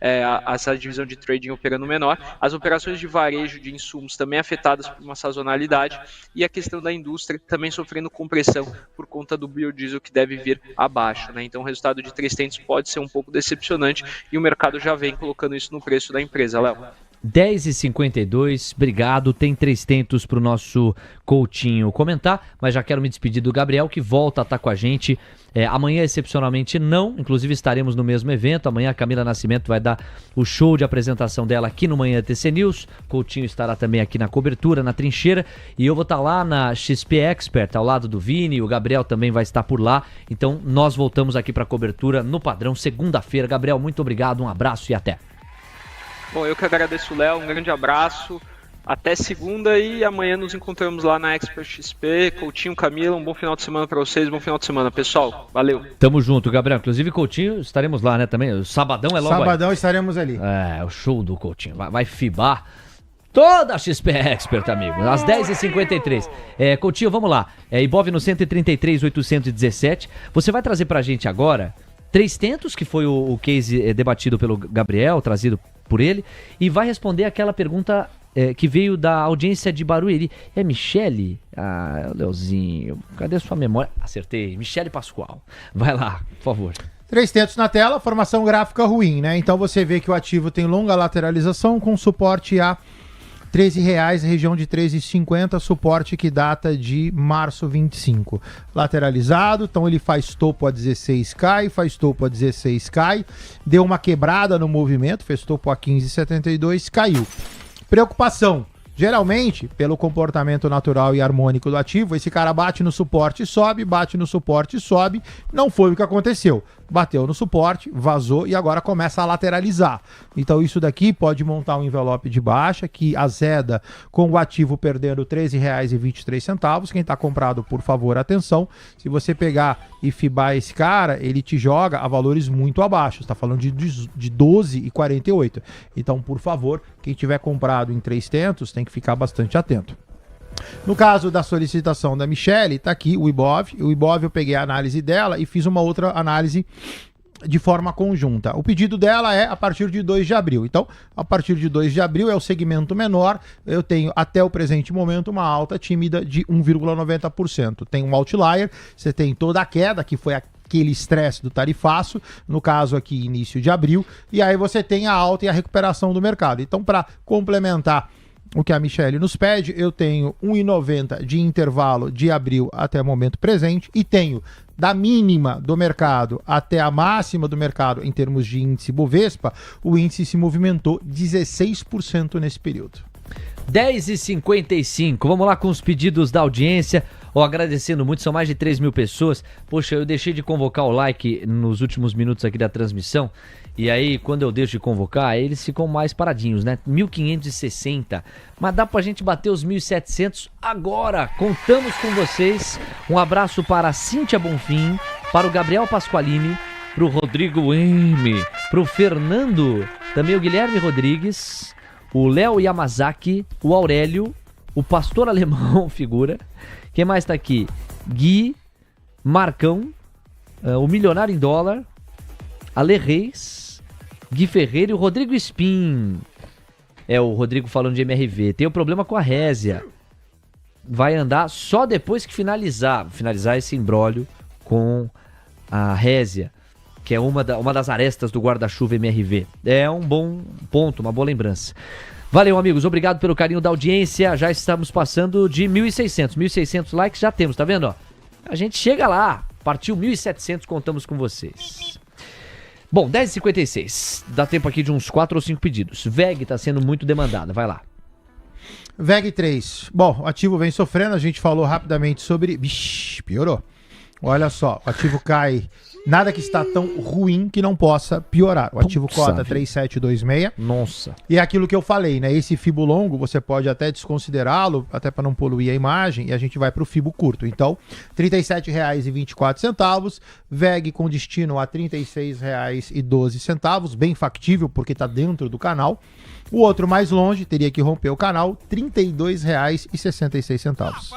essa divisão de trading operando menor. As operações de varejo de insumos também afetadas por uma sazonalidade e a questão da indústria também sofrendo compressão por conta do biodiesel que deve vir abaixo, né? Então o resultado de 3 tentos pode ser um pouco decepcionante e o mercado já vem colocando isso no preço da empresa, Léo. 10h52, obrigado. Tem 3 tentos para o nosso Coutinho comentar, mas já quero me despedir do Gabriel, que volta a estar com a gente. Amanhã, excepcionalmente, não. Inclusive, estaremos no mesmo evento. Amanhã, a Camila Nascimento vai dar o show de apresentação dela aqui no Manhã TC News. Coutinho estará também aqui na cobertura, na trincheira. E eu vou estar lá na XP Expert, ao lado do Vini. O Gabriel também vai estar por lá. Então, nós voltamos aqui para a cobertura no padrão, segunda-feira. Gabriel, muito obrigado, um abraço e até. Bom, eu que agradeço, Léo, um grande abraço, até segunda e amanhã nos encontramos lá na Expert XP. Coutinho, Camila, um bom final de semana para vocês, bom final de semana, pessoal, valeu. Tamo junto, Gabriel, inclusive Coutinho, estaremos lá, né, também, o sabadão é logo Sabadão aí. Estaremos ali. O show do Coutinho, vai fibar toda a XP Expert, amigo, às 10h53. Coutinho, vamos lá, Ibov no 133,817, você vai trazer pra gente agora 3 tentos, que foi o case debatido pelo Gabriel, trazido por ele, e vai responder aquela pergunta que veio da audiência de Barueri. É Michele? Leozinho, cadê sua memória? Acertei, Michele Pascoal. Vai lá, por favor. 3 tentos na tela, formação gráfica ruim, né? Então você vê que o ativo tem longa lateralização com suporte a R$13,00, região de 13,50, suporte que data de março 25. Lateralizado, então ele faz topo a 16, cai, faz topo a 16, cai, deu uma quebrada no movimento, fez topo a 15,72, caiu. Preocupação. Geralmente, pelo comportamento natural e harmônico do ativo, esse cara bate no suporte e sobe, bate no suporte e sobe. Não foi o que aconteceu. Bateu no suporte, vazou e agora começa a lateralizar. Então isso daqui pode montar um envelope de baixa que azeda com o ativo perdendo R$13,23. Quem está comprado, por favor, atenção. Se você pegar e fibar esse cara, ele te joga a valores muito abaixo. Você está falando de 12,48. Então, por favor, quem tiver comprado em 3 tentos tem que ficar bastante atento. No caso da solicitação da Michele, tá aqui o Ibov. O Ibov eu peguei a análise dela e fiz uma outra análise de forma conjunta. O pedido dela é a partir de 2 de abril. Então, a partir de 2 de abril é o segmento menor. Eu tenho até o presente momento uma alta tímida de 1,90%. Tem um outlier, você tem toda a queda, que foi aquele estresse do tarifaço, no caso aqui início de abril, e aí você tem a alta e a recuperação do mercado. Então, para complementar o que a Michele nos pede, eu tenho 1,90 de intervalo de abril até o momento presente e tenho da mínima do mercado até a máxima do mercado em termos de índice Bovespa, o índice se movimentou 16% nesse período. 10h55, vamos lá com os pedidos da audiência. Agradecendo muito, são mais de 3 mil pessoas. Poxa, eu deixei de convocar o like nos últimos minutos aqui da transmissão. E aí, quando eu deixo de convocar, eles ficam mais paradinhos, né? 1.560. Mas dá pra gente bater os 1.700 agora. Contamos com vocês. Um abraço para a Cíntia Bonfim, para o Gabriel Pasqualini, para o Rodrigo M, para o Fernando, também o Guilherme Rodrigues, o Léo Yamazaki, o Aurélio, o Pastor Alemão, figura. Quem mais tá aqui? Gui, Marcão, o Milionário em Dólar, Ale Reis, Gui Ferreira e o Rodrigo Spin. É o Rodrigo falando de MRV. Tem um problema com a Résia. Vai andar só depois que finalizar esse imbróglio com a Résia, que é uma das arestas do guarda-chuva MRV. É um bom ponto, uma boa lembrança. Valeu, amigos. Obrigado pelo carinho da audiência. Já estamos passando de 1.600. 1.600 likes já temos, tá vendo? Ó? A gente chega lá. Partiu 1.700, contamos com vocês. Bom, 10h56. Dá tempo aqui de uns 4 ou 5 pedidos. VEG tá sendo muito demandada. Vai lá. VEG 3. Bom, o ativo vem sofrendo. A gente falou rapidamente sobre... Vixe, piorou. Olha só, o ativo cai... Nada que está tão ruim que não possa piorar. O ativo cota 3,726. Nossa. E é aquilo que eu falei, né? Esse fibo longo, você pode até desconsiderá-lo, até para não poluir a imagem, e a gente vai para o fibo curto. Então, R$ 37,24. VEG com destino a R$ 36,12. Bem factível, porque está dentro do canal. O outro mais longe, teria que romper o canal, R$ 32,66.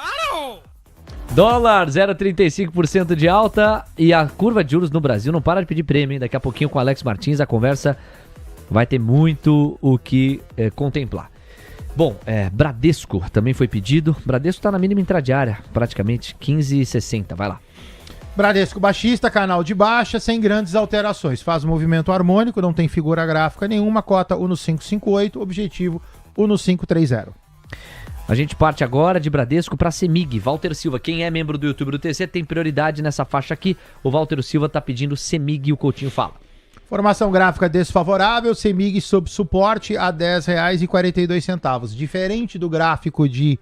Dólar, 0,35% de alta e a curva de juros no Brasil não para de pedir prêmio, hein? Daqui a pouquinho com o Alex Martins a conversa vai ter muito o que contemplar. Bom, Bradesco também foi pedido. Bradesco tá na mínima intradiária, praticamente 15,60, vai lá. Bradesco baixista, canal de baixa, sem grandes alterações. Faz movimento harmônico, não tem figura gráfica nenhuma, cota 1,558, objetivo 1,530. A gente parte agora de Bradesco para Semig. Walter Silva, quem é membro do YouTube do TC tem prioridade nessa faixa aqui. O Walter Silva tá pedindo Semig e o Coutinho fala. Formação gráfica desfavorável, Semig sob suporte a R$ 10,42. Diferente do gráfico de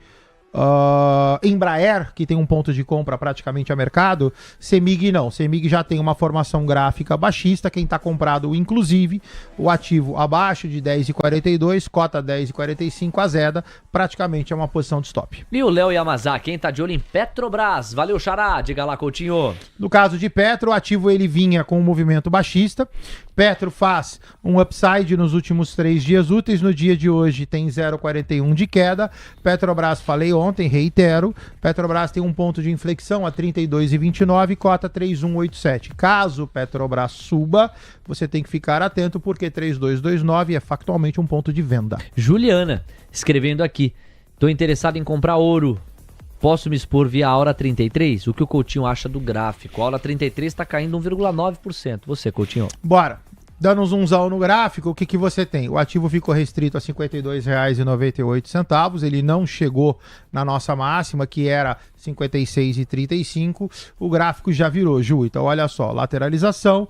Embraer, que tem um ponto de compra praticamente a mercado, Semig não. Semig já tem uma formação gráfica baixista, quem está comprado inclusive, o ativo abaixo de 10,42, cota 10,45, azeda, praticamente é uma posição de stop. E o Léo Yamazaki, quem tá de olho em Petrobras? Valeu, Xará, diga lá, Coutinho. No caso de Petro, o ativo ele vinha com um movimento baixista. Petro faz um upside nos últimos 3 dias úteis, no dia de hoje tem 0,41 de queda. Petrobras, falei ontem, reitero, Petrobras tem um ponto de inflexão a 32,29, cota 3,187. Caso Petrobras suba, você tem que ficar atento porque 3,229 é factualmente um ponto de venda. Juliana, escrevendo aqui, tô interessado em comprar ouro. Posso me expor via Aura 33? O que o Coutinho acha do gráfico? A Aura 33 está caindo 1,9%. Você, Coutinho? Bora. Dando um zoomzão no gráfico, o que você tem? O ativo ficou restrito a R$ 52,98. Ele não chegou na nossa máxima, que era R$ 56,35. O gráfico já virou, Ju. Então, olha só. Lateralização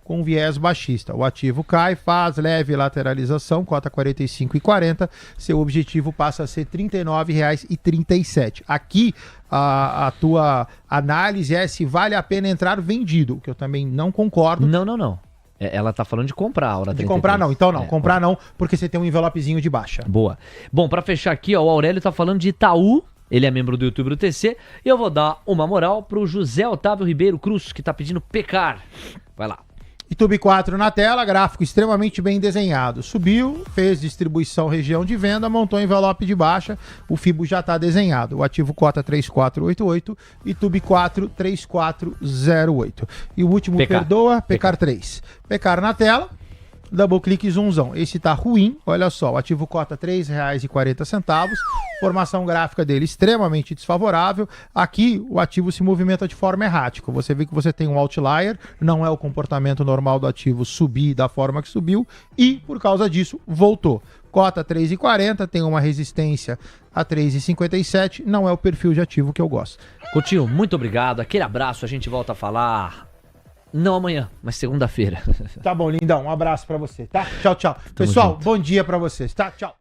com viés baixista. O ativo cai, faz leve lateralização, cota 45,40. Seu objetivo passa a ser R$ 39,37. Aqui, a tua análise é se vale a pena entrar vendido, que eu também não concordo. Não. Ela tá falando de comprar a Aura 33. De comprar não, então não. Comprar não, porque você tem um envelopezinho de baixa. Boa. Bom, pra fechar aqui, ó, o Aurélio tá falando de Itaú. Ele é membro do YouTube do TC. E eu vou dar uma moral pro José Otávio Ribeiro Cruz, que tá pedindo pecar. Vai lá. YouTube 4 na tela, gráfico extremamente bem desenhado. Subiu, fez distribuição região de venda, montou envelope de baixa, o Fibo já está desenhado. O ativo cota 3488, YouTube 4 3408. E o último, perdoa, Pecar 3. Pecar na tela, double clique zoomzão. Esse tá ruim, olha só, o ativo cota R$ 3,40, formação gráfica dele extremamente desfavorável. Aqui o ativo se movimenta de forma errática. Você vê que você tem um outlier, não é o comportamento normal do ativo subir da forma que subiu e por causa disso voltou. Cota 3,40, tem uma resistência a 3,57, não é o perfil de ativo que eu gosto. Coutinho, muito obrigado, aquele abraço, a gente volta a falar... Não amanhã, mas segunda-feira. Tá bom, lindão. Um abraço pra você, tá? Tchau, tchau. Pessoal, bom dia pra vocês, tá? Tchau.